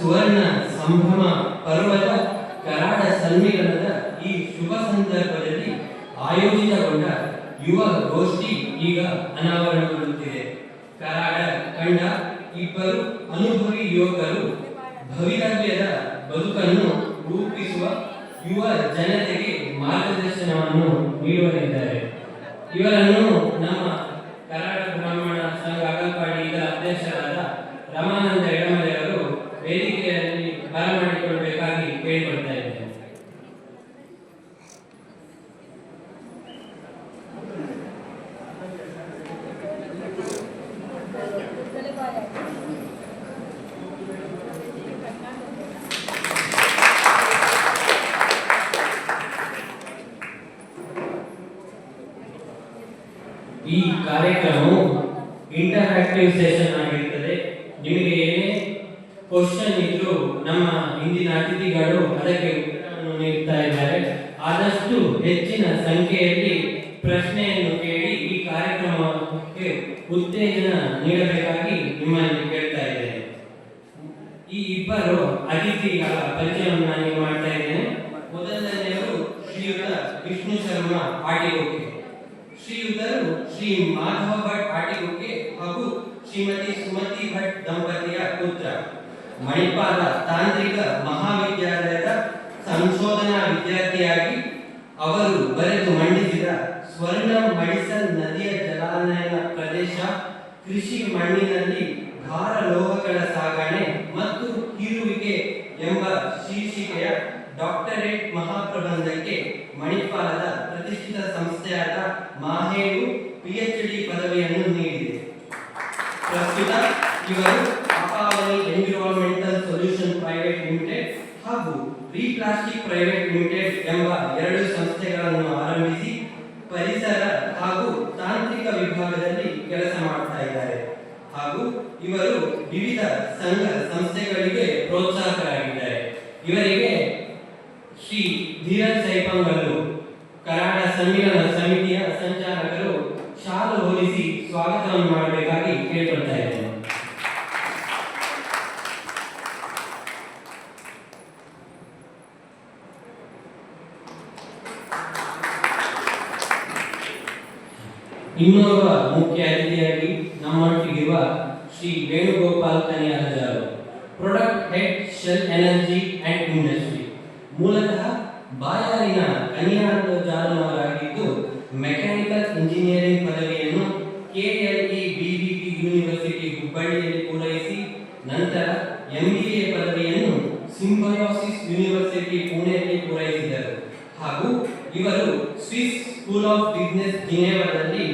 ಸುವರ್ಣ ಸಂಭ್ರಮ ಪರ್ವದ ಕರಾಡ ಸಮ್ಮಿಲನದ ಈ ಶುಭ ಸಂದರ್ಭದಲ್ಲಿ ಆಯೋಜಿತಗೊಂಡ ಯುವ ಗೋಷ್ಠಿ ಈಗ ಅನಾವರಣಗೊಳ್ಳುತ್ತಿದೆ. ಕರಾಡ ಕಂಡ ಇಬ್ಬರು ಅನುಭವಿ ಯುವಕರು ಭವಿತವ್ಯದ ಬದುಕನ್ನು ರೂಪಿಸುವ ಯುವ ಜನತೆಗೆ ಮಾರ್ಗದರ್ಶನವನ್ನು ನೀಡುವರಿದ್ದಾರೆ. ಇವರನ್ನು ನಮ್ಮ ಕರಾಡ ಬ್ರಾಹ್ಮಣ ಸಂಘ ಅಗಲ್ಪಾಡಿಯ ಅಧ್ಯಕ್ಷರಾದ ರಮಾನಂದ ಎಡಮಲೆ ಅವರು ವೇದಿಕೆಯಲ್ಲಿ ಬರಮಾಡಿಕೊಳ್ಳಬೇಕಾಗಿ ಕೇಳಿಕೊಳ್ತಾ ಇದ್ದೇನೆ. ಈ ಕಾರ್ಯಕ್ರಮವು ಇಂಟರಾಕ್ಟಿವ್ ಸೆಷನ್ ಆಗಿರುತ್ತದೆ. ನಿಮಗೆ ಏನೇ ಕ್ವಶನ್ ಇದ್ರೂ ನಮ್ಮ ಇಂದಿನ ಅತಿಥಿಗಳು ಅದಕ್ಕೆ ಉತ್ತರವನ್ನು ನೀಡ್ತಾ ಇದ್ದಾರೆ. ಆದಷ್ಟು ಹೆಚ್ಚಿನ ಸಂಖ್ಯೆಯಲ್ಲಿ ಪ್ರಶ್ನೆಯನ್ನು ಕೇಳಿ ಈ ಕಾರ್ಯಕ್ರಮಕ್ಕೆ ಉತ್ತೇಜನ ನೀಡಬೇಕಾಗಿ ನಿಮ್ಮಲ್ಲಿ ಕೇಳ್ತಾ ಇದ್ದೇನೆ. ಈ ಇಬ್ಬರು ಅತಿಥಿಗಳ ಪರಿಚಯವನ್ನು ನಾನು ಮಾಡ್ತಾ ಇದ್ದೇನೆ. ಮೊದಲನೆಯವರು ಶ್ರೀಯುತ ವಿಷ್ಣು ಶರ್ಮಾ ಆಟಿಗೋಕೆ. ಶ್ರೀಯುತರು ಶ್ರೀ ಮಾಧವ ಭಟ್ ಆಟಿಗೋಕೆ ಹಾಗೂ ಶ್ರೀಮತಿ ಸುಮತಿ ಭಟ್ ದಂಪತಿಯ ಪುತ್ರ. ಮಣಿಪಾಲ ತಾಂತ್ರಿಕ ಮಹಾವಿದ್ಯಾಲಯದ ಸಂಶೋಧನಾ ವಿದ್ಯಾರ್ಥಿಯಾಗಿ ಅವರು ಬರೆದು ಮಂಡಿಸಿದ ಸ್ವರ್ಣ ಮಡಿಸಲ್ ನದಿಯ ಜಲಾನಯನ ಪ್ರದೇಶ, ಕೃಷಿ ಮಣ್ಣಿನಲ್ಲಿ ಭಾರ ಲೋಹಗಳ ಸಾಗಣೆ ಮತ್ತು ಹೀರುವಿಕೆ ಎಂಬ ಶೀರ್ಷಿಕೆಯ ಡಾಕ್ಟರೇಟ್ ಮಹಾಪ್ರಬಂಧಕ್ಕೆ ಮಣಿಪಾಲದ ಪ್ರತಿಷ್ಠಿತ ಸಂಸ್ಥೆಯಾದ ಮಾಹೇವು PhD ಪದವಿಯನ್ನು ನೀಡಿದೆ. ಪ್ರಸ್ತುತ ಇವರು ಅಪಾವನಿ ಎನ್ವಿರಾನ್ಮೆಂಟಲ್ ಸೊಲ್ಯೂಷನ್ ಪ್ರೈವೇಟ್ ಲಿಮಿಟೆಡ್ ಹಾಗೂ ರೀಪ್ಲಾಸ್ಟಿಕ್ ಪ್ರೈವೇಟ್ ಲಿಮಿಟೆಡ್ ಎಂಬ 2 ಸಂಸ್ಥೆಗಳನ್ನು ಆರಂಭಿಸಿ ಪರಿಸರ ಹಾಗೂ ತಾಂತ್ರಿಕ ವಿಭಾಗದಲ್ಲಿ ಕೆಲಸ ಮಾಡ್ತಾ ಇದ್ದಾರೆ. ಹಾಗೂ ಇವರು ವಿವಿಧ ಸಂಘ ಸಂಸ್ಥೆಗಳಿಗೆ ಪ್ರೋತ್ಸಾಹಕರಾಗಿದ್ದಾರೆ. ಇವರಿಗೆ ಶ್ರೀ ಧೀರಜ್ ಸೈಪಂಗಲ್ಲು ಕರಾಡ ಸಮ್ಮಿಲನ ಸಮಿತಿಯ ಸಂಚಾಲಕರು ಶಾಲು ಹೊಲಿಸಿ ಸ್ವಾಗತವನ್ನು ಮಾಡಬೇಕಾಗಿ ಕೇಳಿಕೊಳ್ತಾ ಇದ್ದೇನೆ. ಇನ್ನೋರ್ವ ಮುಖ್ಯ ಅತಿಥಿಯಾಗಿ ನಮ್ಮೊಟ್ಟಿಗಿರುವ Shri Venugopal Kaniyajar, product head Shell energy and industry. ಮೂಲತಃ ಬಾಯಾರಿನ ಕನಿಯಾಜಾರನವರಾಗಿದ್ದು ಮೆಕ್ಯಾನಿಕಲ್ ಇಂಜಿನಿಯರಿಂಗ್ ಪದವಿಯನ್ನು KLE BVP ಯೂನಿವರ್ಸಿಟಿ ಹುಬ್ಬಳ್ಳಿಯಲ್ಲಿ ಪೂರೈಸಿ ನಂತರ MBA ಪದವಿಯನ್ನು ಸಿಂಬಯೋಸಿಸ್ ಯೂನಿವರ್ಸಿಟಿ ಪುಣೆಯಲ್ಲಿ ಪೂರೈಸಿದರು. ಹಾಗೂ ಇವರು ಸ್ವಿಸ್ ಸ್ಕೂಲ್ ಆಫ್ ಬಿಸಿನೆಸ್ ಜಿನೇವಾದಲ್ಲಿ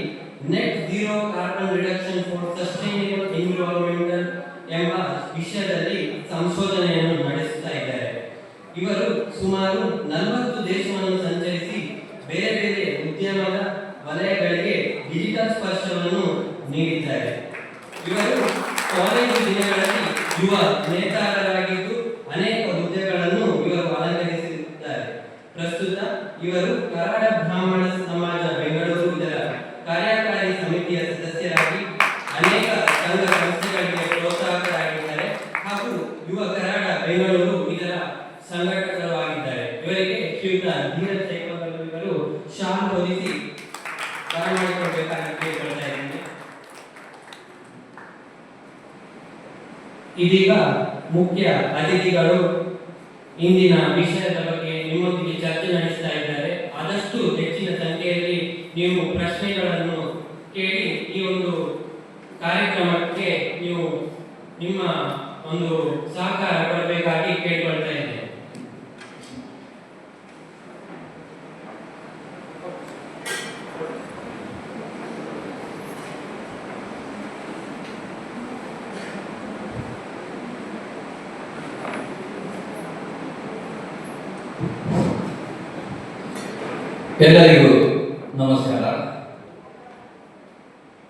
net zero carbon reduction for sustainable environmental ಎಂಬ ವಿಷಯದಲ್ಲಿ ಸಂಶೋಧನೆಯನ್ನು ನಡೆಸುತ್ತಾ ಇದ್ದಾರೆ. ಇವರು ಸುಮಾರು 40 ದೇಶವನ್ನು ಸಂಚರಿಸಿ ಬೇರೆ ಬೇರೆ ಉದ್ಯಮದ ವಲಯಗಳಿಗೆ ಡಿಜಿಟಲ್ ಸ್ಪರ್ಶವನ್ನು ನೀಡಿದ್ದಾರೆ. ಇವರು ಕಾಲೇಜು ದಿನಗಳಲ್ಲಿ ಯುವ ನೇತಾರರಾಗಿದ್ದು ಅನೇಕ ಹುದ್ದೆಗಳನ್ನು ಇವರು ಅಲಂಕರಿಸಿದ್ದಾರೆ. ಪ್ರಸ್ತುತ ಇವರು ಕರಾಡ ಬ್ರಾಹ್ಮಣ ಸಮಾಜ ಬೆಂಗಳೂರು ಇದರ ಕಾರ್ಯಕಾರಿ ಸಮಿತಿಯ ಸದಸ್ಯರಾಗಿ ಅನೇಕ ಸಂಘ ಸಂಸ್ಥೆಗಳಿಗೆ ಪ್ರೋತ್ಸಾಹಕರಾಗಿದ್ದಾರೆ ಹಾಗೂ ಯುವ ಕರಾಡ ಬೆಂಗಳೂರು ಇದರ ಸಂಘಟಕರು ಆಗಿದ್ದಾರೆ. ಇವರಿಗೆ ಶ್ರೀಯುತ ಧೀರಜ್ ಸೈಪಂಗಲ್ಲು ಇವರು ಶಾಲು ಹೊಲಿಸಿ ಬರಮಾಡಿಕೊಳ್ಬೇಕಾಗಿ ಕೇಳಿಕೊಳ್ತಾ ಇದ್ದೇನೆ. ಇದೀಗ ಮುಖ್ಯ ಅತಿಥಿಗಳು ಇಂದಿನ ವಿಷಯದ ಬಗ್ಗೆ ನಿಮ್ಮೊಂದಿಗೆ ಚರ್ಚೆ ನಡೆಸ್ತಾ ಇದ್ದಾರೆ. ಆದಷ್ಟು ಹೆಚ್ಚಿನ ಸಂಖ್ಯೆಯಲ್ಲಿ ನೀವು ಪ್ರಶ್ನೆಗಳನ್ನು ಕೇಳಿ ಈ ಒಂದು ಕಾರ್ಯಕ್ರಮಕ್ಕೆ ನೀವು ನಿಮ್ಮ ಒಂದು ಸಹಕಾರ ಕೊಡಬೇಕಾಗಿ ಕೇಳಿಕೊಳ್ತಾ ಇದ್ದೇನೆ. ಎಲ್ಲರಿಗೂ ನಮಸ್ಕಾರ.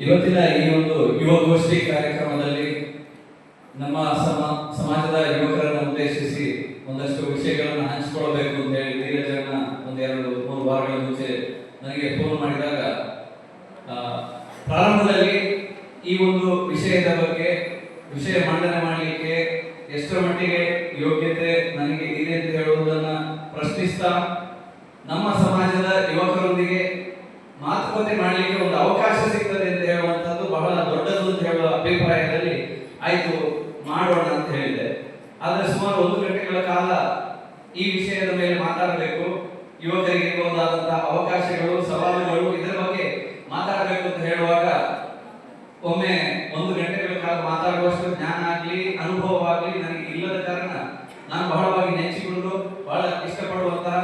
ಇವತ್ತಿನ ಈ ಒಂದು ಯುವ ಗೋಷ್ಠಿ ಕಾರ್ಯಕ್ರಮದಲ್ಲಿ ನಮ್ಮ ಸಮಾಜದ ಯುವಕರನ್ನು ಉದ್ದೇಶಿಸಿ ಒಂದಷ್ಟು ವಿಷಯಗಳನ್ನು ಹಂಚಿಕೊಳ್ಳಬೇಕು ಅಂತ ಹೇಳಿ ಧೀರಜನ್ನ ಒಂದು 2-3 ವಾರಗಳ ಮುಂಚೆ ನನಗೆ ಫೋನ್ ಮಾಡಿದಾಗ ಪ್ರಾರಂಭದಲ್ಲಿ ಈ ಒಂದು ವಿಷಯದ ಬಗ್ಗೆ ವಿಷಯ ಮಂಡನೆ ಮಾಡಲಿಕ್ಕೆ ಎಷ್ಟರ ಮಟ್ಟಿಗೆ ಸಮಾಜದ ಯುವಕರೊಂದಿಗೆ ಮಾತುಕತೆ ಮಾಡಲಿಕ್ಕೆ ಒಂದು ಅವಕಾಶ ಸಿಗ್ತದೆ ಅಂತ ಹೇಳುವಂಥದ್ದು ಬಹಳ ದೊಡ್ಡದು ಅಂತ ಹೇಳುವ ಅಭಿಪ್ರಾಯದಲ್ಲಿ ಆಯ್ತು ಮಾಡೋಣ ಅಂತ ಹೇಳಿದೆ. ಆದರೆ ಸುಮಾರು 1 ಗಂಟೆಗಳ ಕಾಲ ಈ ವಿಷಯದ ಮೇಲೆ ಮಾತಾಡಬೇಕು, ಯುವಕರಿಗೆ ಬಹುದಾದಂತಹ ಅವಕಾಶಗಳು, ಸವಾಲುಗಳು, ಇದರ ಬಗ್ಗೆ ಮಾತಾಡಬೇಕು ಅಂತ ಹೇಳುವಾಗ ಒಮ್ಮೆ 1 ಗಂಟೆಗಳ ಕಾಲ ಮಾತಾಡುವಷ್ಟು ಜ್ಞಾನ ಆಗಲಿ ಅನುಭವ ಆಗಲಿ ನನಗೆ ಇಲ್ಲದ ಕಾರಣ ನಾನು ಬಹಳವಾಗಿ ನೆಚ್ಚಿಕೊಂಡು ಬಹಳ ಇಷ್ಟಪಡುವಂತಹ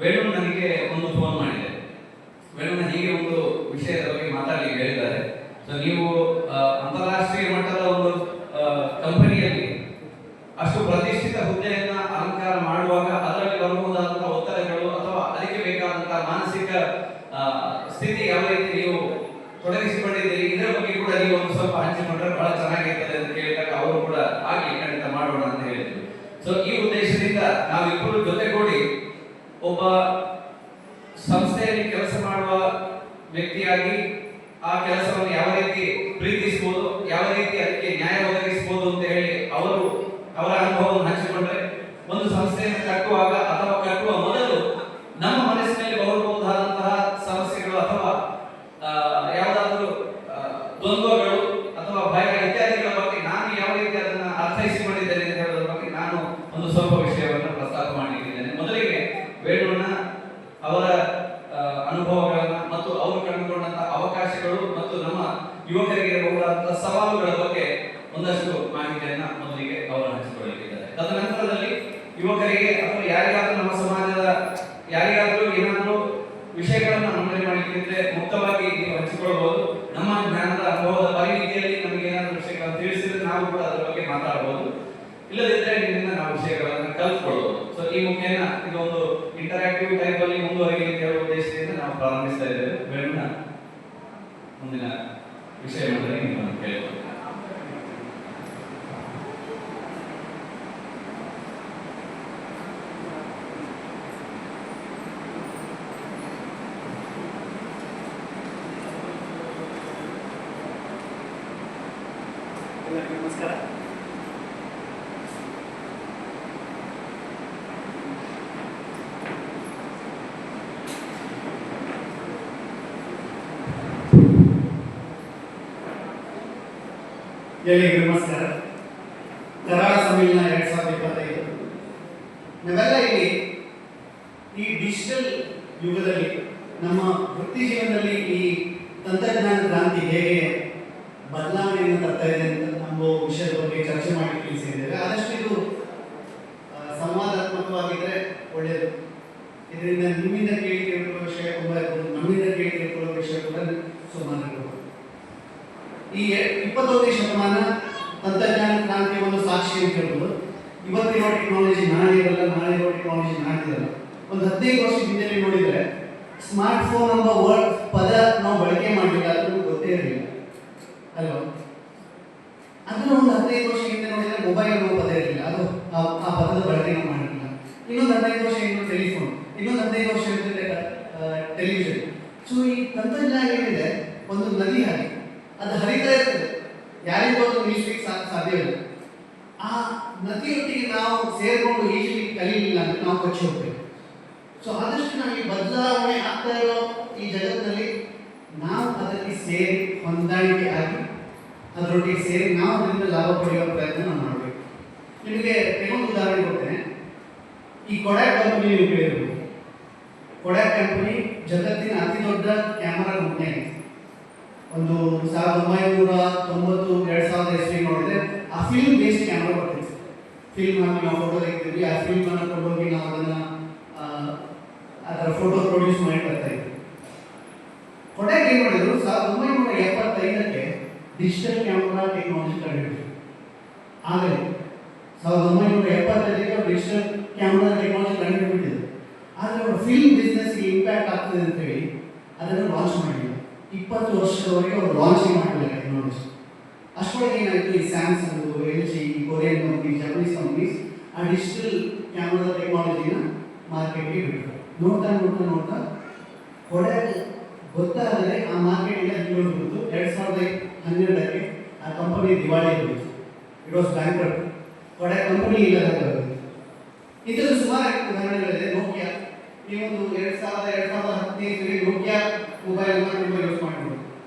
ವೇಣು ನನಗೆ ಒಂದು ಫೋನ್ ಮಾಡಿದೆ. ವೇಣುನ ಹೀಗೆ ಒಂದು ವಿಷಯದ ಬಗ್ಗೆ ಮಾತಾಡಲಿಕ್ಕೆ ಹೇಳಿದ್ದಾರೆ. ಸೊ ನೀವು ಅಂತಾರಾಷ್ಟ್ರೀಯ ಮಟ್ಟದ ಒಂದು ಕಂಪನಿಯಲ್ಲಿ ಅಷ್ಟು ಪ್ರತಿಷ್ಠಿತ ಹುದ್ದೆಯನ್ನ ಅಲಂಕಾರ ಮಾಡುವಾಗ ಅದರಲ್ಲಿ ಬರಬಹುದಾದಂತಹ ಒತ್ತಡಗಳು ಅಥವಾ ಅದಕ್ಕೆ ಬೇಕಾದಂತಹ ಮಾನಸಿಕ ಸ್ಥಿತಿ ಯಾವ ರೀತಿ ನೀವು ತೊಡಗಿಸಿಕೊಂಡಿದ್ದೀರಿ, ಇದರ ಬಗ್ಗೆ ಕೂಡ ನೀವು ಒಂದು ಸ್ವಲ್ಪ ಹಂಚಿಕೊಂಡ್ರೆ ಬಹಳ ಚೆನ್ನಾಗಿರ್ತದೆ ಅಂತ ಕೇಳಿದಾಗ ಅವರು ಕೂಡ ಆಗ್ಲಿ ಖಂಡಿತ ಮಾಡೋಣ ಅಂತ ಹೇಳಿದ್ರು. ಸೊ ಈ ಉದ್ದೇಶದಿಂದ ನಾವಿಬ್ಬರು ಜೊತೆಗೂಡಿ ಒಬ್ಬ ಸಂಸ್ಥೆಯಲ್ಲಿ ಕೆಲಸ ಮಾಡುವ ವ್ಯಕ್ತಿಯಾಗಿ ಆ ಕೆಲಸವನ್ನು ಯಾವ ರೀತಿ ಪ್ರೀತಿಸಬಹುದು, ಯಾವ ರೀತಿ ಅದಕ್ಕೆ ನ್ಯಾಯ ಒದಗಿಸಬಹುದು ಅಂತ ಹೇಳಿ ಅವರ ಅನುಭವವನ್ನು ಹಂಚಿಕೊಂಡ್ರೆ ಒಂದು ಸಂಸ್ಥೆಯನ್ನು ಕಟ್ಟುವಾಗ ಅಥವಾ ಕಟ್ಟುವ ಮೊದಲು ನಮ್ಮ ಮನಸ್ಸಿನಲ್ಲಿ ಬರಬಹುದಾದಂತಹ ಸಮಸ್ಯೆಗಳು ಅಥವಾ ಯಾವುದಾದರೂ ದ್ವಂದ್ವಗಳು ಅಥವಾ ಭಯ ಇತ್ಯಾದಿಗಳ ಬಗ್ಗೆ ನಾನು ಯಾವ ರೀತಿ ಅದನ್ನು ಅರ್ಥೈಸಿಕೊಂಡಿದ್ದೇನೆ ಅಂತ ಹೇಳೋದ್ರ ಬಗ್ಗೆ ನಾನು ಒಂದು ಸ್ವಲ್ಪ ವಿಷಯವನ್ನು ಪ್ರಸ್ತಾಪ ಮಾಡಲಿದ್ದೇನೆ. ಮೊದಲಿಗೆ ವೇಣುವಣ್ಣ ಅವರ ಅನುಭವಗಳನ್ನ ಮತ್ತು ಅವರು ಕಂಡುಕೊಂಡಂತಹ ಅವಕಾಶಗಳು ಮತ್ತು ನಮ್ಮ ಯುವಕರಿಗೆ ಇರಬಹುದಾದಂತಹ ಸವಾಲುಗಳ ಬಗ್ಗೆ ಒಂದಷ್ಟು ಮಾಹಿತಿಯನ್ನ ಮೊದಲಿಗೆ ಅವರು ಹಂಚಿಕೊಳ್ಳಲಿದ್ದಾರೆ. ತದನಂತರದಲ್ಲಿ ಯುವಕರಿಗೆ ಅಥವಾ ಯಾರಿಗಾದ್ರೂ ನಮ್ಮ ಸಮಾಜದ ಯಾರಿಗಾದ್ರೂ ಏನಾದರೂ ವಿಷಯಗಳನ್ನ ಮಂಡನೆ ಮಾಡಲಿಕ್ಕಿದ್ರೆ ಮುಕ್ತವಾಗಿ ನೀವು ಹಂಚಿಕೊಳ್ಳಬಹುದು. ನಮ್ಮ ಜ್ಞಾನದ ಅನುಭವದ ಪರಿಮಿತಿಯಲ್ಲಿ ನಮಗೆ ಏನಾದರೂ ವಿಷಯಗಳನ್ನು ತಿಳಿಸಿದ್ರೆ ನಾವು ಕೂಡ ಅದರ ಬಗ್ಗೆ ಮಾತಾಡಬಹುದು, ಇಲ್ಲದಿದ್ದರೆ ನಿಮ್ಮಿಂದ ನಾವು ವಿಷಯಗಳನ್ನು ಕಲ್ತ್ಕೊಳ್ಬಹುದು. ಸೊ ಈ ಮುಖೇನ ಇದೊಂದು ಇಂಟರಾಕ್ಟಿವ್ ಟೈಪ್ ಅಲ್ಲಿ ಮುಂದುವರಿಯಲಿ ಅಂತ ಹೇಳುವ ಉದ್ದೇಶದಿಂದ ನಾವು ಪ್ರಾರಂಭಿಸ್ತಾ ಇದ್ದೇವೆ. ವೇಣುನ ಮುಂದಿನ ವಿಷಯ ಮಂಡನೆ ನಿಮ್ಮನ್ನು ಕೇಳಬಹುದು. ನಮಸ್ಕಾರ. ಎಲ್ಲರಿಗೂ ನಮಸ್ಕಾರ. ಕರಾಳ ಸಮ್ಮೇಳನ 2025 ನಾವೆಲ್ಲ ಇಲ್ಲಿ ಈ ಡಿಜಿಟಲ್ ಯುಗದಲ್ಲಿ ನಮ್ಮ ವೃತ್ತಿ ಜೀವನದಲ್ಲಿ ಈ ತಂತ್ರಜ್ಞಾನ ಕ್ರಾಂತಿ ಹೇಗೆ ಬದಲಾವಣೆಯನ್ನು ತರ್ತಾ ಇದೆ ಅಂತ ನಮ್ಮ ವಿಷಯದ ಬಗ್ಗೆ ಚರ್ಚೆ ಮಾಡಿ ತಿಳಿಸಿದ್ದೇವೆ. ಆದಷ್ಟು ಇದು ಸಂವಾದಾತ್ಮಕವಾಗಿದ್ರೆ ಒಳ್ಳೆಯದು. ಇದರಿಂದ ನಿಮ್ಮಿಂದ ಕೇಳಿ ತಿಳ್ಕೊಳ್ಳೋ ವಿಷಯ ತುಂಬ ಇರ್ಬೋದು, ನಮ್ಮಿಂದ ಕೇಳಿ ತಿಳ್ಕೊಳ್ಳೋ ವಿಷಯ ಕೂಡ ಸುಮಾರು ಇರ್ಬೋದು. ಈ 21ನೇ ಶತಮಾನ ತಂತ್ರಜ್ಞಾನ ಕ್ರಾಂತಿಯ ಒಂದು ಸಾಕ್ಷಿ ಅಂತ ಹೇಳ್ಬೋದು. ಇವತ್ತಿರೋ ಟೆಕ್ನಾಲಜಿ ನಾಳೆ ಇರಲ್ಲ, ನಾಳೆ ಇರೋ ಟೆಕ್ನಾಲಜಿ ನಾಡಿರಲ್ಲ. ಒಂದು 15 ವರ್ಷ ಹಿಂದೆ ನೋಡಿದರೆ ಸ್ಮಾರ್ಟ್ ಫೋನ್ ಎಂಬ ಪದ ನಾವು ಬಳಕೆ ಮಾಡಲಿಲ್ಲ, ಅದು ಗೊತ್ತೇ ಇರಲಿಲ್ಲ ಅಲ್ವಾ? ಅದನ್ನ ಒಂದು 15 ವರ್ಷ ಹಿಂದೆ ನೋಡಿದರೆ ಮೊಬೈಲ್ ಅನ್ನೋ ಪದ ಇರಲಿಲ್ಲ, ಅದು ಆ ಪದದ ಬಳಕೆ ನಾವು ಮಾಡಿರಲಿಲ್ಲ. ಇನ್ನೊಂದು 15 ವರ್ಷ ಹಿಂದೆ ಟೆಲಿಫೋನ್, ಇನ್ನೊಂದು 15 ವರ್ಷ ಹಿಂದೆ ಟೆಲಿವಿಷನ್. ಸೊ ಈ ತಂತ್ರಜ್ಞಾನ ಏನಿದೆ ಒಂದು ನದಿ ಹಾಗೆ, ಅದು ಹರಿತಾ ಇರ್ತದೆ, ಯಾರಿಗೂ ಅದು ನಿಲ್ಲಿಸಲಿಕ್ಕೆ ಸಾಧ್ಯವಿಲ್ಲ. ಆ ನದಿಯೊಟ್ಟಿಗೆ ನಾವು ಸೇರ್ಕೊಂಡು ಈಜಲಿಕ್ಕೆ ಕಲಿಯಲಿಲ್ಲ ಅಂದ್ರೆ ನಾವು ಕೊಚ್ಚಿ ಹೋಗ್ತೇವೆ. ಸೊ ಆದಷ್ಟು ನಾವು ಈ ಬದಲಾವಣೆ ಆಗ್ತಾ ಇರೋ ಈ ಜಗತ್ತಿನಲ್ಲಿ ನಾವು ಅದಕ್ಕೆ ಸೇರಿ ಹೊಂದಾಣಿಕೆ ಆಗಿ ಅದರೊಟ್ಟಿಗೆ ಸೇರಿ ನಾವು ಅದರಿಂದ ಲಾಭ ಪಡೆಯುವ ಪ್ರಯತ್ನ ನಾವು ಮಾಡಬೇಕು. ನಿಮಗೆ ಕೆಲವೊಂದು ಉದಾಹರಣೆ ಕೊಡ್ತೇನೆ. ಈ ಕೊಡಾಕ್ ಕಂಪನಿ ನೀವು ಕೇಳಿರ್ಬೋದು. ಕೊಡಾಕ್ ಕಂಪನಿ ಜಗತ್ತಿನ ಅತಿ ದೊಡ್ಡ ಕ್ಯಾಮರಾ ಕಂಪನಿ ಆಗಿದೆ. ಒಂದು 1990 2000 ನೋಡಿದ್ರೆ ಆ ಫಿಲ್ಮ್ ಬೇಸ್ಡ್ ಕ್ಯಾಮ್ರಾ ಬರ್ತಿತ್ತು. ಫಿಲ್ಮ್ ಆಗಿ ನಾವು ಫೋಟೋ ತೆಗಿತೀವಿ, ಆ ಫಿಲ್ಮ್ ಅನ್ನು ಕೊಂಡೋಗಿ ನಾವು ಅದನ್ನ ಅದರ ಫೋಟೋ ಪ್ರೊಡ್ಯೂಸ್ ಮಾಡಿ ಬರ್ತಾ ಇದ್ವಿ. ಕೊಡಾಕ್ ಏನ್ ಮಾಡಿದ್ರು, 1975ಕ್ಕೆ ಡಿಜಿಟಲ್ ಕ್ಯಾಮ್ರಾ ಟೆಕ್ನಾಲಜಿ ಕಂಡುಹಿಡಿದ್ರು. ಆಗಲೇ 1975ಕ್ಕೆ ಡಿಜಿಟಲ್ ಕ್ಯಾಮ್ರಾ ಟೆಕ್ನಾಲಜಿ ಕಂಡುಹಿಡಿದಿದ್ರು. ಆದರೆ ಅವರು ಫಿಲ್ಮ್ ಬಿಸ್ನೆಸ್ಗೆ ಇಂಪ್ಯಾಕ್ಟ್ ಆಗ್ತದೆ ಅಂತ ಹೇಳಿ ಅದನ್ನು ಲಾಂಚ್ ಮಾಡಿದ್ರು. 20 ವರ್ಷದವರೆಗೆ ಅವರು ಲಾಂಚಿಂಗ್ ಮಾಡಲಿಲ್ಲ ಟೆಕ್ನಾಲಜಿ. ಅಷ್ಟೊಳಗೆ ಏನಾಯಿತು, ಈ Samsung, LG, Korean company, Japanese companies ಆ ಡಿಜಿಟಲ್ ಕ್ಯಾಮ್ರಾದ ಟೆಕ್ನಾಲಜಿನ ಮಾರ್ಕೆಟ್ಗೆ ಬಿಟ್ಟರು. ನೋಡ್ತಾ ನೋಡ್ತಾ ನೋಡ್ತಾ ಕೊಡಾಕ್ ಗೊತ್ತಾಗದೆ ಆ ಮಾರ್ಕೆಟಿಂದ ಹಿಂದೆ ಬಿಟ್ಟು 2012ಕ್ಕೆ ಆ ಕಂಪನಿ ದಿವಾಳಿ ಹೋಯಿತು. It was bankrupt. ಕೊಡಾಕ್ ಕಂಪನಿ ಇಲ್ಲದಾಗುತ್ತೆ. ಇಂಥದ್ದು ಸುಮಾರು ಉದಾಹರಣೆಗಳಿದೆ. ನೋಕಿಯಾ ನೀವೊಂದು 2010 ನೋಕಿಯಾ ಮೊಬೈಲ್ ತುಂಬ ಯೂಸ್ ಮಾಡ್ಬೋದು.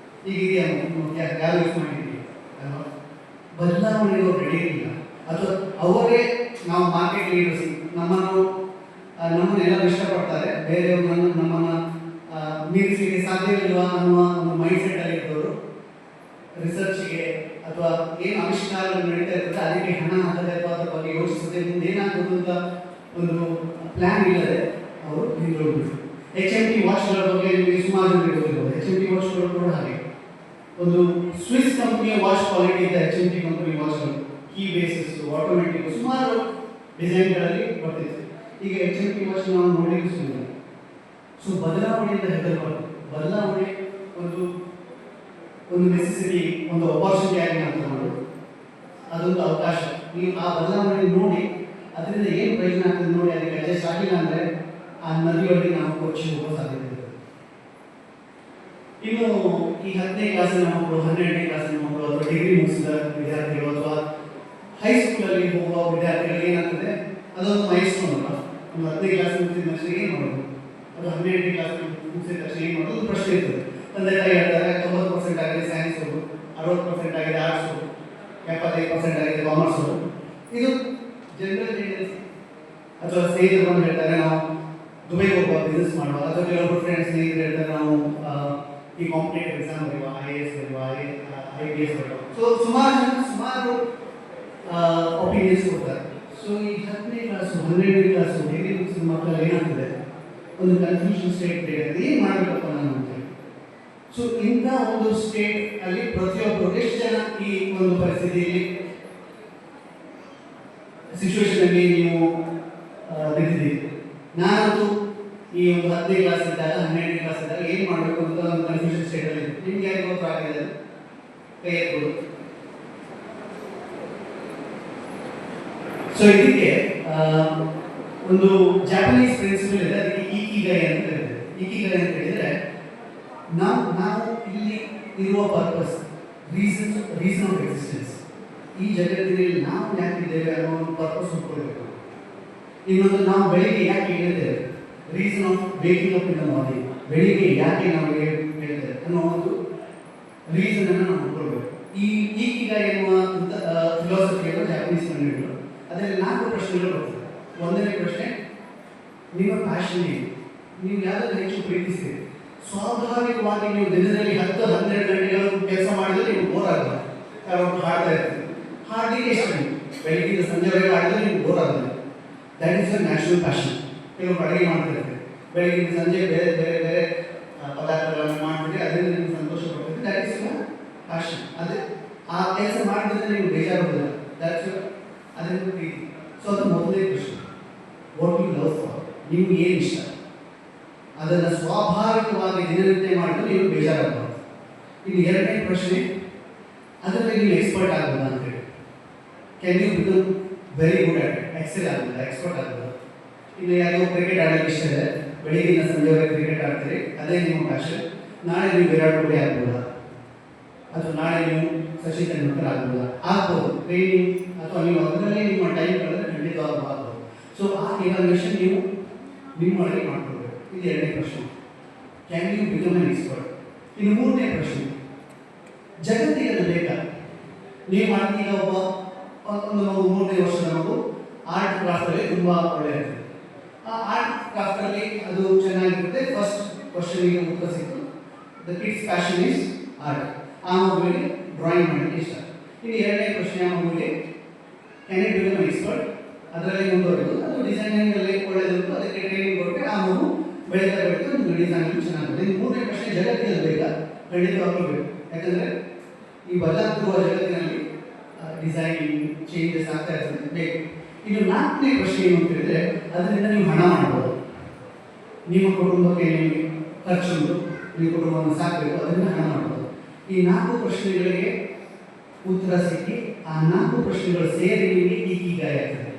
ಈಗ ಇದೆಯಾ ನೋಕಿಯಾ ಯಾರು ಯೂಸ್ ಮಾಡಿದ್ದೀವಿ ಅಲ್ವಾ? ಬದಲಾವಣೆಗಳು ರೆಡಿ ಇಲ್ಲ, ಅಥವಾ ಅವರೇ ನಾವು ಮಾರ್ಕೆಟ್ ಲೀಡರ್ಸ್ ನಮ್ಮನ್ನೆಲ್ಲ ಇಷ್ಟಪಡ್ತಾರೆ, ಬೇರೆಯವ್ರನ್ನ ನಮ್ಮನ್ನು ಮೀರಿಸಲಿಕ್ಕೆ ಸಾಧ್ಯವಿಲ್ವಾ ಅನ್ನುವ ಒಂದು ಮೈಂಡ್ ಸೆಟ್ ಅಲ್ಲಿ ಇದ್ದವರು ರಿಸರ್ಚ್ಗೆ ಅಥವಾ ಏನು ಆವಿಷ್ಕಾರಗಳು ನಡೀತಾ ಇರ್ತದೆ ಅದಕ್ಕೆ ಹಣ ಹಾಕದೆ ಅಥವಾ ಅದ್ರ ಬಗ್ಗೆ ಯೋಚಿಸದೆ ಮುಂದೆ ಏನಾಗ್ಬೋದು ಅಂತ ಒಂದು ಪ್ಲಾನ್ ಇಲ್ಲದೆ ಅವರು ಹಿಂದುಳಿದ್ರು. HMT ವಾಚ್ಗಳ ಬಗ್ಗೆ ನಿಮಗೆ ಸುಮಾರು ಜನ ಗೊತ್ತಿರ್ಬೋದು. HMT ವಾಚ್ಗಳು ಕೂಡ ಹಾಗೆ ಒಂದು ಸ್ವಿಸ್ ಕಂಪನಿಯ ವಾಚ್ ಕ್ವಾಲಿಟಿ ಇದ್ದ HMT ಕಂಪನಿ ವಾಚ್ಗಳು ಕೀ ಬೇಸಿಸ್ ಆಟೋಮೆಟಿಕ್ ಸುಮಾರು ಡಿಸೈನ್ಗಳಲ್ಲಿ ಬರ್ತಿತ್ತು. ಈಗ HMT ವಾಚ್ ನಾವು ನೋಡಲಿಕ್ಕೆ ಸುಮ್ಮನೆ. ಸೊ ಬದಲಾವಣೆಯಿಂದ ಹೆದರಬಾರ್ದು. ಬದಲಾವಣೆ ಒಂದು ನೆಸೆಸಿಟಿ, ಒಂದು ಅಪಾರ್ಚುನಿಟಿ ಆಗಿ ನಾವು ತಗೊಂಡು ಅದೊಂದು ಅವಕಾಶ. ನೀವು ಆ ಬದಲಾವಣೆ ನೋಡಿ ಅದರಿಂದ ಏನು ಪ್ರಯೋಜನ ಆಗ್ತದೆ ನೋಡಿ, ಅದಕ್ಕೆ ಅಡ್ಜಸ್ಟ್ ಆಗಿಲ್ಲ ಅಂದರೆ ಆ ನದಿಯೊಳಗೆ ನಾವು ಕೊಚ್ಚಿ ಹೋಗೋ ಸಾಧ್ಯತೆ ಇದೆ. ಇನ್ನು ಈ 10ನೇ ಕ್ಲಾಸಿನ ಮಕ್ಕಳು, 12ನೇ ಕ್ಲಾಸಿನ ಮಕ್ಕಳು ಅಥವಾ ಡಿಗ್ರಿ ಮುಗಿಸಿದ ವಿದ್ಯಾರ್ಥಿಗಳು ಅಥವಾ ಹೈಸ್ಕೂಲಲ್ಲಿ ಹೋಗುವ ವಿದ್ಯಾರ್ಥಿಗಳಿಗೆ ಏನಾಗ್ತದೆ, ಅದೊಂದು ಮೈಲ್ಸ್ಟೋನ್ ಅಲ್ಲ. ಒಂದು 10ನೇ ಕ್ಲಾಸ್ ಮುಗಿಸಿದ ತಕ್ಷಣ ಏನು ಮಾಡೋದು, ಅದು 12ನೇ ಕ್ಲಾಸ್ ಮುಗಿಸಿದ ತಕ್ಷಣ ಏನು ಮಾಡೋದು, ಒಂದು ಪ್ರಶ್ನೆ ಇರ್ತದೆ. ತಂದೆ ತಾಯಿ ಹೇಳ್ತಾರೆ 90% ಆಗಿದೆ ಸೈನ್ಸ್ ಹೋಗು, 60% ಆಗಿದೆ ಆರ್ಟ್ಸ್ ಹೋಗು, 75% ಆಗಿದೆ ಕಾಮರ್ಸ್ ಹೋಗು. ಇದು ಜನರಲ್ ಟೆಂಡೆನ್ಸಿ. ಅಥವಾ ಸ್ನೇಹಿತರು ಬಂದು ಹೇಳ್ತಾರೆ ನಾವು ದುಬೈಗೆ ಹೋಗುವ, ಬಿಸ್ನೆಸ್ ಮಾಡುವ, ಅಥವಾ ಕೆಲವೊಬ್ಬರು ಫ್ರೆಂಡ್ಸ್ ಸ್ನೇಹಿತರು ಹೇಳ್ತಾರೆ ನಾವು ಈ ಕಾಂಪಿಟೇಟಿವ್ ಎಕ್ಸಾಮ್ ಬರೆಯುವ, IAS ಬರೆಯುವ, IPS ಬರೆಯುವ. ಸೊ ಸುಮಾರು ಒಪಿನಿಯನ್ಸ್ ಕೊಡ್ತಾರೆ. ಸೊ ಈ 10ನೇ ಕ್ಲಾಸು 12ನೇ ಕ್ಲಾಸು ಡಿಗ್ರಿ ಮುಗಿಸಿದ ಮಕ್ಕಳಲ್ಲಿ ಏನಾಗ್ತದೆ, ಒಂದು ಕನ್ಫ್ಯೂಷನ್ ಸ್ಟೇಟ್ ಕ್ರಿಯೇಟ್, ಏನು ಮಾಡಬೇಕಪ್ಪ ನಾನು ಅಂತ ಹೇಳಿ. ಸೊ ಇಂಥ ಒಂದು ಸ್ಟೇಟ್ ಅಲ್ಲಿ ಪ್ರತಿಯೊಬ್ಬರು ಎಷ್ಟು ಜನ ಈ ಒಂದು ಪರಿಸ್ಥಿತಿಯಲ್ಲಿ ಸಿಚುವೇಶನ್ ಅಲ್ಲಿ ನೀವು ಬಿದ್ದಿದ್ದೀರಿ. ನಾನಂತೂ ಈ ಒಂದು 10ನೇ ಕ್ಲಾಸ್ ಇದ್ದಾಗ 12ನೇ ಕ್ಲಾಸ್ ಇದ್ದಾಗ ಏನು ಮಾಡಬೇಕು ಅಂತ ಒಂದು ಕನ್ಫ್ಯೂಷನ್ ಸ್ಟೇಟ್ ಅಲ್ಲಿ ನಿಮ್ಗೆ ಯಾರಿಗೆ ಗೊತ್ತಾಗಿದೆ ಕೈ ಎತ್ಬೋದು. ಸೊ ಇದಕ್ಕೆ ಒಂದು ಜಾಪನೀಸ್ ಪ್ರಿನ್ಸಿಪಲ್ ಇದೆ, ಅದಕ್ಕೆ ಇಕಿಗೈ ಅಂತ ಹೇಳಿದ್ರೆ. ಇಕಿಗೈ ಅಂತ ಹೇಳಿದ್ರೆ ನಾವು ಇಲ್ಲಿ ಇರುವ ಪರ್ಪಸ್, ರೀಸನ್ ಆಫ್ ಎಕ್ಸಿಸ್ಟೆನ್ಸ್, ಈ ಜಗತ್ತಿನಲ್ಲಿ ನಾವು ಯಾಕಿದ್ದೇವೆ ಅನ್ನೋ ಒಂದು ಪರ್ಪಸ್ ಹುಡ್ಕೊಳ್ಬೇಕು. ಇನ್ನೊಂದು, ನಾವು ಬೆಳಿಗ್ಗೆ ಯಾಕೆ ಹೇಳ್ತೇವೆ, reason of waking up in the morning, ಬೆಳಿಗ್ಗೆ ಯಾಕೆ ನಾವು ಹೇಳ್ತೇವೆ ಅನ್ನೋ ಒಂದು ರೀಸನ್ ಅನ್ನು ನಾವು ಹುಡ್ಕೊಳ್ಬೇಕು. ಈ ಇಕಿಗೈ ಎನ್ನುವ ಫಿಲಾಸಫಿಯನ್ನು ಜಾಪನೀಸ್ ಕಂಡುಹಿಡಿದ್ರು. ಅದರಲ್ಲಿ 4 ಪ್ರಶ್ನೆಗಳು ಬರ್ತದೆ. 1ನೇ ಪ್ರಶ್ನೆ, ನಿಮ್ಮ ಪ್ಯಾಷನ್ ಏನು, ನೀವು ಯಾವುದನ್ನು ಹೆಚ್ಚು ಪ್ರೀತಿಸ್ತೀರಿ. ಸ್ವಾಭಾವಿಕವಾಗಿ ನೀವು ದಿನದಲ್ಲಿ 10-12 ಗಂಟೆಗಳು ಕೆಲಸ ಮಾಡಿದ್ರೆ ನೀವು ಬೋರ್ ಆಗಲ್ಲ. ಕೆಲವೊಬ್ಬರು ಹಾಡ್ತಾ ಇರ್ತೀವಿ, ಹಾಡಲಿಕ್ಕೆ ಇಷ್ಟ, ನೀವು ಬೆಳಗ್ಗಿಂದ ಸಂಜೆವರೆಗೆ ಹಾಡಿದ್ರೆ ನೀವು ಬೋರ್ ಆಗಲ್ಲ. That is a natural passion. ಕೆಲವೊಬ್ಬರು ಅಡುಗೆ ಮಾಡ್ತಿರ್ತೀವಿ, ಬೆಳಗ್ಗಿಂದ ಸಂಜೆ ಬೇರೆ ಬೇರೆ ಬೇರೆ ಪದಾರ್ಥಗಳನ್ನು ಮಾಡಿದ್ರೆ ಅದರಿಂದ ನಿಮ್ಗೆ ಸಂತೋಷ ಪಡ್ತೀವಿ. That is a passion. ಅದೇ ಆ ಕೆಲಸ ಮಾಡಿದ್ರೆ ನೀವು ಬೇಜಾರೋದಿಲ್ಲ, ದ್ಯಾಟ್ಸ್ ಅದರಿಂದ ಪ್ರೀತಿ. ಸೊ ಅದು ಮೊದಲನೇ ಪ್ರಶ್ನೆ, ವಾಟ್ ಯು ಲವ್ ಫಾರ್, ನಿಮ್ಗೆ ಏನು ಇಷ್ಟ, ಅದನ್ನು ಸ್ವಾಭಾವಿಕವಾಗಿ ದಿನನಿತ್ಯ ಮಾಡಿದ್ರೆ ನೀವು ಬೇಜಾರಾಗಬಾರ್ದು. ಇನ್ನು 2ನೇ ಪ್ರಶ್ನೆ, ಅದರಲ್ಲಿ ನೀವು ಎಕ್ಸ್ಪರ್ಟ್ ಆಗ್ಬೋದಾ ಅಂತೇಳಿ. Can you become very good at it, excel ಆಗ್ಬೋದಾ, ಎಕ್ಸ್ಪರ್ಟ್ ಆಗ್ಬೋದಾ. ಇನ್ನು ಯಾರಿಗೂ ಕ್ರಿಕೆಟ್ ಆಡೋಕ್ಕೆ ಇಷ್ಟ ಇದೆ, ಬೆಳಿಗ್ಗಿನ ಸಂಜೆವರೆಗೆ ಕ್ರಿಕೆಟ್ ಆಡ್ತೀರಿ, ಅದೇ ನಿಮ್ಮ ಪ್ಯಾಷನ್. ನಾಳೆ ನೀವು ವಿರಾಟ್ ಕೊಹ್ಲಿ ಆಗ್ಬೋದಾ, ಅಥವಾ ನಾಳೆ ನೀವು ಸಚಿನ್ ತೆಂಡೂಲ್ಕರ್ ಆಗ್ಬೋದಾ, ಆಗ್ಬೋದು. ಟ್ರೈನಿಂಗ್ ಅಥವಾ ನೀವು ಅದರಲ್ಲೇ ನಿಮ್ಮ ಟೈಮ್ ಕಳೆದ್ರೆ ಖಂಡಿತವಾಗ್ಲೂ ಆಗ್ಬೋದು. ಸೊ ಆ ಇವಾಲ್ಯೂಷನ್ ನೀವು ನಿಮ್ಮೊಳಗೆ ಮಾಡ್ಕೊಳ್ಬೇಕು. ಇದು 2ನೇ ಪ್ರಶ್ನೆ, can you become an expert. ಇನ್ನು 3ನೇ ಪ್ರಶ್ನೆ, ಜಗತ್ತಿಗೆ ಅದು ಬೇಕಾ. ನೀವು ಮಾಡ್ತೀಗ ಒಂದು ಮಗು 3ನೇ ವರ್ಷದ ಮಗು ಆರ್ಟ್ ಕ್ರಾಫ್ಟಲ್ಲಿ ತುಂಬ ಒಳ್ಳೆಯದು. ಆ ಆರ್ಟ್ ಕ್ರಾಫ್ಟಲ್ಲಿ ಅದು ಚೆನ್ನಾಗಿರುತ್ತೆ. ಫಸ್ಟ್ ಕ್ವಶನಿಗೆ ಉತ್ತರ ಸಿಕ್ತು, the kids passion is art. ಆ ಮಗುವಿಗೆ ಡ್ರಾಯಿಂಗ್ ಮಾಡಲಿಕ್ಕೆ ಇಷ್ಟ. ಇನ್ನು 2ನೇ ಪ್ರಶ್ನೆ, ಆ ಮಗುವಿಗೆ can you become an expert, ಅದರಲ್ಲಿ ಮುಂದುವರೆದು ಅದು ಡಿಸೈನಿಂಗಲ್ಲಿ ಒಳ್ಳೆಯದು, ಅದಕ್ಕೆ ಟ್ರೈನಿಂಗ್ ಕೊಟ್ಟರೆ ಆ ಮಗು ಬೆಳೀತಾ ಒಂದು ಡಿಸೈನಿಂಗ್ ಚೆನ್ನಾಗುತ್ತೆ. ಇನ್ನು 3ನೇ ಪ್ರಶ್ನೆ, ಜಗತ್ತಿಗೆ ಬೇಕಾ, ಖಂಡಿತವಾಗ್ಲೂ ಬೇಕು. ಯಾಕಂದರೆ ಈ ಬದಲಾಗ್ತಿರುವ ಜಗತ್ತಿನಲ್ಲಿ ಡಿಸೈನಿಂಗ್ ಚೇಂಜಸ್ ಆಗ್ತಾ ಇರ್ತದೆ, ಬೇಕು. ಇನ್ನು 4ನೇ ಪ್ರಶ್ನೆ ಏನು ಅಂತ ಹೇಳಿದ್ರೆ, ಅದರಿಂದ ನೀವು ಹಣ ಮಾಡ್ಬೋದು. ನಿಮ್ಮ ಕುಟುಂಬಕ್ಕೆ ನಿಮಗೆ ಖರ್ಚುಂಟು, ನಿಮ್ಮ ಕುಟುಂಬವನ್ನು ಸಾಕಬೇಕು, ಅದರಿಂದ ಹಣ ಮಾಡ್ಬೋದು. ಈ 4 ಪ್ರಶ್ನೆಗಳಿಗೆ ಉತ್ತರ ಸಿಕ್ಕಿ ಆ 4 ಪ್ರಶ್ನೆಗಳು ಸೇರಿ ನಿಮಗೆ ಇಕಿಗೈ ಆಗ್ತದೆ.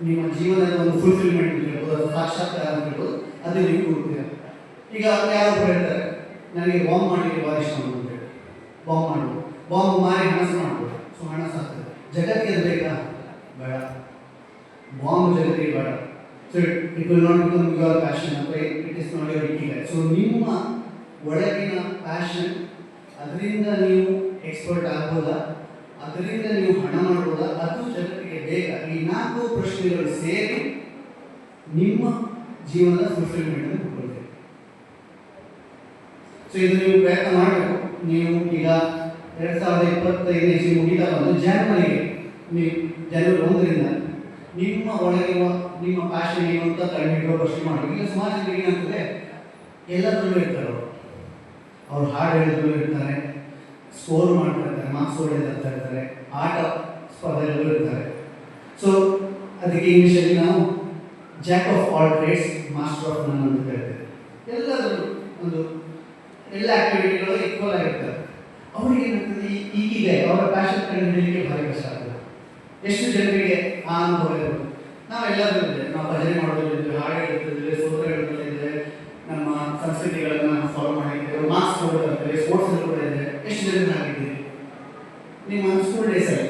ನಿಮ್ಮ ಜೀವನದ ಒಂದು ಫುಲ್ಫಿಲ್ಮೆಂಟ್ ಇರ್ಬೋದು, ಅಥವಾ ಸಾಕ್ಷಾತ್ಕಾರ ಅಂತ ಹೇಳ್ಬೋದು, ಅದು ನೀವು ಹುಡುಕ್ತೀರ. ಈಗ ಯಾರೊಬ್ಬರು ಹೇಳ್ತಾರೆ ನನಗೆ ಬಾಂಬ್ ಮಾಡಲಿಕ್ಕೆ ಭಾಳ ಇಷ್ಟ ಅಂತೇಳಿ, ಬಾಂಬ್ ಮಾಡ್ಬೋದು, ಬಾಂಬ್ ಮಾರಿ ಹಣಸ ಮಾಡ್ಬೋದು. ಸೊ ಹಣ ಸಾಕ್ತದೆ. ಜಗತ್ತಿಗೆ ಅದು ಬೇಕಾ, ಬೇಡ. ಬಾಂಬ್ ಜಗತ್ತಿಗೆ ಬೇಡ. So it will not become your passion ಅಥವಾ it is not your ikigai. So ನಿಮ್ಮ ಒಳಗಿನ ಪ್ಯಾಷನ್, ಅದರಿಂದ ನೀವು ಎಕ್ಸ್ಪರ್ಟ್ ಆಗ್ಬೋದಾ, ಅದರಿಂದ ನೀವು ಹಣ ಮಾಡ್ಬೋದಾ, ಅದು ಜಗತ್ತಿಗೆ ಬೇಗ. ಈ 4 ಪ್ರಶ್ನೆಗಳು ಸೇರಿ ನಿಮ್ಮ ಜೀವನದ ಫುಲ್ಫಿಲ್ಮೆಂಟ್ ಅನ್ನು ಕೊಡ್ತೇವೆ. ಸೊ ಇದು ನೀವು ಪ್ರಯತ್ನ ಮಾಡಬೇಕು. ನೀವು ಈಗ 2025 ಇಸ್ವಿ ಮುಗಿತಾ ಬಂದು ಜನವರಿಗೆ, ನೀವು ಜನವರಿ 1ರಿಂದ ನಿಮ್ಮ ಒಳಗಿರುವ ನಿಮ್ಮ ಪ್ಯಾಷನ್ ಏನು ಅಂತ ಕಂಡುಹಿಡಿಯುವ ಪ್ರಶ್ನೆ ಮಾಡಬೇಕು. ಈಗ ಸಮಾಜದಲ್ಲಿ ಏನಾಗ್ತದೆ, ಎಲ್ಲದರಲ್ಲೂ ಇರ್ತಾರೆ ಅವ್ರು ಹಾಡು ಹೇಳೋದ್ರಲ್ಲೂ ಇರ್ತಾರೆ, ಸ್ಕೋರ್ ಮಾಡ್ತಾ ಇರ್ತಾರೆ, ಮಾರ್ಕ್ಸ್ ಹೊಡೆತಾ ಇರ್ತಾರೆ, ಆಟ ಸ್ಪರ್ಧೆಗಳಲ್ಲೂ ಇರ್ತಾರೆ. ಸೊ ಅದಕ್ಕೆ ಇಂಗ್ಲೀಷಲ್ಲಿ ನಾವು Jack of all trades master of ನನ್ ಅಂತ ಹೇಳ್ತೇವೆ. ಎಲ್ಲದರಲ್ಲೂ ಎಲ್ಲ ಆಕ್ಟಿವಿಟಿಗಳು ಈಕ್ವಲ್ ಆಗಿರ್ತಾರೆ. ಅವ್ರಿಗೆ ಏನಾಗ್ತದೆ, ಈಗೀಗ ಅವರ ಪ್ಯಾಷನ್ ಕಂಡುಹಿಡಿಯಲಿಕ್ಕೆ ಭಾರಿ ಕಷ್ಟ ಆಗ್ತದೆ. ಎಷ್ಟು ಜನರಿಗೆ ಆ ಅನುಭವ ಇರ್ಬೋದು. ನಾವೆಲ್ಲರೂ ಇದ್ದೇವೆ, ನಾವು ಭಜನೆ ಮಾಡೋದಿದ್ರೆ, ಹಾಡು ಹೇಳ್ತಿದ್ರೆ, ಸ್ತೋತ್ರ ಹೇಳ್ತಿದ್ರೆ, ನಮ್ಮ ಸಂಸ್ಕೃತಿಗಳನ್ನ ಫಾಲೋ ಮಾಡಿದ್ದೇವೆ, ಮಾರ್ಕ್ಸ್ ಕೊಡೋದಿರ್ತದೆ, ಸ್ಪೋರ್ಟ್ಸ್ ಕೂಡ ಇದೆ. ಎಷ್ಟು ಜನ ಆಗಿದ್ದೀರಿ ನಿಮ್ಮ ಸ್ಕೂಲ್ ಡೇಸಲ್ಲಿ?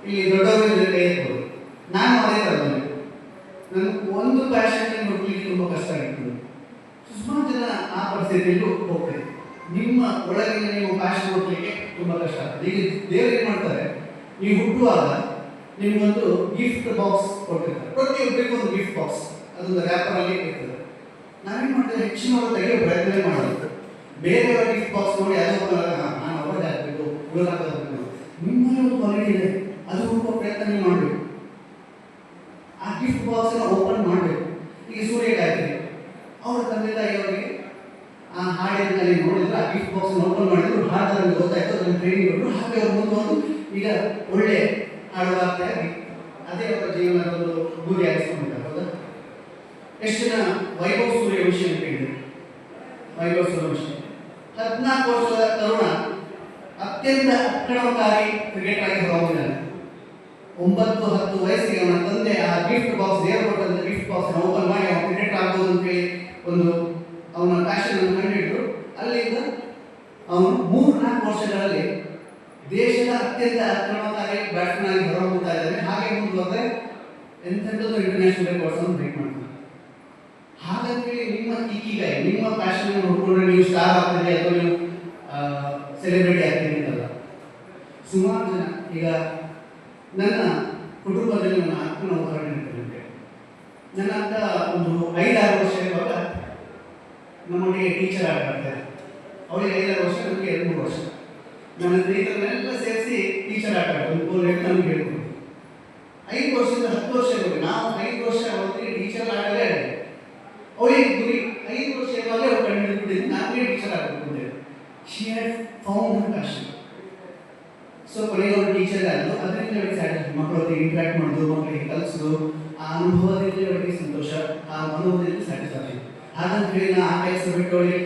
ಇಲ್ಲಿ ದೊಡ್ಡವರು ಕೈ ಇರ್ಬೋದು. ನಾನು ಅದೇ ಥರ ನನಗೆ ಒಂದು ಪ್ಯಾಷನ್ ನೋಡ್ಲಿಕ್ಕೆ ತುಂಬ ಕಷ್ಟ ಆಗಿತ್ತು. ಸುಮಾರು ಜನ ಆ ಪರಿಸ್ಥಿತಿಯಲ್ಲೂ ಹೋಗ್ತಾರೆ. ನಿಮ್ಮ ಒಳಗಿನ ನೀವು ಪ್ಯಾಷನ್ ನೋಡ್ಲಿಕ್ಕೆ ತುಂಬ ಕಷ್ಟ ಆಗ್ತದೆ. ಈಗ ದೇವರು ಏನು ಮಾಡ್ತಾರೆ, ನೀವು ಹುಟ್ಟುವಾಗ ನಿಮಗೊಂದು ಗಿಫ್ಟ್ ಬಾಕ್ಸ್ ಕೊಟ್ಟಿರ್ತಾರೆ. ಪ್ರತಿಯೊಬ್ಬರಿಗೂ ಒಂದು ಗಿಫ್ಟ್ ಬಾಕ್ಸ್, ಅದೊಂದು ರ್ಯಾಪರಲ್ಲಿ ಇರ್ತದೆ. ನಾವೇನು ಮಾಡ್ತೇವೆ, ಹೆಚ್ಚಿನವರು ತೆಗೆಯೋ ಪ್ರಯತ್ನ ಮಾಡೋದು. ಬೇರೆಯವರ ಗಿಫ್ಟ್ ಬಾಕ್ಸ್ ನೋಡಿ ಅದು ನಾನು ಅವಾರ್ಡ್ ಹಾಕಬೇಕು, ಇವಾಗ ಹಾಕಬೇಕು. ನಿಮ್ಮಲ್ಲಿ ಒಂದು ಕ್ವಾಲಿಟಿ ಇದೆ, ಅದು ಹುಡುಕೋ ಪ್ರಯತ್ನ ನೀವು ಮಾಡಬೇಕು. ಆ ಗಿಫ್ಟ್ ಬಾಕ್ಸನ್ನು ಓಪನ್ ಮಾಡಬೇಕು. ಈಗ ಸೂರ್ಯಗಾಯತ್ರಿ ಅವರ ತಂದೆ ತಾಯಿಯವರಿಗೆ ಆ ಹಾಡಿನಲ್ಲಿ ನೋಡಿದ್ರೆ ಆ ಗಿಫ್ಟ್ ಬಾಕ್ಸ್ ಓಪನ್ ಮಾಡಿದ್ರು, ಹಾಡೋದ್ರಲ್ಲಿ ಗೊತ್ತಾಯ್ತು, ಅದನ್ನು ಟ್ರೈನಿಂಗ್ ಕೊಟ್ಟರು. ಹಾಗೆ ಅವ್ರು ಮುಂದೆ ಈಗ ಒಳ್ಳೆ ಹಾಡುವಾರ್ತೆಯಾಗಿ ಅದೇ ಅವರ ಜೀವನದ ಒಂದು ಗುರಿ ಆಗಿಸ್ಕೊಂಡಿದ್ದಾರೆ. ಹೌದಾ? ಎಷ್ಟು ಜನ ವೈಭವ್ ಸೂರ್ಯವಂಶಿ ಅಂತ ಹೇಳಿದ್ರು. ವೈಭವ್ ಸೂರ್ಯವಂಶಿ 14 ವರ್ಷದ ತರುಣ, ಅತ್ಯಂತ ಆಕ್ರಮಣಕಾರಿ ಕ್ರಿಕೆಟ್ ಆಗಿ ಹೊರಹೊಮ್ಮಿದ್ದಾನೆ. 9-10 ವಯಸ್ಸಿಗೆ ಅವನ ತಂದೆ ಆ ಗಿಫ್ಟ್ ಬಾಕ್ಸ್, ದೇವರು ಕೊಟ್ಟಂತ ಗಿಫ್ಟ್ ಬಾಕ್ಸ್ ಓಪನ್ ಮಾಡಿ ಅವನು ಕ್ರಿಕೆಟ್ ಆಗ್ಬೋದು ಅಂತೇಳಿ ಒಂದು ಅವನ ಪ್ಯಾಷನ್ ಅನ್ನು ಕಂಡುಹಿಡಿದ್ರು. ಅಲ್ಲಿಂದ ಅವನು 3-4 ವರ್ಷಗಳಲ್ಲಿ ದೇಶದ ಅತ್ಯಂತ ಆಕ್ರಮಣಕಾರಿ ಬ್ಯಾಟ್ಸ್ಮನ್ ಆಗಿ ಹೊರಹೊಮ್ಮುತ್ತಾ ಇದ್ದಾನೆ. ಹಾಗೆ ಮುಂದುವರೆದ್ರೆ ಎಂತೆಂಥದ್ದು ಇಂಟರ್ನ್ಯಾಷನಲ್ ರೆಕಾರ್ಡ್ಸ್ ಅನ್ನು ಬ್ರೇಕ್ ಮಾಡ್ತಾನೆ. ಹಾಗಾಗಿ ನಿಮ್ಮ ಇಕಿಗೈ, ನಿಮ್ಮ ಪ್ಯಾಷನ್ ಅನ್ನು ನೋಡಿಕೊಂಡ್ರೆ ನೀವು ಸ್ಟಾರ್ ಆಗ್ತೀರಿ ಅಥವಾ ನೀವು ಸೆಲೆಬ್ರಿಟಿ ಆಗ್ತೀರಿ ಅಂತಲ್ಲ. ಸುಮಾರು ಜನ ಈಗ ನನ್ನ ಕುಟುಂಬದಲ್ಲಿ ನನ್ನ ಅಕ್ಕನ ಉದಾಹರಣೆ ಇರ್ತದೆ. ನನ್ನ ಅಕ್ಕ ಒಂದು 5-6 ವರ್ಷ ಇರುವಾಗ ನಮ್ಮೊಟ್ಟಿಗೆ ಟೀಚರ್ ಆಗ್ತಾರೆ. ಅವಳಿಗೆ 5-6 ವರ್ಷ, ನಮಗೆ 2-3 ವರ್ಷ. ನನ್ನ ಸ್ನೇಹಿತರನ್ನೆಲ್ಲ ಸೇರಿಸಿ ಟೀಚರ್ ಆಗ್ತಾರೆ. ಒಂದು ನಮ್ಗೆ ಹೇಳ್ಕೊಂಡು 5 ವರ್ಷದಿಂದ 10 ವರ್ಷ ಇರಬೇಕು. ನಾವು 5 ವರ್ಷ ಅವತ್ತಿಗೆ ಟೀಚರ್ ಆಗಲೇ ಅವಳಿಗೆ ಗುರಿ 5 ವರ್ಷ ಇರುವಾಗಲೇ ಅವ್ರು ಕಂಡುಹಿಡಿದ್ಬಿಟ್ಟಿದ್ದು ನಾನೇ ಟೀಚರ್ ಆಗಬೇಕು ಅಂತೇಳಿ. She had found Har passion. So ಕೊನೆಗೆ ಅವರು ಟೀಚರ್ ಆದರು. ಅದರಿಂದ ಅವರಿಗೆ ಸ್ಯಾಟಿಸ್ಫೈ, ಮಕ್ಕಳೊಂದಿಗೆ ಇಂಟ್ರಾಕ್ಟ್ ಮಾಡೋದು, ಮಕ್ಕಳಿಗೆ ಕಲಿಸೋದು, ಆ ಅನುಭವದಲ್ಲಿ ಅವರಿಗೆ ಸಂತೋಷ, ಆ ಅನುಭವದಲ್ಲಿ ಸ್ಯಾಟಿಸ್ಫ್ಯಾಕ್ಷನ್. ಹಾಗಂತ ಹೇಳಿ ನಾ ಆ ಕೆಲಸ ಬಿಟ್ಟು ಅವಳಿಗೆ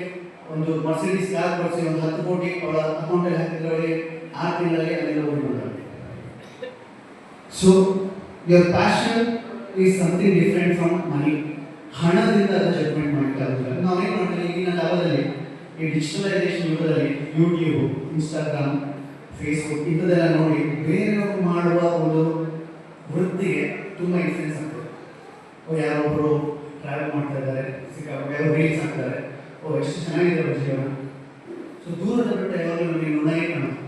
ಒಂದು ಮರ್ಸಿಡೀಸ್ ಕಾರ್ ಕೊಡಿಸಿ ಒಂದು 10 ಕೋಟಿ ಅವಳ ಅಕೌಂಟಲ್ಲಿ ಹಾಕಿದ್ರೆ ಅವಳಿಗೆ 6 ತಿಂಗಳಲ್ಲಿ ಅಲ್ಲೆಲ್ಲ ಓಡಿ ಮಾಡೋದು. So your passion is something different from money. ಹಣದಿಂದ ಅದು ಜಡ್ಜ್ಮೆಂಟ್ ಮಾಡಲಿಕ್ಕಾಗೋದಿಲ್ಲ. ನಾವೇನು ಮಾಡ್ತೀವಿ ಈಗಿನ ಕಾಲದಲ್ಲಿ, ಈ ಡಿಜಿಟಲೈಸೇಷನ್ ಯುಗದಲ್ಲಿ ಯೂಟ್ಯೂಬ್, ಇನ್ಸ್ಟಾಗ್ರಾಮ್, ಫೇಸ್ಬುಕ್ ಇಂಥದ್ದೆಲ್ಲ ನೋಡಿ ಬೇರೆಯವರು ಮಾಡುವ ಒಂದು ವೃತ್ತಿಗೆ ತುಂಬ ಇನ್ಫ್ಲೂಯೆನ್ಸ್ ಆಗ್ತದೆ. ಯಾರೊಬ್ಬರು ಟ್ರಾವೆಲ್ ಮಾಡ್ತಾ ಇದ್ದಾರೆ, ಸಿಕ್ಕಾಪಟ್ಟೆ ರೀಲ್ಸ್ ಹಾಕ್ತಾರೆ, ಎಷ್ಟು ಚೆನ್ನಾಗಿದೆ ಅವ್ರ ಜೀವನ. ಸೊ ದೂರದ ಬೆಟ್ಟ ಯಾವಾಗಲೂ ನೀವು ನೋಡೇ ಕಾಣುತ್ತೆ.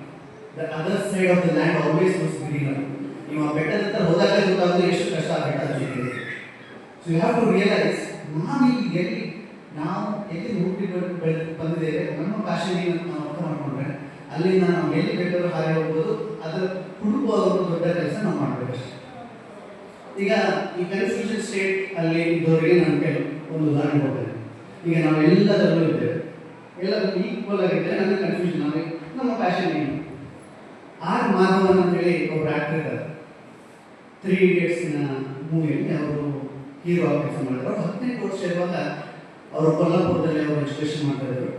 The other side of the land always looks greener. ನೀವು ಆ ಬೆಟ್ಟದ ಹತ್ರ ಹೋದಾಗಲೇ ಗೊತ್ತಾಗೋದು ಎಷ್ಟು ಕಷ್ಟ ಆ ಬೆಟ್ಟ ಇದೆ. So you have to realise, ನಾವು ಎಲ್ಲಿ ಹುಟ್ಟಿ ಬಂದಿದ್ದೇವೆ, ನಮ್ಮ ಪ್ಯಾಷನ್ ಏನಂತ ನಾವು ಅರ್ಥ ಮಾಡ್ಕೊಂಡ್ರೆ ಅಲ್ಲಿಂದ ನಾವು ಎಲ್ಲಿ ಬೇಕಾದ್ರೂ ಹಾರಿ ಹೋಗ್ಬೋದು. ಅದರ ಹುಡುಕುವ ಒಂದು ದೊಡ್ಡ ಕೆಲಸ ನಾವು ಮಾಡಬೇಕಷ್ಟೇ. ಈಗ ಈ ಕನ್ಫ್ಯೂಷನ್ ಸ್ಟೇಟ್ ಅಲ್ಲಿ ಇದ್ದವರಿಗೆ ನಾನು ಕೆಲವು ಒಂದು ಉದಾಹರಣೆ ಕೊಡ್ತೇನೆ. ಈಗ ನಾವು ಎಲ್ಲದರಲ್ಲೂ ಇದ್ದೇವೆ, ಎಲ್ಲದರಲ್ಲೂ ಈಕ್ವಲ್ ಆಗಿದ್ದರೆ ನನಗೆ ಕನ್ಫ್ಯೂಷನ್. ನಾವೇ ನಮ್ಮ ಪ್ಯಾಷನ್ ಏನು? ಆರ್ ಮಾಧವನ್ ಅಂತೇಳಿ ಒಬ್ಬರು ಆ್ಯಕ್ಟರ್ ಇದ್ದಾರೆ. 3 Idiots ಮೂವಿಯಲ್ಲಿ ಅವರು ಹೀರೋ ಆಗಿ ಕೆಲಸ ಮಾಡಿದ್ರು. 15 ವರ್ಷ ಇರುವಾಗ ಅವರು ಕೊಲ್ಲಾಪುರದಲ್ಲಿ ಅವರು ಎಜುಕೇಷನ್ ಮಾಡ್ತಾ ಇದ್ರು.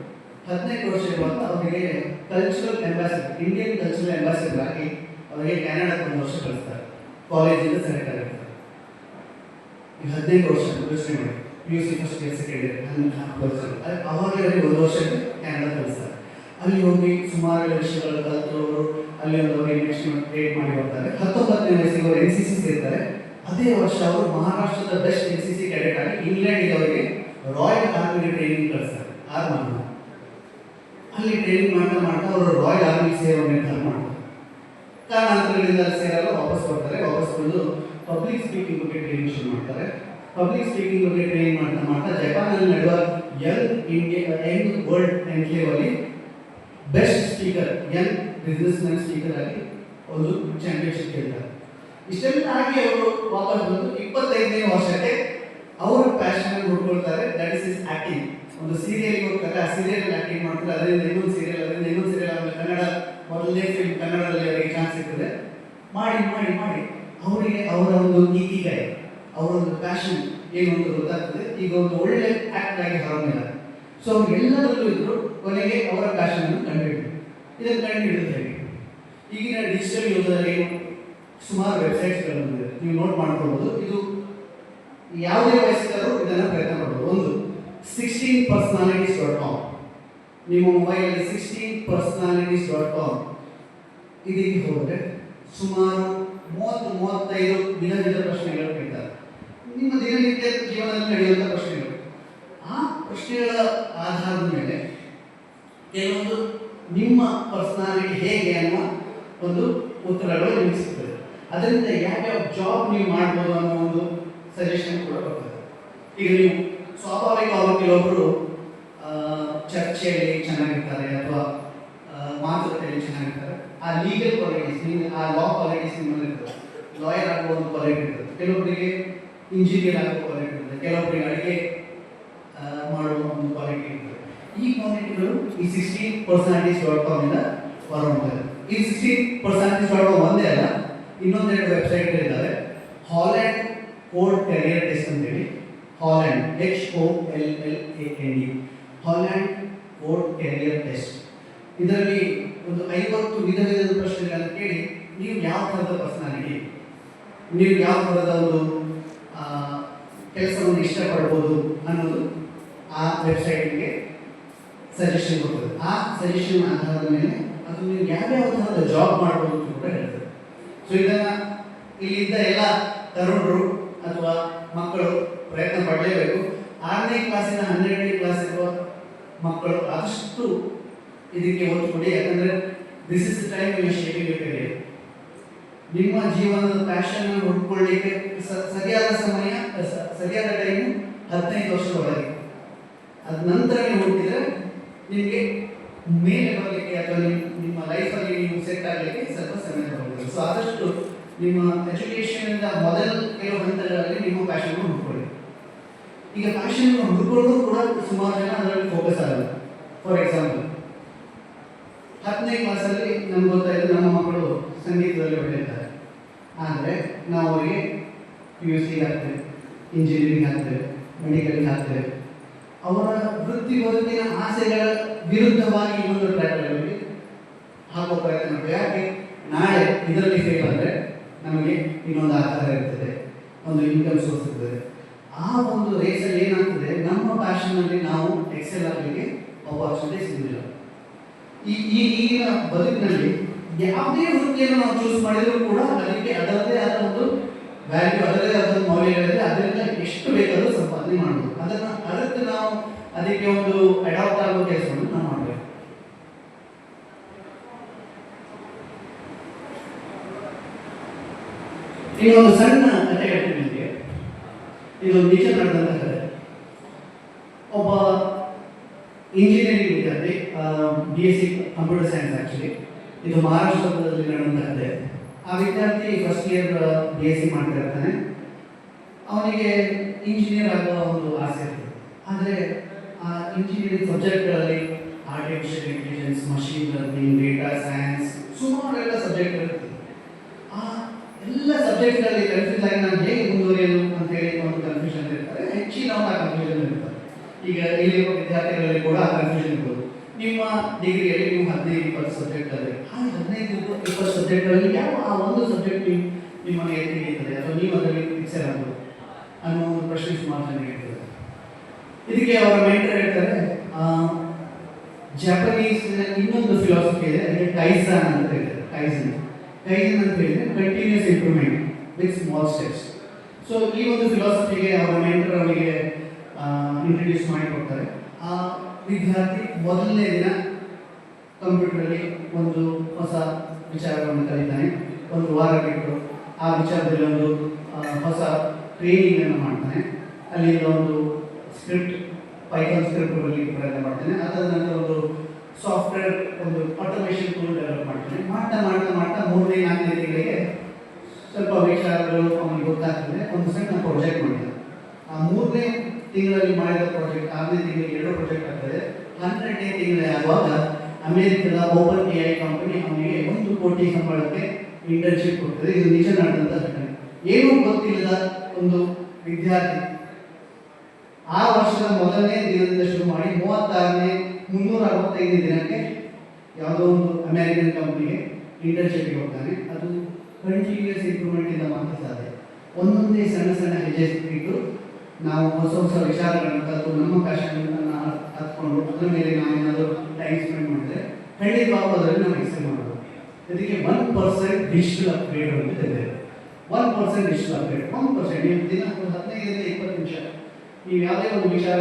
15 ವರ್ಷ ಇರುವಾಗ ಅವರಿಗೆ ಕಲ್ಚರಲ್ ಎಂಬಾಸಿಡರ್, ಇಂಡಿಯನ್ ಕಲ್ಚರಲ್ ಎಂಬಾಸಿಡರ್ ಆಗಿ ಅವರಿಗೆ ಕ್ಯಾನಡಾಕ್ಕೆ 1 ವರ್ಷ ಕಳಿಸ್ತಾರೆ. ಕಾಲೇಜಿಂದ ಸೆಲೆಕ್ಟ್ ಆಗಿರ್ತಾರೆ. ಈಗ 15 ವರ್ಷ ಯೋಚನೆ ಮಾಡಿ, PUC first year second year ಅವಾಗ ಅವರಿಗೆ 1 ವರ್ಷಕ್ಕೆ ಕ್ಯಾನಡಾ ಕಳಿಸ್ತಾರೆ. ಅಲ್ಲಿ ಹೋಗಿ ಸುಮಾರು ವಿಷಯಗಳು ಕಲಿತು ಅವರು ಅಲ್ಲಿ ಒಂದು ಅವ್ರಿಗೆ ಇನ್ವೆಸ್ಟ್ಮೆಂಟ್ ಕ್ರಿಯೇಟ್ ಮಾಡಿ ಬರ್ತಾರೆ. 19ನೇ ವಯಸ್ಸಿಗೆ ಅವರು NCC ಸೇರ್ತಾರೆ. ಅದೇ ವರ್ಷ ಅವರು ಮಹಾರಾಷ್ಟ್ರದ ಬೆಸ್ಟ್ NCC ಕ್ಯಾಡೆಟ್ ಆಗಿ ಇಂಗ್ಲೆಂಡ್ಗೆ ಅವರಿಗೆ ರಾಯಲ್ ಆರ್ಮಿಗೆ ಟ್ರೈನಿಂಗ್ ಕಳಿಸ್ತಾರೆ 6 ಮಂದಿ. ಅಲ್ಲಿ ಟ್ರೈನಿಂಗ್ ಮಾಡ್ತಾ ಮಾಡ್ತಾ ಅವರು ರಾಯಲ್ ಆರ್ಮಿ ಸೇರೋ ನಿರ್ಧಾರ ಮಾಡ್ತಾರೆ. ಕಾರಣಾಂತರಗಳಿಂದ ಸೇರಲ್ಲ, ವಾಪಸ್ ಬರ್ತಾರೆ. ವಾಪಸ್ ಬಂದು ಪಬ್ಲಿಕ್ ಸ್ಪೀಕಿಂಗ್ ಬಗ್ಗೆ ಟ್ರೈನಿಂಗ್ ಶುರು ಮಾಡ್ತಾರೆ. ಪಬ್ಲಿಕ್ ಸ್ಪೀಕಿಂಗ್ ಬಗ್ಗೆ ಟ್ರೈನಿಂಗ್ ಮಾಡ್ತಾ ಮಾಡ್ತಾ ಜಪಾನಲ್ಲಿ ನಡೆಯುವ ಯಂಗ್ ವರ್ಲ್ಡ್ ಎನ್ಕ್ಲೇವ್ ಅಲ್ಲಿ best speaker, Young business man speaker ಆಗಿ ಒಂದು ಚಾಂಪಿಯನ್ಶಿಪ್ ಗೆಲ್ತಾರೆ. ಇಷ್ಟೆಲ್ಲ ಆಗಿ ಅವರು ವಾಪಸ್ ಬಂದು 25ನೇ ವರ್ಷಕ್ಕೆ ಅವರ ಪ್ಯಾಷನ್ ಹುಡ್ಕೊಳ್ತಾರೆ. That is acting. ಒಂದು ಸೀರಿಯಲ್ಗೆ ಹೋಗ್ತಾರೆ, ಆ ಸೀರಿಯಲ್ ಆಕ್ಟಿಂಗ್ ಮಾಡ್ತಾರೆ, ಅದರಿಂದ ಇನ್ನೊಂದು ಸೀರಿಯಲ್, ಆಮೇಲೆ ಕನ್ನಡ ಮೊದಲನೇ ಫಿಲ್ಮ್ ಕನ್ನಡದಲ್ಲಿ ಅವರಿಗೆ ಚಾನ್ಸ್ ಸಿಗ್ತದೆ. ಮಾಡಿ ಮಾಡಿ ಮಾಡಿ ಅವರಿಗೆ ಅವರ ಒಂದು ಇಕಿಗೈ, ಅವರ ಒಂದು ಪ್ಯಾಷನ್ ಏನು ಅಂತ ಗೊತ್ತಾಗ್ತದೆ. ಈಗ ಒಂದು ಒಳ್ಳೆ ಆಕ್ಟರ್ ಆಗಿ ಹೊರಗಿದ್ದಾರೆ. ಸೊ ಅವ್ರು ಎಲ್ಲದರಲ್ಲೂ ಇದ್ರು, ಕೊನೆಗೆ ಅವರ ಪ್ಯಾಷನ್ ಅನ್ನು ಕಂಡುಹಿಡಿದ್ರು. ಇದನ್ನು ಕಂಡುಹಿಡಿದು ಹೇಗೆ? ಈಗಿನ ಡಿಜಿಟಲ್ ಯುಗದಲ್ಲಿ ಸುಮಾರು ವೆಬ್ಸೈಟ್ಸ್ಗಳು ಬಂದಿದೆ, ನೀವು ನೋಟ್ ಮಾಡ್ಕೊಳ್ಬೋದು. ಇದು ಯಾವುದೇ ವಯಸ್ಕರು ಇದನ್ನು ಪ್ರಯತ್ನ ಮಾಡ್ಬೋದು. ಒಂದು 16personalities.com, ನಿಮ್ಮ ಮೊಬೈಲಲ್ಲಿ 16personalities.com ಇದಕ್ಕೆ ಹೋದರೆ ಸುಮಾರು 30-35 ವಿಧ ಪ್ರಶ್ನೆಗಳು ಕೇಳ್ತಾರೆ. ನಿಮ್ಮ ದಿನನಿತ್ಯ ಜೀವನದಲ್ಲಿ ನಡೆಯುವಂಥ ಪ್ರಶ್ನೆಗಳು. ಆ ಪ್ರಶ್ನೆಗಳ ಆಧಾರದ ಮೇಲೆ ಕೆಲವೊಂದು ನಿಮ್ಮ ಪರ್ಸನಾಲಿಟಿ ಹೇಗೆ ಅನ್ನುವ ಒಂದು ಉತ್ತರಗಳು ನಿಮಗೆ ಸಿಗ್ತದೆ. ಅದರಿಂದ ಯಾವ್ಯಾವ ಜಾಬ್ ನೀವು ಮಾಡ್ಬೋದು ಅನ್ನೋ ಒಂದು ಸಜೆಷನ್ ಕೂಡ ಬರ್ತದೆ. ಈಗ ನೀವು ಸ್ವಾಭಾವಿಕವಾಗಿ ಕೆಲವೊಬ್ಬರು ಚರ್ಚೆಯಲ್ಲಿ ಚೆನ್ನಾಗಿರ್ತಾರೆ ಅಥವಾ ಮಾತುಕತೆಯಲ್ಲಿ ಚೆನ್ನಾಗಿರ್ತಾರೆ. ಆ ಲೀಗಲ್ ಕ್ವಾಲಿಟೀಸ್, ಆ ಲಾ ಕ್ವಾಲಿಟೀಸ್ ನಿಮ್ಮಲ್ಲಿ ಇರ್ತದೆ. ಲಾಯರ್ ಆಗುವ ಒಂದು ಕ್ವಾಲಿಟಿ ಇರ್ತದೆ. ಕೆಲವೊಬ್ಬರಿಗೆ ಇಂಜಿನಿಯರ್ ಆಗುವ ಕ್ವಾಲಿಟಿ ಇರ್ತದೆ. ಕೆಲವೊಬ್ಬರಿಗೆ ಅಡುಗೆ ಮಾಡುವ ಒಂದು ಕ್ವಾಲಿಟಿ ಇರ್ತದೆ. ಈ ಕ್ವಾಲಿಟಿಗಳು ಈ 16personalities.com ಇಂದ ಹೊರಹೊಮ್ಮುತ್ತದೆ. ಈ 16personalities.com ಒಂದೇ ಅಲ್ಲ, ಇನ್ನೊಂದೆರಡು ವೆಬ್ಸೈಟ್ಗಳಿದ್ದಾವೆ. ಹಾಲೆಂಡ್ ಕೋಡ್ ಕ್ಯಾರಿಯರ್ ಟೆಸ್ಟ್ ಅಂತೇಳಿ, Holland HOLLAND, Holland code carrier test. ಇದರಲ್ಲಿ ಒಂದು 50 ವಿಧದ ಪ್ರಶ್ನೆಗಳನ್ನು ಕೇಳಿ ನೀವು ಯಾವ ಥರದ ಪರ್ಸನಾಲಿಟಿ, ನೀವು ಯಾವ ಥರದ ಒಂದು ಕೆಲಸವನ್ನು ಇಷ್ಟಪಡ್ಬೋದು ಅನ್ನೋದು ಆ ವೆಬ್ಸೈಟ್ಗೆ ಸಜೆಷನ್ ಕೊಡ್ತದೆ. ಆ ಸಜೆಷನ್ ಆಧಾರದ ಮೇಲೆ ಅದು ನೀವು ಯಾವ್ಯಾವ ಥರದ ಜಾಬ್ ಮಾಡ್ಬೋದು ಅಂತ ಕೂಡ ಹೇಳ್ತದೆ. ಸೊ ಇದನ್ನು ಇಲ್ಲಿದ್ದ ಎಲ್ಲ ತರುಣರು ಅಥವಾ ಮಕ್ಕಳು ಪ್ರಯತ್ನ ಪಡಲೇಬೇಕು. 6ನೇ ಕ್ಲಾಸಿನ 12ನೇ ಕ್ಲಾಸ್ ಇರುವ ಮಕ್ಕಳು ಆದಷ್ಟು ಇದಕ್ಕೆ ಒತ್ತು ಕೊಡಿ. ಯಾಕಂದರೆ this is the time you are shaping your career. ನಿಮ್ಮ ಜೀವನದ ಪ್ಯಾಷನ್ ಅನ್ನು ಹುಡ್ಕೊಳ್ಳಿಕ್ಕೆ ಸರಿಯಾದ ಸಮಯ, ಸರಿಯಾದ ಟೈಮು 15 ವರ್ಷದ ಒಳಗೆ. ಅದ ನಂತರ ನೀವು ಹುಟ್ಟಿದ್ರೆ ನಿಮಗೆ ಮೇಲೆ ಬರಲಿಕ್ಕೆ ಅಥವಾ ನಿಮ್ಮ ಲೈಫಲ್ಲಿ ನೀವು ಸೆಟ್ ಆಗಲಿಕ್ಕೆ ಸ್ವಲ್ಪ ಸಮಯ ತಗೊಳ್ಳಿ. ಸೊ ಆದಷ್ಟು ನಿಮ್ಮ ಎಜುಕೇಷನಿಂದ ಮೊದಲ ಕೆಲವು ಹಂತಗಳಲ್ಲಿ ನಿಮ್ಮ ಪ್ಯಾಷನ್ ಹುಡ್ಕೊಳ್ಳಿ. ಈಗ ಪ್ಯಾಷನ್ ಹುಡ್ಕೊಳ್ಳೋದು ಕೂಡ ಸುಮಾರು ಜನ ಅದರಲ್ಲಿ ಫೋಕಸ್ ಆಗಲ್ಲ. ಫಾರ್ ಎಕ್ಸಾಂಪಲ್ 10ನೇ ಕ್ಲಾಸಲ್ಲಿ ನಮ್ಗೆ ಗೊತ್ತಾಯಿತು ನಮ್ಮ ಮಕ್ಕಳು ಸಂಗೀತದಲ್ಲಿ ಒಳ್ಳೆಯಿದ್ದಾರೆ, ಆದರೆ ನಾವು ಅವರಿಗೆ PUC ಹಾಕ್ತೇವೆ, ಇಂಜಿನಿಯರಿಂಗ್ ಹಾಕ್ತೇವೆ, ಮೆಡಿಕಲ್ಗೆ ಹಾಕ್ತೇವೆ. ಅವರ ವೃತ್ತಿ ಬದುಕಿನ ಆಸೆಗಳ ವಿರುದ್ಧವಾಗಿ ಇನ್ನೊಂದು ಟ್ರ್ಯಾಕಲ್ಲಿ ಹಾಕೋ ಪ್ರಯತ್ನ ಮಾಡ್ತೇವೆ. ಯಾಕೆ? ನಾಳೆ ಇದರಲ್ಲಿ ಫೇಲ್ ಆದರೆ ನಮಗೆ ಇನ್ನೊಂದು ಆಧಾರ ಇರ್ತದೆ, ಒಂದು ಇನ್ಕಮ್ ಸೋರ್ಸ್ ಇರ್ತದೆ. ಆ ಒಂದು ರೇಸಲ್ಲಿ ಏನಾಗ್ತದೆ, ನಮ್ಮ ಪ್ಯಾಷನ್ನಲ್ಲಿ ನಾವು ಎಕ್ಸೆಲ್ ಆಗಲಿಕ್ಕೆ ಆಪರ್ಚುನಿಟಿ ಸಿಗುವುದಿಲ್ಲ. ಈಗಿನ ಬದುಕಿನಲ್ಲಿ ಯಾವುದೇ ವೃತ್ತಿಯನ್ನು ನಾವು ಚೂಸ್ ಮಾಡಿದರೂ ಕೂಡ ಅದಕ್ಕೆ ಅದರದೇ ಆದ ಒಂದು ವ್ಯಾಲ್ಯೂ, ಅದರದೇ ಆದ ಒಂದು ಮೌಲ್ಯಗಳಿದೆ. ಅದರಿಂದ ಎಷ್ಟು ಬೇಕಾದರೂ ಸಂಪಾದನೆ ಮಾಡಬಹುದು. ಅದಕ್ಕೆ ನಾವು ಅದಕ್ಕೆ ಒಂದು ಅಡಾಪ್ಟ್ ಆಗೋ ಕೆಲಸವನ್ನು ನಾವು ಮಾಡಬೇಕು. ಇನ್ನೊಂದು ಸಣ್ಣ ಕಥೆ ಹೇಳ್ತೀನಿ ನಿಮಗೆ. ಇದು ನಿಜ ನಡೆದಂತ ಕಥೆ. ಒಬ್ಬ ಇಂಜಿನಿಯರಿಂಗ್ ವಿದ್ಯಾರ್ಥಿ, BSc ಕಂಪ್ಯೂಟರ್ ಸೈನ್ಸ್, ಆ್ಯಕ್ಚುಲಿ ಇದು ಮಹಾರಾಷ್ಟ್ರದಲ್ಲಿ ನಡೆದಂತ ಕಥೆ. ಆ ವಿದ್ಯಾರ್ಥಿ ಫಸ್ಟ್ ಇಯರ್ BSc ಮಾಡ್ತಾ ಇರ್ತಾನೆ. ಅವನಿಗೆ ಇಂಜಿನಿಯರ್ ಆಗುವ ಒಂದು ಆಸೆ ಇರ್ತದೆ. ಆದರೆ ಆ ಇಂಜಿನಿಯರಿಂಗ್ ಸಬ್ಜೆಕ್ಟ್ಗಳಲ್ಲಿ artificial intelligence, machine learning, data science, ಸುಮಾರು ಎಲ್ಲ ಸಬ್ಜೆಕ್ಟ್ಗಳಿರ್ತದೆ. ಆ ಎಲ್ಲ ಸಬ್ಜೆಕ್ಟ್ಗಳಲ್ಲಿ ಕನ್ಫ್ಯೂಸ್ ಆಗಿ ನಾನು ಹೇಗೆ ಮುಂದುವರಿಯೋದು ಅಂತೇಳಿ ಒಂದು ಕನ್ಫ್ಯೂಷನ್ ಇರ್ತಾರೆ. ಹೆಚ್ಚಿನವನ್ನ ಆ ಕನ್ಫ್ಯೂಷನ್ ಇರ್ತಾರೆ. ಈಗ ಇಲ್ಲಿರುವ ವಿದ್ಯಾರ್ಥಿಗಳಲ್ಲಿ ಕೂಡ ಆ ಕನ್ಫ್ಯೂಷನ್ ಇರ್ಬೋದು. ನಿಮ್ಮ ಡಿಗ್ರಿಯಲ್ಲಿ ನೀವು 15-20 ಸಬ್ಜೆಕ್ಟ್ ಆದರೆ ಆ 15-20 ಸಬ್ಜೆಕ್ಟ್ಗಳಲ್ಲಿ ಯಾವ ಆ ಒಂದು ಸಬ್ಜೆಕ್ಟ್ ನಿಮ್ಮನ್ನು ಎತ್ತಿ ಹಿಡಿಯುತ್ತದೆ ಅಥವಾ ನೀವು ಅದರಲ್ಲಿ ಎಕ್ಸೆಲ್ ಆಗ್ಬೋದು ಅನ್ನೋ ಒಂದು ಪ್ರಶ್ನೆ ಸುಮಾರು ಜನರಿಗೆ ಇರ್ತದೆ. ಇದಕ್ಕೆ ಅವರ ಮೆಂಟರ್ ಹೇಳ್ತಾರೆ, ಜಪಾನೀಸ್ನ ಇನ್ನೊಂದು ಫಿಲಾಸಫಿ ಇದೆ, ಅದಕ್ಕೆ ಕೈಸನ್ ಅಂತ ಹೇಳ್ತಾರೆ. ಕೈಸನ್ ಅಂತ ಹೇಳಿದ್ರೆ continuous improvement with small steps. So ಈ ಒಂದು ಫಿಲಾಸಫಿಗೆ ಅವರ ಮೆಂಟರ್ ಅವರಿಗೆ ಇಂಟ್ರಡ್ಯೂಸ್ ಮಾಡಿಕೊಡ್ತಾರೆ. ಆ ವಿದ್ಯಾರ್ಥಿ ಮೊದಲನೇ ದಿನ ಕಂಪ್ಯೂಟರಲ್ಲಿ ಒಂದು ಹೊಸ ವಿಚಾರವನ್ನು ಕಲಿತಾನೆ. ಒಂದು ವಾರ ಬಿಟ್ಟು ಆ ವಿಚಾರದಲ್ಲಿ ಒಂದು ಹೊಸ ಟ್ರೈನಿಂಗ್ ಅನ್ನು ಮಾಡ್ತಾನೆ. ಅಲ್ಲಿಂದ ಒಂದು ಸ್ಕ್ರಿಪ್ಟ್, ಪೈಥಾನ್ ಸ್ಕ್ರಿಪ್ಟ್ ಬರಲಿಕ್ಕೆ ಪ್ರಯತ್ನ ಮಾಡ್ತಾನೆ. ಅದಾದ ನಂತರ ಒಂದು ಸಾಫ್ಟ್ವೇರ್, ಒಂದು ಆಟೋಮೇಷನ್ ಟೂಲ್ ಡೆವಲಪ್ ಮಾಡ್ತಾನೆ. ಮಾಡ್ತಾ ಮಾಡ್ತಾ ಮಾಡ್ತಾ 3-4 ತಿಂಗಳಿಗೆ ಸ್ವಲ್ಪ ವಿಚಾರಗಳು ಅವನಿಗೆ ಗೊತ್ತಾಗ್ತದೆ. ಒಂದು ಸಣ್ಣ ಪ್ರಾಜೆಕ್ಟ್ ಮಾಡಿದ. ಆ 3ನೇ ತಿಂಗಳಲ್ಲಿ ಮಾಡಿದ ಪ್ರಾಜೆಕ್ಟ್ 6ನೇ ತಿಂಗಳಿಗೆ 2 ಪ್ರಾಜೆಕ್ಟ್ ಆಗ್ತದೆ. 12ನೇ ತಿಂಗಳೇ ಆಗುವಾಗ ಅಮೆರಿಕದ ಓಪನ್ AI ಕಂಪನಿ ಅವನಿಗೆ 1 ಕೋಟಿ ಸಂಬಳಕ್ಕೆ ಇಂಟರ್ನ್ಶಿಪ್ ಕೊಡ್ತದೆ. ಇದು ನಿಜ ನಡೆದಂತ ಘಟನೆ. ಏನೂ ಗೊತ್ತಿಲ್ಲದ ಒಂದು ವಿದ್ಯಾರ್ಥಿ ಆ ವರ್ಷದ ಮೊದಲನೇ ದಿನದಿಂದ ಶುರು ಮಾಡಿ 365ನೇ ದಿನಕ್ಕೆ ಯಾವುದೋ ಒಂದು ಅಮೆರಿಕನ್ ಕಂಪನಿಗೆ ಇಂಟರ್ನ್ಶಿಪ್ಗೆ ಹೋಗ್ತಾನೆ. ಅದು ಕಂಟಿನ್ಯೂಸ್ ಇಂಪ್ರೂವ್ಮೆಂಟ್ ಇಂದ ಮಾತ್ರ ಸಾಧ್ಯ. ಒಂದೊಂದೇ ಸಣ್ಣ ಸಣ್ಣ ಹೆಜ್ಜೆ ಇಟ್ಟು ನಾವು ಹೊಸ ಹೊಸ ವಿಚಾರಗಳನ್ನು ಕಲಿತು ನಮ್ಮ ಪ್ಯಾಷನ್ಗಳನ್ನು ಹತ್ಕೊಂಡು ಅದರ ಮೇಲೆ ನಾವೇನಾದರೂ ಟೈಮ್ ಸ್ಪೆಂಡ್ ಮಾಡಿದ್ರೆ ಖಂಡಿತವಾಗೂ ಅದರಲ್ಲಿ ನಾವು ಎಕ್ಸೆಲ್ ಮಾಡಬಹುದು. ಇದಕ್ಕೆ 1% ಡಿಜಿಟಲ್ ಅಪ್ಗ್ರೇಡ್ ಅಂತ ಇದೆ. 1% ಡಿಜಿಟಲ್ ಅಪ್ಗ್ರೇಡ್, 1%. ನೀವು ದಿನ 15-20 ನಿಮಿಷ ನೀವು ಯಾವುದೇ ಒಂದು ವಿಚಾರ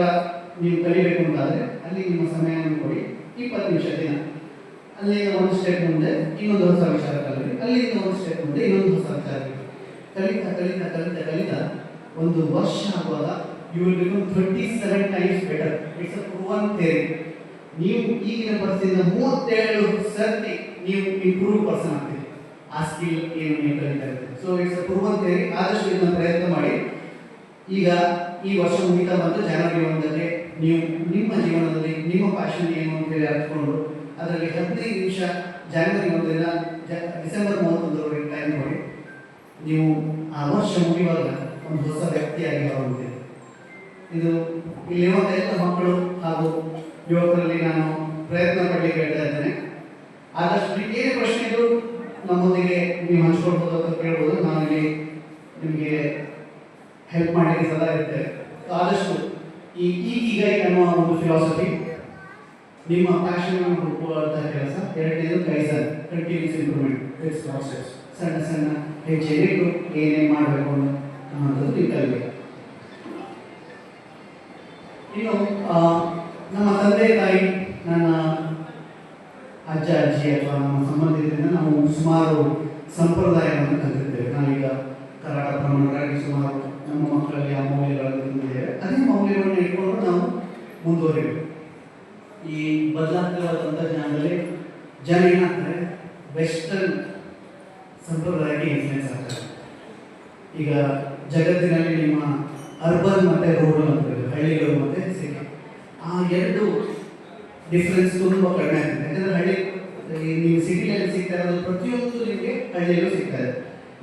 ನೀವು ಕಲಿಬೇಕು ಅಂತಾದರೆ ಅಲ್ಲಿ ನಿಮ್ಮ ಸಮಯವನ್ನು ಕೊಡಿ. 20 ನಿಮಿಷ ದಿನ ಅಲ್ಲಿಂದ ಒಂದು ಸ್ಟೆಪ್ ಮುಂದೆ ಇನ್ನೊಂದು ಹೊಸ ವಿಚಾರ ಕಲಿರಿ, ಅಲ್ಲಿಂದ ಒಂದು ಸ್ಟೆಪ್ ಮುಂದೆ ಇನ್ನೊಂದು ಹೊಸ ವಿಚಾರ ಕಲಿತಾ ಕಲಿತಾ ಕಲಿತಾ ಕಲಿತಾ ಒಂದು ವರ್ಷ ಆಗುವಾಗ you will become 37 times better. It's a proven theory. ನೀವು ಈಗಿನ ಪರಿಸ್ಥಿತಿಯಿಂದ 37 ಸರ್ತಿ ನೀವು ಇಂಪ್ರೂವ್ ಪರ್ಸನ್ ಆಗ್ತೀರಿ. ಆ ಸ್ಕಿಲ್ ಏನು ನೀವು ಕಲಿತಾ ಇರ್ತೀರಿ. So it's a proven theory. ಆದಷ್ಟು ಇದನ್ನ ಪ್ರಯತ್ನ ಮಾಡಿ. ಈಗ ಈ ವರ್ಷ ಮುಗಿತಾ ಬಂದು ಜನವರಿ 1ಕ್ಕೆ ನೀವು ನಿಮ್ಮ ಜೀವನದಲ್ಲಿ ನಿಮ್ಮ ಪ್ಯಾಷನ್ ಏನು ಅಂತೇಳಿ ಅರ್ಥಕೊಂಡು ಅದರಲ್ಲಿ 15 ನಿಮಿಷ ಜನವರಿ 1ರಿಂದ ಡಿಸೆಂಬರ್ 31ರವರೆಗೆ ಟೈಮ್ ಕೊಡಿ. ನೀವು ಆ ವರ್ಷ ಮುಗಿಯುವಾಗ ಒಂದು ಹೊಸ ವ್ಯಕ್ತಿಯಾಗಿ ಹೊರಡುತ್ತೀರಿ. ಇದು ಇಲ್ಲಿರುವಂಥ ಎಲ್ಲ ಮಕ್ಕಳು ಹಾಗೂ ಯುವಕರಲ್ಲಿ ನಾನು ಪ್ರಯತ್ನ ಪಡಲಿಕ್ಕೆ ಹೇಳ್ತಾ ಇದ್ದೇನೆ. ಆದಷ್ಟು ಏನೇ ಪ್ರಶ್ನೆ ಇದ್ರು ನಮ್ಮೊಂದಿಗೆ ನೀವು ಹಂಚ್ಕೊಳ್ಬೋದು ಅಂತ ಕೇಳ್ಬೋದು. ನಾವಿಲ್ಲಿ ನಿಮಗೆ ಹೆಲ್ಪ್ ಮಾಡಲಿಕ್ಕೆ ಸದಾ ಇರ್ತೇವೆ. ಆದಷ್ಟು ಈ ಈಗೀಗ ಅನ್ನುವ ಒಂದು ಫಿಲಾಸಫಿ ನಿಮ್ಮ ಪ್ಯಾಷನ್ ಅನ್ನು ಹುಡುಕುವಂತಹ ಕೆಲಸ. ಎರಡನೇದು kaizen, continuous improvement, it's process. ಸಣ್ಣ ಸಣ್ಣ ಹೆಜ್ಜೆ ಇಟ್ಟು ಏನೇನು ಮಾಡಬೇಕು ಅನ್ನೋದು ನೀವು ಕಲಿಬೇಕು. ಇನ್ನು ನಮ್ಮ ತಂದೆ ತಾಯಿ, ನನ್ನ ಅಜ್ಜ ಅಜ್ಜಿ ಅಥವಾ ನಮ್ಮ ಸಂಬಂಧಿಕರಿಂದ ನಾವು ಸುಮಾರು ಸಂಪ್ರದಾಯವನ್ನು ಕಲಿತಿದ್ದೇವೆ. ನಾವೀಗ ಕರಾಟ ಬ್ರಾಹ್ಮಣರಾಗಿ ಸುಮಾರು ನಮ್ಮ ಮಕ್ಕಳಲ್ಲಿ ಆ ಮೌಲ್ಯಗಳನ್ನು ತಂದಿದ್ದೇವೆ. ಅದೇ ಮೌಲ್ಯಗಳನ್ನು ಇಟ್ಕೊಂಡು ನಾವು ಮುಂದುವರಿಬೇಕು. ಈ ಬದಲಾಗ್ತಿರುವ ತಂತ್ರಜ್ಞಾನದಲ್ಲಿ ಜನ ಏನಾಗ್ತಾರೆ, ವೆಸ್ಟರ್ನ್ ಸಂಪ್ರದಾಯಕ್ಕೆ ಇನ್ಫ್ಲುಯೆನ್ಸ್ ಆಗ್ತಾರೆ. ಈಗ ಜಗತ್ತಿನಲ್ಲಿ ನಿಮ್ಮ ಅರ್ಬನ್ ಮತ್ತು ರೂರಲ್ ಅಂತ ಇದೆ, ಹಳ್ಳಿಗಳು ಮತ್ತು ಸಿಟಿ. ಆ 2 ಡಿಫ್ರೆನ್ಸ್ ತುಂಬ ಕಡಿಮೆ ಆಗ್ತದೆ. ಯಾಕಂದರೆ ಹಳ್ಳಿ ನೀವು ಸಿಟಿಯಲ್ಲಿ ಸಿಗ್ತಾ ಇರೋದು ಪ್ರತಿಯೊಂದು ನಿಮಗೆ ಹಳ್ಳಿಯಲ್ಲೂ ಸಿಗ್ತಾ ಇದೆ.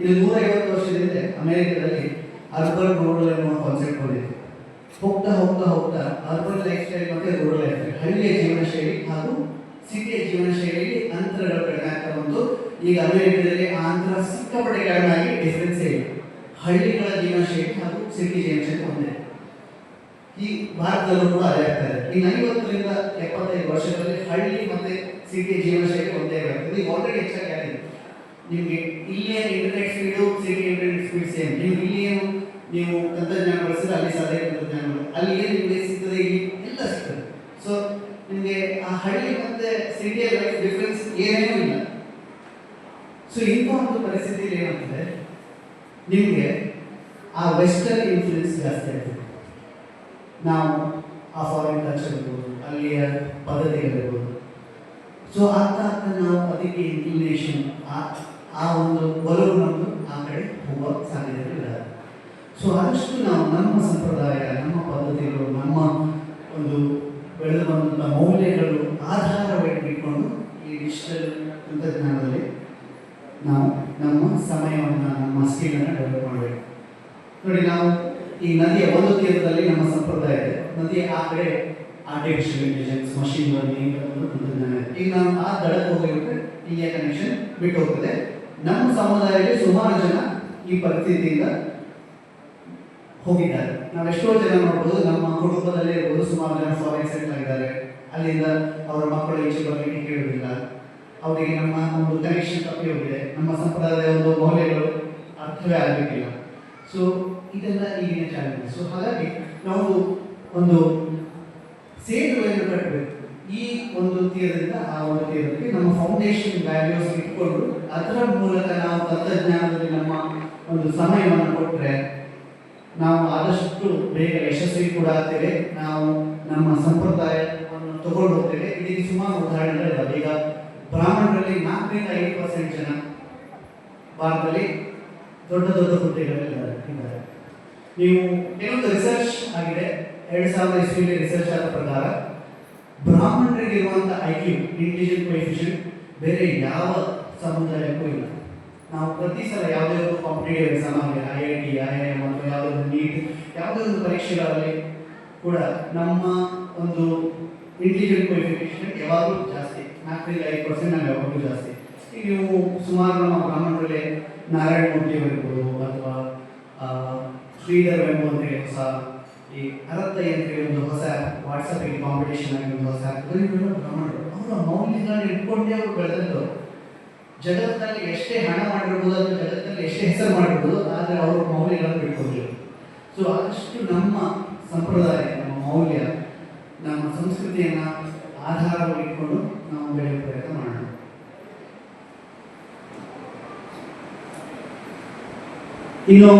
ಇದು 150 ವರ್ಷದಿಂದ ಅಮೆರಿಕದಲ್ಲಿ ಅರ್ಬನ್ ರೂರಲ್ ಎನ್ನುವ ಕಾನ್ಸೆಪ್ಟ್ ಬಂದಿದೆ. ಹೋಗ್ತಾ ಹೋಗ್ತಾ ಹೋಗ್ತಾ ಅರ್ಬನ್ ಲೈಫ್ ಸ್ಟೈಲ್ ಮತ್ತು ರೂರಲ್ ಲೈಫ್ ಸ್ಟೈಲ್, ಹಳ್ಳಿಯ ಜೀವನ ಶೈಲಿ ಹಾಗೂ ಸಿಟಿಯ ಜೀವನ ಶೈಲಿಯಲ್ಲಿ ಅಂತರಗಳು ಕಡಿಮೆ ಆಗ್ತಾ ಬಂತು. ಈಗ ಅಮೆರಿಕದಲ್ಲಿ ಆ ಅಂತರ ಸಿಕ್ಕಾಪಟ್ಟೆ ಕಡಿಮೆ ಆಗಿ ಡಿಫ್ರೆನ್ಸ್ ಇದೆ. ಹಳ್ಳಿಗಳ ಜೀವನ ಶೈಲಿ ಹಾಗೂ ಸಿಟಿ ಜೀವನ ಶೈಲಿ ಒಂದೇ. ಈ ಭಾರತದಲ್ಲೂ ಕೂಡ ಅದೇ ಆಗ್ತಾ ಇದೆ. ಇನ್ನು 50ರಿಂದ 75 ವರ್ಷಗಳಲ್ಲಿ ಹಳ್ಳಿ ಮತ್ತೆ ಸಿಟಿ ಜೀವನ ಶೈಲಿ ಒಂದೇ ಆಗ್ತದೆ. ಈಗ ಆಲ್ರೆಡಿ ಹೆಚ್ಚಾಗಿ ಆಗಿದೆ. ನಿಮಗೆ ಇಲ್ಲಿಯ internet speed, city internet speed same. ನೀವು ಇಲ್ಲಿ ಏನು ನೀವು ತಂತ್ರಜ್ಞಾನ ಬಳಸಿದ್ರೆ ಅಲ್ಲಿ ಸಾಧ್ಯ ತಂತ್ರಜ್ಞಾನ, ಅಲ್ಲಿ ಏನು ನಿಮಗೆ ಸಿಗ್ತದೆ ಇಲ್ಲಿ ಎಲ್ಲ ಸಿಗ್ತದೆ. ಸೊ ನಿಮಗೆ ಆ ಹಳ್ಳಿ ಮತ್ತೆ ಸಿಟಿಯ ಲೈಫ್ ಡಿಫ್ರೆನ್ಸ್ ಏನೇನೂ ಇಲ್ಲ. ಸೊ ಇಂಥ ಒಂದು ಪರಿಸ್ಥಿತಿಯಲ್ಲಿ ಏನಾಗ್ತದೆ, ನಿಮಗೆ ಆ ವೆಸ್ಟರ್ನ್ ಇನ್ಫ್ಲುಯೆನ್ಸ್ ಜಾಸ್ತಿ ಆಗ್ತದೆ. ನಾವು ಆ ಫಾರಿನ್ ಕಲ್ಚರ್ ಇರ್ಬೋದು, ಅಲ್ಲಿಯ ಪದ್ಧತಿಗಳಿರ್ಬೋದು. ಸೊ ಆಗ್ತಾ ಆಗ್ತಾ ನಾವು ಅದಕ್ಕೆ ಇನ್ಕ್ಲಿನೇಷನ್, ಆ ಒಂದು ಒಲವು ನಮ್ಮದು ಆ ಕಡೆ ಹೋಗುವ ಸಾಧ್ಯತೆಗಳಿಲ್ಲ. ಸೊ ಆದಷ್ಟು ನಾವು ನಮ್ಮ ಸಂಪ್ರದಾಯ, ನಮ್ಮ ಪದ್ಧತಿಗಳು, ನಮ್ಮ ಒಂದು ಬೆಳೆದು ಬಂದಂಥ ಮೌಲ್ಯಗಳು ಆಧಾರವಾಗಿಟ್ಕೊಂಡು ಈ ಡಿಜಿಟಲ್ ತಂತ್ರಜ್ಞಾನದಲ್ಲಿ ನಾವು ನಮ್ಮ ಸಮಯವನ್ನು, ನಮ್ಮ ಸ್ಕಿಲ್ಲನ್ನು ಡೆವಲಪ್ ಮಾಡಬೇಕು. ನೋಡಿ, ನಾವು ಈ ನದಿಯ ಒಂದು ತೀರದಲ್ಲಿ ನಮ್ಮ ಸಂಪ್ರದಾಯ ಇದೆ, ನದಿಯ ಆ ಕಡೆ ಆರ್ಟಿಫಿಷಿಯಲ್ ಇಂಟೆಲಿಜೆನ್ಸ್, ಮಷೀನ್ ಲರ್ನಿಂಗ್ ಒಂದು ತಂತ್ರಜ್ಞಾನ ಇದೆ. ಈಗ ನಾವು ಆ ದಡಕ್ಕೆ ಹೋಗಿಬಿಟ್ರೆ ಇಲ್ಲಿಯ ಕನೆಕ್ಷನ್ ಬಿಟ್ಟು ಹೋಗ್ತದೆ. ನಮ್ಮ ಸಮುದಾಯದಲ್ಲಿ ಸುಮಾರು ಜನ ಈ ಪರಿಸ್ಥಿತಿಯಿಂದ ಹೋಗಿದ್ದಾರೆ. ನಾವು ಎಷ್ಟೋ ಜನ ನೋಡ್ಬೋದು, ನಮ್ಮ ಕುಟುಂಬದಲ್ಲೇ ಇರ್ಬೋದು, ಸುಮಾರು ಜನ ಫಾರಿನ್ ಸೆಟ್ಲ್ ಆಗಿದ್ದಾರೆ. ಅಲ್ಲಿಂದ ಅವರ ಮಕ್ಕಳು ಈಚೆ ಬರಲಿಕ್ಕೆ ಕೇಳುವುದಿಲ್ಲ. ಅವರಿಗೆ ನಮ್ಮ ಒಂದು ಕನೆಕ್ಷನ್ ತಪ್ಪಿ ಹೋಗಿದೆ. ನಮ್ಮ ಸಂಪ್ರದಾಯದ ಒಂದು ಮೌಲ್ಯಗಳು ಅರ್ಥವೇ ಆಗಬೇಕಿಲ್ಲ. ಸೊ ಇದೆಲ್ಲ ಈಗಿನ ಚಾಲೆಂಜ್. ಸೊ ಹಾಗಾಗಿ ನಾವು ಒಂದು ಸೇತುವೆಯನ್ನು ಕಟ್ಟಬೇಕು. ಈ ಒಂದು ತೀರದಿಂದ ಆ ಒಂದು ತೀರಕ್ಕೆ ನಮ್ಮ ಫೌಂಡೇಶನ್ ವ್ಯಾಲ್ಯೂಸ್ ಇಟ್ಕೊಂಡು ಅದರ ಮೂಲಕ ನಾವು ತಂತ್ರಜ್ಞಾನದಲ್ಲಿ ನಮ್ಮ ಒಂದು ಸಮಯವನ್ನು ಕೊಟ್ಟರೆ ನಾವು ಆದಷ್ಟು ಬೇಗ ಯಶಸ್ವಿ ಕೂಡ ಆಗ್ತೇವೆ. ನಾವು ನಮ್ಮ ಸಂಪ್ರದಾಯವನ್ನು ತಗೊಂಡು ಹೋಗ್ತೇವೆ. ಇದಕ್ಕೆ ಸುಮಾರು ಉದಾಹರಣೆಗಳಿದ್ದಾವೆ. ಈಗ ಬ್ರಾಹ್ಮಣರಲ್ಲಿ 4-5% ಜನ ಭಾರತದಲ್ಲಿ ದೊಡ್ಡ ದೊಡ್ಡ ಹುದ್ದೆಗಳಿದ್ದಾರೆ. ನೀವು ಕೆಲವೊಂದು ರಿಸರ್ಚ್ ಆಗಿದೆ, 2000 ಇಸ್ವಿಯಲ್ಲಿ ರಿಸರ್ಚ್ ಆದ ಪ್ರಕಾರ ಬ್ರಾಹ್ಮಣರಿಗೆ ಇರುವಂಥ IQ ಇಂಟೆಲಿಜೆಂಟ್ ಕೋಎಫಿಷಿಯಂಟ್ ಬೇರೆ ಯಾವ ಸಮುದಾಯಕ್ಕೂ ಇಲ್ಲ. ನಾವು ಪ್ರತಿ ಸಲ ಯಾವುದೇ ಒಂದು ಕಾಂಪಿಟೇಟಿವ್ ಎಕ್ಸಾಮ್ ಆಗಲಿ, IIT, IIM ಅಥವಾ ಯಾವುದೇ ಒಂದು ನೀಟ್, ಯಾವುದೇ ಒಂದು ಪರೀಕ್ಷೆಗಳಲ್ಲಿ ಕೂಡ ನಮ್ಮ ಒಂದು ಇಂಟೆಲಿಜೆಂಟ್ ಕೋಎಫಿಷಿಯಂಟ್ ಯಾವಾಗಲೂ ಜಾಸ್ತಿ, 4-5% ನಾವು ಯಾವಾಗಲೂ ಜಾಸ್ತಿ. ಈಗ ನೀವು ಸುಮಾರು ನಮ್ಮ ಬ್ರಾಹ್ಮಣರಲ್ಲಿ ನಾರಾಯಣ ಮೂರ್ತಿ ಇರ್ಬೋದು ಅಥವಾ ಶ್ರೀಧರ್ ವೆಂಬು ಅಂತೇಳಿ ಹೊಸ, ಈ ಅರತ್ತೈ ಅಂತೇಳಿ ಒಂದು ಹೊಸ ವಾಟ್ಸಪ್ಪಿಗೆ ಕಾಂಪಿಟೇಷನ್ ಆಗಿ ಒಂದು ಹೊಸ ಬ್ರಾಹ್ಮಣರು ಅವರ ಮೌಲ್ಯಗಳನ್ನ ಇಟ್ಕೊಂಡೇ ಅವರು ಬೆಳೆದದ್ದು. ಜಗತ್ತಿನಲ್ಲಿ ಎಷ್ಟೇ ಹಣ ಮಾಡಿರ್ಬೋದು ಅಥವಾ ಜಗತ್ತಿನಲ್ಲಿ ಎಷ್ಟೇ ಹೆಸರು ಮಾಡಿರ್ಬೋದು, ಆದರೆ ಅವರು ಮೌಲ್ಯಗಳನ್ನು ಬಿಟ್ಕೊಂಡಿಲ್ಲ. ಸೊ ಆದಷ್ಟು ನಮ್ಮ ಸಂಪ್ರದಾಯ, ನಮ್ಮ ಮೌಲ್ಯ, ನಮ್ಮ ಸಂಸ್ಕೃತಿಯನ್ನು ಆಧಾರವಾಗಿ ಇಟ್ಕೊಂಡು ನಾವು ಬೆಳೆಯುವ ಪ್ರಯತ್ನ ಮಾಡೋಣ. ಇನ್ನು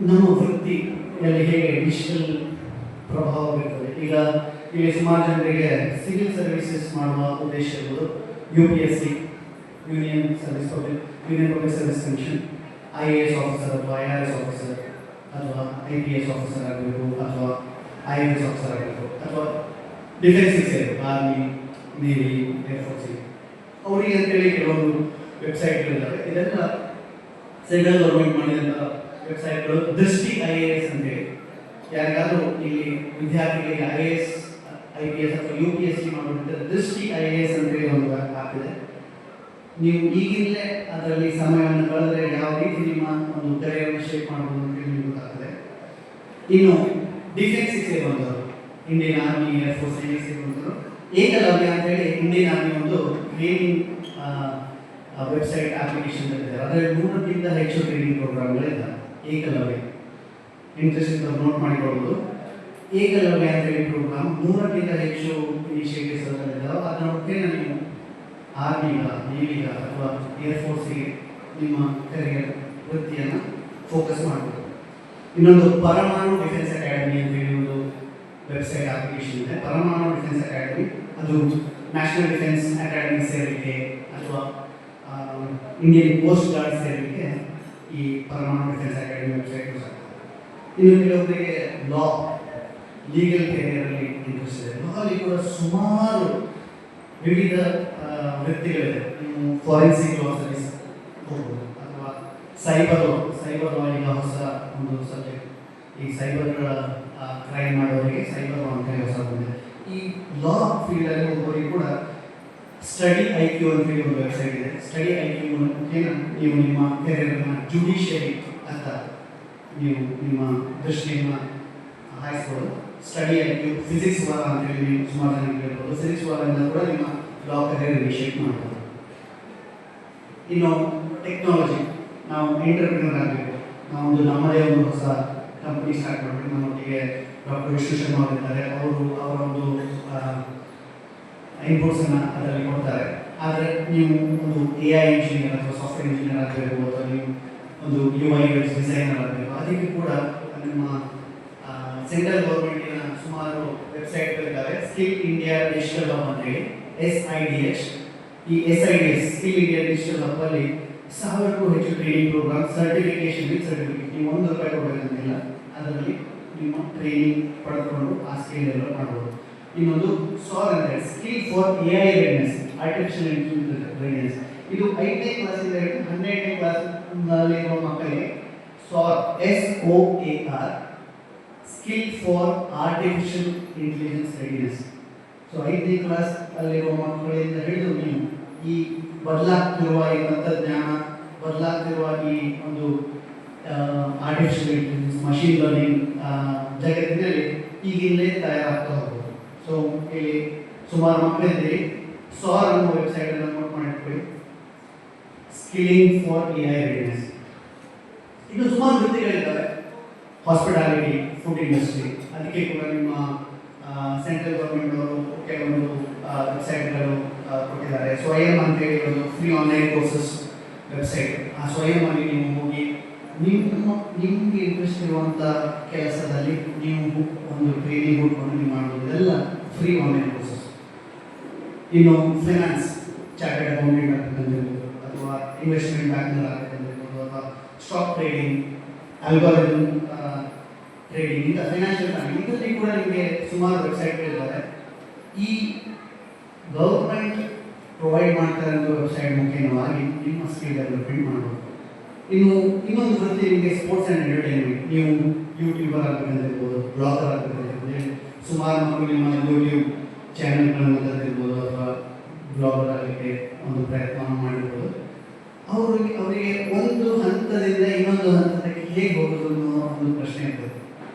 ನಮ್ಮ ವೃತ್ತಿಯಲ್ಲಿ ಹೇಗೆ ಡಿಜಿಟಲ್ ಪ್ರಭಾವ ಬೀರ್ತದೆ. ಈಗ ಇಲ್ಲಿ ಸುಮಾರು ಜನರಿಗೆ ಸಿವಿಲ್ ಸರ್ವಿಸಸ್ ಮಾಡುವ ಉದ್ದೇಶ ಇರ್ಬೋದು. UPSC, union public service commission, IAS officer ಅಥವಾ IRS ಆಫೀಸರ್ ಅಥವಾ IPS ಆಫೀಸರ್ ಆಗಬೇಕು ಅಥವಾ IAS ಆಫೀಸರ್ ಆಗಬೇಕು ಅಥವಾ ಡಿಫೆನ್ಸಿಗೆ ಸೇರಬೇಕು, ಆರ್ಮಿ, ನೇವಿ, ಏರ್ಫೋರ್ಸಿಗೆ. ಅವರಿಗೆ ಅಂತೇಳಿ ಕೆಲವೊಂದು ವೆಬ್ಸೈಟ್ಗಳಿದ್ದಾವೆ. ಇದೆಲ್ಲ ಸೆಂಟ್ರಲ್ ಗೌರ್ಮೆಂಟ್ ಮಾಡಿದಂಥ ವೆಬ್ಸೈಟ್ಗಳು. ದೃಷ್ಟಿ IAS ಅಂತೇಳಿ ಯಾರಿಗಾದರೂ ಇಲ್ಲಿ ವಿದ್ಯಾರ್ಥಿಗಳಿಗೆ IAS, IPS ಅಥವಾ UPSC ಮಾಡೋದಿದ್ದರೆ ದೃಷ್ಟಿ IAS ಅಂತೇಳಿ ಒಂದು ಆ್ಯಪ್ ಇದೆ. ನೀವು ಈಗಿನಲೇ ಅದರಲ್ಲಿ ಸಮಯವನ್ನು ಕಳೆದರೆ ಯಾವ ರೀತಿ ನಿಮ್ಮ ಒಂದು ಕರಿಯರನ್ನು ಶೇಪ್ ಮಾಡ್ಬೋದು ಅಂತೇಳಿ ನಿಮಗೆ ಗೊತ್ತಾಗ್ತದೆ. ಇನ್ನು ಡಿಫೆನ್ಸಿಗೆ ಸೇರುವಂಥವ್ರು, ಇಂಡಿಯನ್ ಆರ್ಮಿ, ಏರ್ಫೋರ್ಸ್, ನೇವಿಗೆ ಸೇರುವಂಥವ್ರು ಏಕಲವ್ಯ ಅಂತೇಳಿ ಇಂಡಿಯನ್ ಆರ್ಮಿ ಒಂದು ಟ್ರೈನಿಂಗ್ ವೆಬ್ಸೈಟ್ ಅಪ್ಲಿಕೇಶನ್ ಇದ್ದಾರೆ. ಅದರಲ್ಲಿ 100ಕ್ಕಿಂತ ಹೆಚ್ಚು ಟ್ರೈನಿಂಗ್ ಪ್ರೋಗ್ರಾಮ್ಗಳಿದ್ದಾವೆ. ಏಕಲವ್ಯ, ಇಂಟ್ರೆಸ್ಟ್ ಇದ್ದವ್ರು ನೋಟ್ ಮಾಡಿಕೊಳ್ಬೋದು. ಏಕಲವ್ಯ ಅಂತೇಳಿ ಪ್ರೋಗ್ರಾಮ್ 100ಕ್ಕಿಂತ ಹೆಚ್ಚು ಇನಿಷಿಯೇಟಿವ್ಸ್ ಇದ್ದಾವೆ. ಅದರ ಮುಖೇನ ನೀವು ಆರ್ಮಿಗ, ನೇವಿಗ ಅಥವಾ ಏರ್ಫೋರ್ಸಿಗೆ ನಿಮ್ಮ ಕರಿಯರ್ ವೃತ್ತಿಯನ್ನು ಫೋಕಸ್ ಮಾಡಬಹುದು. ಇನ್ನೊಂದು ಪರಮಾಣು ಡಿಫೆನ್ಸ್ ಅಕಾಡೆಮಿ ಅಂತೇಳಿ ಒಂದು ವೆಬ್ಸೈಟ್ ಅಪ್ಲಿಕೇಶನ್ ಇದೆ. ಪರಮಾಣು ಡಿಫೆನ್ಸ್ ಅಕಾಡೆಮಿ ಅದು ನ್ಯಾಷನಲ್ ಡಿಫೆನ್ಸ್ ಅಕಾಡೆಮಿ ಸೇರಲಿಕ್ಕೆ ಅಥವಾ ಇಂಡಿಯನ್ ಕೋಸ್ಟ್ ಗಾರ್ಡ್ ಸೇರಲಿಕ್ಕೆ ಈ ಪರಮಾಣು ಡಿಫೆನ್ಸ್ ಅಕಾಡೆಮಿ ವೆಬ್ಸೈಟ್ ಸಾಕು. ಇನ್ನು ಕೆಲವೊಬ್ಬರಿಗೆ ಲೀಗಲ್ ಕೆರಿಯರಲ್ಲಿ ಇಂಟ್ರೆಸ್ಟ್ ಇದೆ. ಲಾಲಿ ಕೂಡ ಸುಮಾರು ವಿವಿಧ ವೃತ್ತಿಗಳಿದೆ. ನೀವು ಫಾರೆನ್ಸಿಕ್ ಲಾ ಸರ್ವಿಸ್ ಹೋಗ್ಬೋದು ಅಥವಾ ಸೈಬರ್ ಲಾ ಈಗ ಹೊಸ ಒಂದು ಸಬ್ಜೆಕ್ಟ್. ಈ ಸೈಬರ್ ಕ್ರೈಮ್ ಮಾಡೋರಿಗೆ ಸೈಬರ್ ಲಾ ಅಂತ ಹೊಸ ಬಂದಿದೆ. ಈ ಲಾ ಫೀಲ್ಡಲ್ಲಿ ಹೋಗೋರಿಗೆ ಕೂಡ ಸ್ಟಡಿ IQ ಅಂತೇಳಿ ಒಂದು ವೆಬ್ಸೈಟ್ ಇದೆ. ಸ್ಟಡಿ IQ ಮುಖೇನ ನೀವು ನಿಮ್ಮ ಕೆರಿಯರ್ನ ಜುಡಿಷಿಯರಿ ಅಂತ ನೀವು ನಿಮ್ಮ ದೃಷ್ಟಿಯನ್ನು ಹಾಯಿಸ್ಬೋದು. ಸ್ಟಡಿ IQ, ಫಿಸಿಕ್ಸ್ ವಾರ ಅಂತೇಳಿ ನೀವು ಸುಮಾರು ಜನ ಕೇಳ್ಬೋದು. ಫಿಸಿಕ್ಸ್ ವಾರದಿಂದ ಕೂಡ ನಿಮ್ಮ ಲಾ ಕರಿಯರ್ ಇನಿಷಿಯೇಟ್ ಮಾಡ್ಬೋದು. ಇನ್ನು ಟೆಕ್ನಾಲಜಿ, ನಾವು ಎಂಟರ್ಪ್ರಿನರ್ ಆಗಬೇಕು. ನಾವೊಂದು ನಮ್ಮದೇ ಒಂದು ಹೊಸ ಕಂಪನಿ ಸ್ಟಾರ್ಟ್ ಮಾಡಬೇಕು. ನಮ್ಮೊಟ್ಟಿಗೆ ಡಾಕ್ಟರ್ ವಿಷ್ಣು ಶರ್ಮಾ ಅವರಿದ್ದಾರೆ. ಅವರ ಒಂದು ಇನ್ಪುಟ್ಸನ್ನು ಅದರಲ್ಲಿ ಕೊಡ್ತಾರೆ. ಆದರೆ ನೀವು ಒಂದು AI ಇಂಜಿನಿಯರ್ ಅಥವಾ ಸಾಫ್ಟ್ವೇರ್ ಇಂಜಿನಿಯರ್ ಆಗಬೇಕು ಅಥವಾ ನೀವು ಒಂದು UI UX ಡಿಸೈನರ್ ಆಗಬೇಕು. ಅದಕ್ಕೆ ಕೂಡ ನಿಮ್ಮ ಸೆಂಟ್ರಲ್ ಗೌರ್ಮೆಂಟಿನ ಸುಮಾರು ವೆಬ್ಸೈಟ್ಗಳಿದ್ದಾವೆ. ಸ್ಕಿಲ್ ಇಂಡಿಯಾ ಡಿಜಿಟಲ್ ಹಬ್ ಅಂತೇಳಿ SIDH. ಈ SIDH skill India digital hub ಅಲ್ಲಿ 1000ಕ್ಕೂ ಹೆಚ್ಚು ಟ್ರೈನಿಂಗ್ ಪ್ರೋಗ್ರಾಮ್, ಸರ್ಟಿಫಿಕೇಶನ್ ನೀವು ₹1 ಕೊಡಬೇಕಂತಿಲ್ಲ. ಅದರಲ್ಲಿ ನಿಮ್ಮ ಟ್ರೈನಿಂಗ್ ಪಡೆದುಕೊಂಡು ಆ ಸ್ಕಿಲ್ ಡೆವಲಪ್ ಮಾಡ್ಬೋದು. ಇನ್ನೊಂದು SOAR ಅಂತ ಹೇಳಿ, skill for AI readiness, artificial intelligence readiness. ಇದು 5ನೇ ಕ್ಲಾಸಿಂದ ಹಿಡಿದು 12ನೇ ಕ್ಲಾಸ್ನಲ್ಲಿರುವ ಮಕ್ಕಳಿಗೆ SOAR, SOAR, skill for artificial intelligence readiness. So 5ನೇ ಕ್ಲಾಸ್ ಅಲ್ಲಿರುವ ಮಕ್ಕಳಿಂದ ಹಿಡಿದು ನೀವು ಈ ಬದಲಾಗ್ತಿರುವ ಈ ತಂತ್ರಜ್ಞಾನ, ಬದಲಾಗ್ತಿರುವ ಈ ಒಂದು ಆರ್ಟಿಫಿಷಿಯಲ್ ಇಂಟೆಲಿಜೆನ್ಸ್, ಮಷೀನ್ ಲರ್ನಿಂಗ್ ಜಗತ್ತಿನಲ್ಲಿ ಈಗಿಂದಲೇ ತಯಾರಾಗ್ತಾ ಹೋಗ್ಬೋದು. ಸೊ ಇಲ್ಲಿ ಸುಮಾರು ಮಕ್ಕಳಿದ್ದೀರಿ. SOAR ಅನ್ನೋ ವೆಬ್ಸೈಟನ್ನು ನೋಟ್ ಮಾಡಿಟ್ಕೊಳ್ಳಿ. Skilling for AI readiness. ಇನ್ನು ಸುಮಾರು ವೃತ್ತಿಗಳಿದ್ದಾವೆ. ಹಾಸ್ಪಿಟಾಲಿಟಿ, ಫುಡ್ ಇಂಡಸ್ಟ್ರಿ, ಅದಕ್ಕೆ ಕೂಡ ನಿಮ್ಮ ಸೆಂಟ್ರಲ್ ಗೌರ್ಮೆಂಟ್ ಅವರು ಕೆಲವೊಂದು ವೆಬ್ಸೈಟ್ಗಳು ಕೊಟ್ಟಿದ್ದಾರೆ. ಸ್ವಯಂ ಅಂತೇಳಿ ಒಂದು ಫ್ರೀ ಆನ್ಲೈನ್ ಕೋರ್ಸಸ್ ವೆಬ್ಸೈಟ್. ಆ ಸ್ವಯಂ ಅಲ್ಲಿ ನೀವು ಹೋಗಿ ನಿಮಗೆ ಇಂಟ್ರೆಸ್ಟ್ ಇರುವಂಥ ಕೆಲಸದಲ್ಲಿ ನೀವು ಒಂದು ಟ್ರೈನಿಂಗ್ ಹುಡ್ಕೊಂಡು ನೀವು ಮಾಡ್ಬೋದು. ಎಲ್ಲ ಫ್ರೀ ಆನ್ಲೈನ್ ಕೋರ್ಸಸ್. ಇನ್ನು ಫೈನಾನ್ಸ್, ಚಾರ್ಟರ್ಡ್ ಅಕೌಂಟೆಂಟ್ ಆಗಬೇಕಂದಿರ್ಬೋದು, ಅಥವಾ ಇನ್ವೆಸ್ಟ್ಮೆಂಟ್ ಬ್ಯಾಂಕರ್ ಆಗಬೇಕಂದಿರ್ಬೋದು, ಅಥವಾ ಸ್ಟಾಕ್ ಟ್ರೇಡಿಂಗ್, ಅಲ್ಗಾರಿದಮ್ ಟ್ರೇಡಿಂಗ್, ಇಂಥ ಫೈನಾನ್ಷಿಯಲ್ ಪ್ಲಾನಿಂಗ್, ಇದರಲ್ಲಿ ಕೂಡ ನಿಮಗೆ ಸುಮಾರು ವೆಬ್ಸೈಟ್ಗಳಿದ್ದಾವೆ. ಈ ಗೌರ್ಮೆಂಟ್ ಪ್ರೊವೈಡ್ ಮಾಡ್ತಾರೆ ಅನ್ನೋ ವೆಬ್ಸೈಟ್ ಮುಖೇನವಾಗಿ ನಿಮ್ಮ ಸ್ಕಿಲ್ ಡೆವಲಪ್ಮೆಂಟ್ ಮಾಡ್ಬೋದು. ಇನ್ನು ಇನ್ನೊಂದು ವೃತ್ತಿ ನಿಮಗೆ ಸ್ಪೋರ್ಟ್ಸ್ ಆ್ಯಂಡ್ ಎಂಟರ್ಟೈನ್ಮೆಂಟ್. ನೀವು ಯೂಟ್ಯೂಬರ್ ಆಗಬೇಕಂತಿರ್ಬೋದು, ಬ್ಲಾಗರ್ ಆಗಬೇಕಂತಿರ್ಬೋದು. ಸುಮಾರು ಮಕ್ಕಳು ನಿಮ್ಮ ಯೂಟ್ಯೂಬ್ ಚಾನೆಲ್ಗಳನ್ನು ತಂದಿರ್ಬೋದು, ಅಥವಾ ಬ್ಲಾಗರ್ ಆಗಲಿಕ್ಕೆ ಒಂದು ಪ್ರಯತ್ನ ಮಾಡಿರ್ಬೋದು. ಅವರಿಗೆ ಒಂದು ಹಂತದಿಂದ ಇನ್ನೊಂದು ಹಂತಕ್ಕೆ ಹೇಗೆ ಹೋಗೋದು ಅನ್ನೋ ಒಂದು ಪ್ರಶ್ನೆ ಇರ್ತದೆ.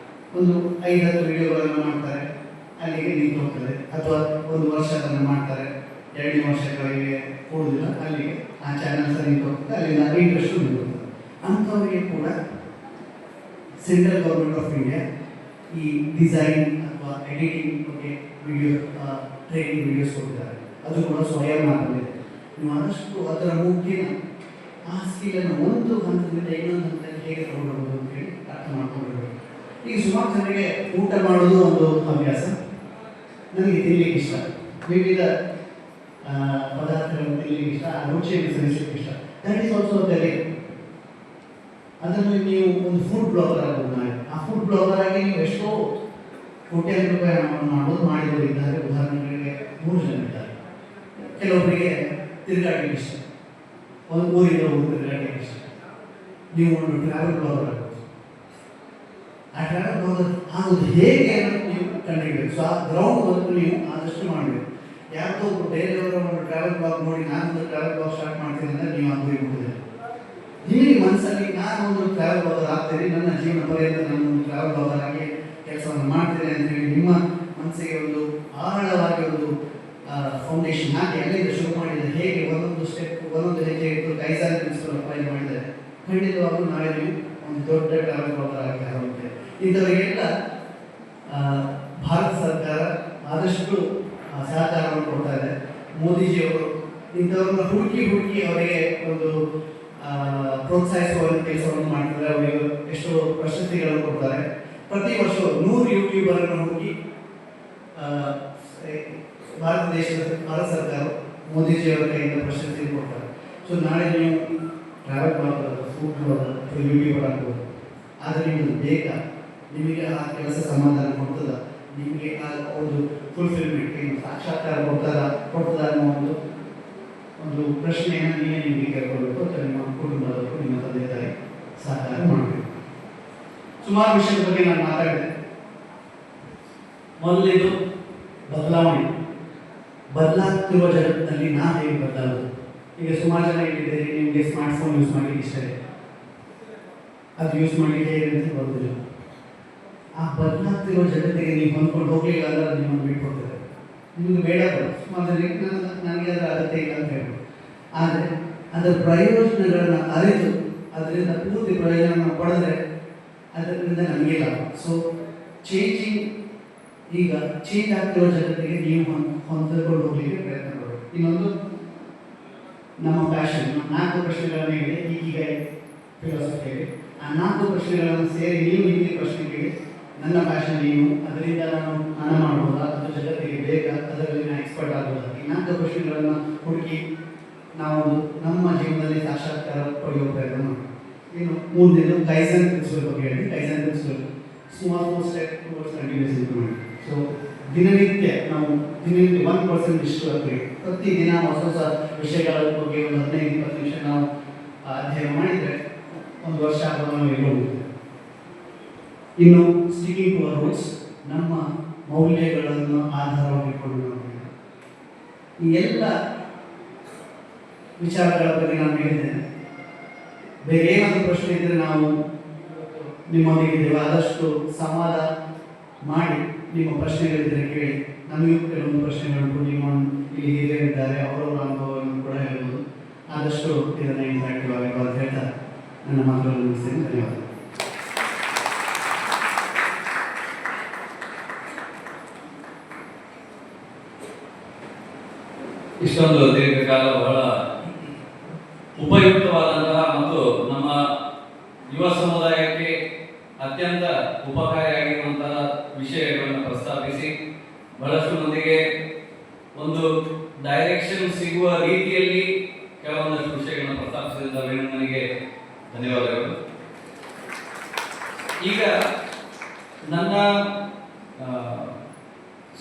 ಒಂದು 5-10 ವಿಡಿಯೋಗಳನ್ನು ಮಾಡ್ತಾರೆ, ಅಲ್ಲಿಗೆ ನಿಂತು ಹೋಗ್ತದೆ. ಅಥವಾ ಒಂದು ವರ್ಷ ಅದನ್ನು ಮಾಡ್ತಾರೆ, 2 ವರ್ಷಗಳಿಗೆ ಕೊಡುವುದಿಲ್ಲ, ಅಲ್ಲಿಗೆ ಆ ಚಾನಲ್ಸ್ ನಿಂತು ಹೋಗ್ತದೆ, ಅಲ್ಲಿಂದ ಇಂಟ್ರೆಸ್ಟು ನಿಲ್ಲುತ್ತದೆ. ಅಂಥವರಿಗೆ ಕೂಡ ಸೆಂಟ್ರಲ್ ಗೌರ್ಮೆಂಟ್ ಆಫ್ ಇಂಡಿಯಾ ಈ ಡಿಸೈನ್ ಅಥವಾ ಎಡಿಟಿಂಗ್ ಬಗ್ಗೆ ಟ್ರೈನಿಂಗ್ ವಿಡಿಯೋಸ್ ಕೊಟ್ಟಿದ್ದಾರೆ. ಅದು ಕೂಡ ಸ್ವಯಂ ಮಾಡಲಿದೆ. ನೀವು ಆದಷ್ಟು ಅದರ ಮುಖ್ಯನ ಆ ಸ್ಕಿಲ್ಲನ್ನು ಒಂದು ಹಂತದಿಂದ ಇನ್ನೊಂದು ಹಂತದಲ್ಲಿ ಹೇಗೆ ತಗೊಂಡೋಗೋದು ಅಂತೇಳಿ ಅರ್ಥ ಮಾಡ್ಕೊಂಡಿರ್ಬೇಕು. ಈಗ ಸುಮಾರು ಜನರಿಗೆ ಊಟ ಮಾಡೋದು ಒಂದು ಹವ್ಯಾಸ. ನನಗೆ ತಿನ್ನಲಿಕ್ಕೆ ಇಷ್ಟ, ವಿವಿಧ ಪದಾರ್ಥಗಳನ್ನು ತಿನ್ನಲಿಕ್ಕೆ ಇಷ್ಟ, ಆ ರುಚಿಯನ್ನು ಸಲ್ಲಿಸಲಿಕ್ಕೆ ಇಷ್ಟ. ದಟ್ ಈಸ್ ಆಲ್ಸೋ ಕಲೆ. ಅದನ್ನು ನೀವು ಒಂದು ಫುಡ್ ಬ್ಲಾಗರ್ ಆಗೋದು. ನಾಳೆ ಆ ಫುಡ್ ಬ್ಲಾಗರ್ ಆಗಿ ನೀವು ಎಷ್ಟೋ ಕೋಟ್ಯಾಂತರ ರೂಪಾಯಿ ಹಣವನ್ನು ಮಾಡಿದವರು ಇದ್ದಾರೆ. ಉದಾಹರಣೆಗಳಿಗೆ 3 ಜನ ಇದ್ದಾರೆ. ಕೆಲವೊಬ್ಬರಿಗೆ ತಿರುಗಾಡಲಿಕ್ಕೆ ಇಷ್ಟ, ಒಂದು ಊರಿಂದ ಊರು ತಿರುಗಾಡಲಿಕ್ಕೆ ಇಷ್ಟ. ನೀವು ಒಂದು ಟ್ರಾವೆಲ್ ಬ್ಲಾಗರ್ ಆಗ್ಬೋದು. ಆ ಟ್ರಾವೆಲ್ ಬ್ಲಾಗರ್ ಆಗೋದು ಹೇಗೆ ಅನ್ನೋದು ನೀವು ಕಂಡುಹಿಡಬೇಕು. ಸೊ ಆ ಗ್ರೌಂಡ್ ವರ್ಕ್ ನೀವು ಆದಷ್ಟು ಮಾಡಬೇಕು. ಯಾರೋ ಬೇರೆಯವರ ಒಂದು ಟ್ರಾವೆಲ್ ಬ್ಲಾಗ್ ನೋಡಿ ನಾನು ಒಂದು ಟ್ರಾವೆಲ್ ಬ್ಲಾಗ್ ಸ್ಟಾರ್ಟ್ ಮಾಡ್ತೀನಿ ಅಂದರೆ ನೀವು ಆ ಗುರಿ ಮುಟ್ಟಿದೆ. ನಿಮಗೆ ಮನಸ್ಸಲ್ಲಿ ನಾನು ಒಂದು ಟ್ರಾವೆಲ್ ಬ್ಲಾಗರ್ ಆಗ್ತೇನೆ, ನನ್ನ ಜೀವನ ಪರ್ಯಂತ ನಾನು ಒಂದು ಟ್ರಾವೆಲ್ ಬ್ಲಾಗರ್ ಆಗಿ ಕೆಲಸವನ್ನು ಮಾಡ್ತೇನೆ ಅಂತೇಳಿ ನಿಮ್ಮ ಮನಸ್ಸಿಗೆ ಒಂದು ಆಳವಾಗಿ ಒಂದು ಫೌಂಡೇಶನ್ ಹಾಕಿ ಅಲ್ಲಿಂದ ಶುರು ಮಾಡಿದರೆ ಹೇಗೆ ಒಂದೊಂದು ಸ್ಟೆಪ್ ಒಂದೊಂದು ಹೆಜ್ಜೆ ಇಟ್ಟು ಕೈಸಾರಿ ಪ್ರಿನ್ಸಿಪಲ್ ಅಪ್ಲೈ ಮಾಡಿದರೆ ಖಂಡಿತವಾಗೂ ನಾಳೆ ನೀವು ಒಂದು ದೊಡ್ಡ ಟ್ರಾವೆಲ್ ಬ್ಲಾಗರ್ ಆಗಿ ಆಗುತ್ತೆ. ಇಂಥವರಿಗೆಲ್ಲ ಭಾರತ ಸರ್ಕಾರ ಆದಷ್ಟು ಸಹಕಾರವನ್ನು ಕೊಡ್ತಾ ಇದೆ. ಮೋದಿಜಿಯವರು ಇಂಥವ್ರನ್ನ ಹುಡುಕಿ ಅವರಿಗೆ ಒಂದು ಪ್ರೋತ್ಸಾಹಿಸುವ ಕೆಲಸವನ್ನು ಮಾಡ್ತಾರೆ. ಅವರಿಗೆ ಎಷ್ಟೋ ಪ್ರಶಸ್ತಿಗಳನ್ನು ಕೊಡ್ತಾರೆ. ಪ್ರತಿ ವರ್ಷ 100 ಯೂಟ್ಯೂಬರನ್ನು ಹುಡುಕಿ ಭಾರತ ಸರ್ಕಾರ ಮೋದಿಜಿಯವರ ಕೈಯಿಂದ ಪ್ರಶಸ್ತಿ ಕೊಡ್ತಾರೆ. ಸೊ ನಾಳೆ ನೀವು ಟ್ರಾವೆಲ್ ಬ್ಲಾಗರ್, ಫುಡ್ ಬ್ಲಾಗರ್ ಅಥವಾ ಯೂಟ್ಯೂಬರ್ ಆಗ್ಬೋದು. ಆದರೆ ನಿಮ್ಮದು ಬೇಕಾ? ನಿಮಗೆ ಆ ಕೆಲಸ ಸಮಾಧಾನ ಕೊಡ್ತದ? ನಿಮಗೆ ಆ ಒಂದು ಫುಲ್ಫಿಲ್ಮೆಂಟ್ ಏನು ಸಾಕ್ಷಾತ್ಕಾರ ಕೊಡ್ತದ ಅನ್ನೋ ಒಂದು ಪ್ರಶ್ನೆಯನ್ನು ನೀವೇ ನಿಮಗೆ ಕೇಳ್ಕೊಳ್ಬೇಕು. ಅಥವಾ ನಿಮ್ಮ ಕುಟುಂಬದವರು, ನಿಮ್ಮ ತಂದೆ ತಾಯಿ ಸಹಕಾರ ಮಾಡಬೇಕು. ಸುಮಾರು ವಿಷಯದ ಬಗ್ಗೆ ನಾನು ಮಾತಾಡಿದೆ. ಮೊದಲಿದು ಬದಲಾವಣೆ. ಬದಲಾಗ್ತಿರುವ ಜಗತ್ತಿನಲ್ಲಿ ನಾವು ಹೇಗೆ ಬದಲಾಗೋದು? ಈಗ ಸುಮಾರು ಜನ ಹೇಳಿದ್ದೀರಿ ನಿಮಗೆ ಸ್ಮಾರ್ಟ್ಫೋನ್ ಯೂಸ್ ಮಾಡಲಿಕ್ಕೆ ಇಷ್ಟ ಇದೆ, ಅದು ಯೂಸ್ ಮಾಡಲಿಕ್ಕೆ ಹೇಗೆ ಅಂತ ಬರೋದಿಲ್ಲ. ಆ ಬದಲಾಗ್ತಿರೋ ಜಗತ್ತಿಗೆ ನೀವು ಹೊಂದ್ಕೊಂಡು ಹೋಗಲಿಲ್ಲ ಅಂದ್ರೆ ಅದು ನಿಮ್ಮನ್ನು ಬಿಟ್ಕೊಡ್ತದೆ. ನಿಮಗೆ ಬೇಡ ಸುಮಾರು ಜನರಿಗೆ ನನಗೆ ಅದರ ಅಗತ್ಯ ಇಲ್ಲ ಅಂತ ಹೇಳ್ಬೋದು. ಆದರೆ ಅದರ ಪ್ರಯೋಜನಗಳನ್ನು ಅರಿತು ಅದರಿಂದ ಪೂರ್ತಿ ಪ್ರಯೋಜನ ಪಡೆದ್ರೆ ಅದರಿಂದ ನಮಗೆ ಲಾಭ. ಸೊ ಈಗ ಚೇಂಜ್ ಆಗ್ತಿರೋ ಜಗತ್ತಿಗೆ ನೀವು ಹೊಂದಿಕೊಂಡು ಹೋಗಲಿಕ್ಕೆ ಪ್ರಯತ್ನ ಪಡಬೇಕು. ಇನ್ನೊಂದು ನಮ್ಮ ಪ್ಯಾಷನ್. 4 ಪ್ರಶ್ನೆಗಳನ್ನು ಹೇಳಿ ಈಗ ಫಿಲಾಸಫಿಯಲ್ಲಿ ಆ 4 ಪ್ರಶ್ನೆಗಳನ್ನು ಸೇರಿ ನೀವು ನಿಮಗೆ ಪ್ರಶ್ನೆ ಕೇಳಿ ನನ್ನ ಪ್ಯಾಷನ್ ಏನು, ಅದರಿಂದ ನಾನು ಹಣ ಮಾಡ್ಬೋದಾ, ಅದು ಜಗತ್ತಿಗೆ ಬೇಕಾ, ಅದರಲ್ಲಿ ನಾನು ಎಕ್ಸ್ಪರ್ಟ್ ಆಗ್ಬೋದಾ? ಈ 4 ಪ್ರಶ್ನೆಗಳನ್ನು ಹುಡುಕಿ ನಾವು ನಮ್ಮ ಜೀವನದಲ್ಲಿ ಸಾಕ್ಷಾತ್ಕಾರ ಪಡೆಯುವ ಪ್ರಯತ್ನ ಮಾಡ್ತೀವಿ. ಇನ್ನು 3ನೇದು ಕೈಸನ್ ಪ್ರಿನ್ಸಿಪಲ್ ಬಗ್ಗೆ ಹೇಳಿ. Kaizen principle small step towards continuous improvement. So ದಿನನಿತ್ಯ 1% ಇಷ್ಟು ಆಗ್ತೀವಿ. ಪ್ರತಿದಿನ ಹೊಸ ಹೊಸ ವಿಷಯಗಳ ಬಗ್ಗೆ ಒಂದು 15-20 ನಿಮಿಷ ನಾವು ಅಧ್ಯಯನ ಮಾಡಿದರೆ 1 ವರ್ಷ ಆಗುವ ನಾವು ಇರಬಹುದು. ಇನ್ನು ಸ್ಟಿಕಿಂಗ್ ಟು ಅವರ್ ರೂಟ್ಸ್, ನಮ್ಮ ಮೌಲ್ಯಗಳನ್ನು ಆಧಾರವಾಗಿಟ್ಕೊಂಡು ನಾವು ಈ ಎಲ್ಲ ವಿಚಾರಗಳ ಬಗ್ಗೆ ನಾನು ಹೇಳಿದ್ದೇನೆ. ಬೇರೆ ಏನಾದರೂ ಪ್ರಶ್ನೆ ಇದ್ದರೆ ನಾವು ನಿಮ್ಮೊಂದಿಗಿದ್ದೇವೆ. ಆದಷ್ಟು ಸಂವಾದ ಮಾಡಿ ನಿಮ್ಮ ಪ್ರಶ್ನೆಗಳಿದ್ದರೆ ಕೇಳಿ. ನಮಗೂ ಕೆಲವೊಂದು ಪ್ರಶ್ನೆಗಳು ನಿಮ್ಮ ಇಲ್ಲಿ ಹಿರಿಯರಿದ್ದಾರೆ, ಅವರವರ ಅನುಭವವನ್ನು ಕೂಡ ಹೇಳ್ಬೋದು. ಆದಷ್ಟು ಇದನ್ನು ಇಂಟ್ರಾಕ್ಟಿವ್ ಆಗಬೇಕು ಅಂತ ಹೇಳ್ತಾರೆ ನನ್ನ ಮಾತುಗಳನ್ನು ಮುಗಿಸ್ತೇನೆ. ಧನ್ಯವಾದ. ಇಷ್ಟೊಂದು ದೀರ್ಘಕಾಲ ಬಹಳ ಉಪಯುಕ್ತವಾದಂತಹ ಮತ್ತು ನಮ್ಮ ಯುವ ಸಮುದಾಯಕ್ಕೆ ಅತ್ಯಂತ ಉಪಕಾರಿಯಾಗಿರುವಂತಹ ವಿಷಯಗಳನ್ನು ಪ್ರಸ್ತಾಪಿಸಿ ಬಹಳಷ್ಟು ಮಂದಿಗೆ ಒಂದು ಡೈರೆಕ್ಷನ್ ಸಿಗುವ ರೀತಿಯಲ್ಲಿ ಕೆಲವೊಂದಷ್ಟು ವಿಷಯಗಳನ್ನು ಪ್ರಸ್ತಾಪಿಸಿದ ನನಗೆ ಧನ್ಯವಾದಗಳು. ಈಗ ನನ್ನ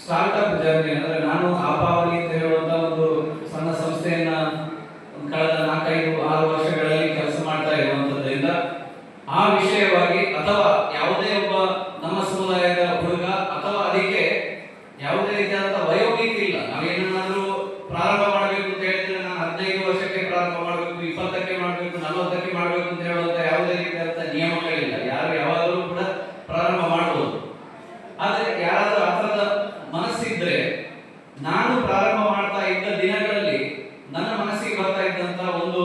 ಸ್ಟಾರ್ಟ್ಅಪ್ ಜರ್ನಿ ಅಂದರೆ ನಾನು ಆಪಾವಳಿ ಅಂತ ಹೇಳುವಂತ ಒಂದು ಸಣ್ಣ ಸಂಸ್ಥೆಯನ್ನ ಕಳೆದ 4-5-6 ವರ್ಷಗಳಲ್ಲಿ ಕೆಲಸ ಮಾಡ್ತಾ ಇರುವಂತದ್ರಿಂದ ಆ ವಿಷಯವಾಗಿ ಅಥವಾ ಯಾವುದೇ ಒಬ್ಬ ನಮ್ಮ ಸಮುದಾಯದ ಹುಡುಗ ಅಥವಾ ಅದಕ್ಕೆ ಯಾವುದೇ ರೀತಿಯಾದ ವಯೋಮಿತಿ ಇಲ್ಲ. ನಾವೇನಾದ್ರೂ ಪ್ರಾರಂಭ ಮಾಡಬೇಕು ಅಂತ ಹೇಳಿದ್ರೆ ನಾನು 15 ವರ್ಷಕ್ಕೆ ಪ್ರಾರಂಭ ಮಾಡಬೇಕು, 20ಕ್ಕೆ ಮಾಡಬೇಕು, 40ಕ್ಕೆ ಮಾಡಬೇಕು ಅಂತ ಹೇಳುವಂತ ಯಾವುದೇ ರೀತಿಯಾದ ನಿಯಮಗಳಿಲ್ಲ. ಯಾರು ಯಾವಾಗಲೂ ಕೂಡ ಪ್ರಾರಂಭ ಮಾಡಬಹುದು. ಆದ್ರೆ ಯಾರಾದ್ರೂ ಆ ಥರದ ಮನಸ್ಸಿದ್ರೆ, ನಾನು ಪ್ರಾರಂಭ ಮಾಡ್ತಾ ಇದ್ದ ದಿನಗಳಲ್ಲಿ ನನ್ನ ಮನಸ್ಸಿಗೆ ಬರ್ತಾ ಇದ್ದಂತ ಒಂದು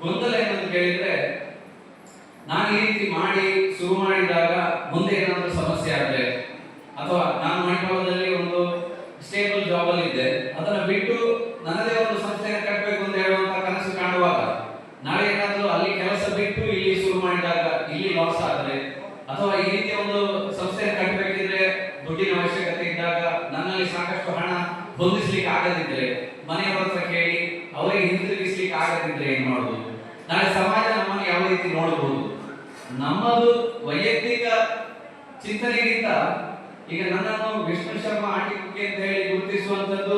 ಗೊಂದಲ ಏನಂತ ಕೇಳಿದ್ರೆ, ನಾನು ಈ ರೀತಿ ಮಾಡಿ ಶುರು ಮಾಡಿದಾಗ ಮುಂದೆ ಏನಾದರೂ ಸಮಸ್ಯೆ ಆದ್ರೆ, ಅಥವಾ ನಾನು ಮಣಿಪಾಲದಲ್ಲಿ ಒಂದು ಸ್ಟೇಬಲ್ ಜಾಬ್ ಅಲ್ಲಿ ಇದ್ದೆ, ಅದನ್ನ ಬಿಟ್ಟು ನನ್ನದೇ ಒಂದು ಸಂಸ್ಥೆಯನ್ನು ಕಟ್ಟಬೇಕು ಅಂತ ಹೇಳುವಂತ ಕನಸು ಕಾಣುವಾಗ ನಾಳೆ ಏನಾದರೂ ಅಲ್ಲಿ ಕೆಲಸ ಬಿಟ್ಟು ಇಲ್ಲಿ ಶುರು ಮಾಡಿದಾಗ ಇಲ್ಲಿ ಲಾಸ್ ಆದ್ರೆ, ಅಥವಾ ಈ ರೀತಿಯ ಒಂದು ಸಂಸ್ಥೆಯನ್ನು ಕಟ್ಟಬೇಕಿದ್ರೆ ದುಡ್ಡಿನ ಅವಶ್ಯಕತೆ ಇದ್ದಾಗ ನನ್ನಲ್ಲಿ ಸಾಕಷ್ಟು ಹಣ ಹೊಂದಿಸ್ಲಿಕ್ಕೆ ಆಗದಿದ್ರೆ, ಮನೆಯವರ ಹತ್ರ ಕೇಳಿ ಅವರಿಗೆ ಹಿಂತಿರುಗಿಸ್ಲಿಕ್ಕೆ ಆಗದಿದ್ರೆ ಏನ್ ಮಾಡುದು? ನಾಳೆ ಸಮಾಜ ನಮ್ಮನ್ನು ಯಾವ ರೀತಿ ನೋಡಬಹುದು? ನಮ್ಮದು ವೈಯಕ್ತಿಕ ಚಿಂತನೆಗಿಂತ ಈಗ ನನ್ನನ್ನು ವಿಷ್ಣು ಶರ್ಮಾ ಆಟಿಕೆ ಅಂತ ಹೇಳಿ ಗುರುತಿಸುವಂತದ್ದು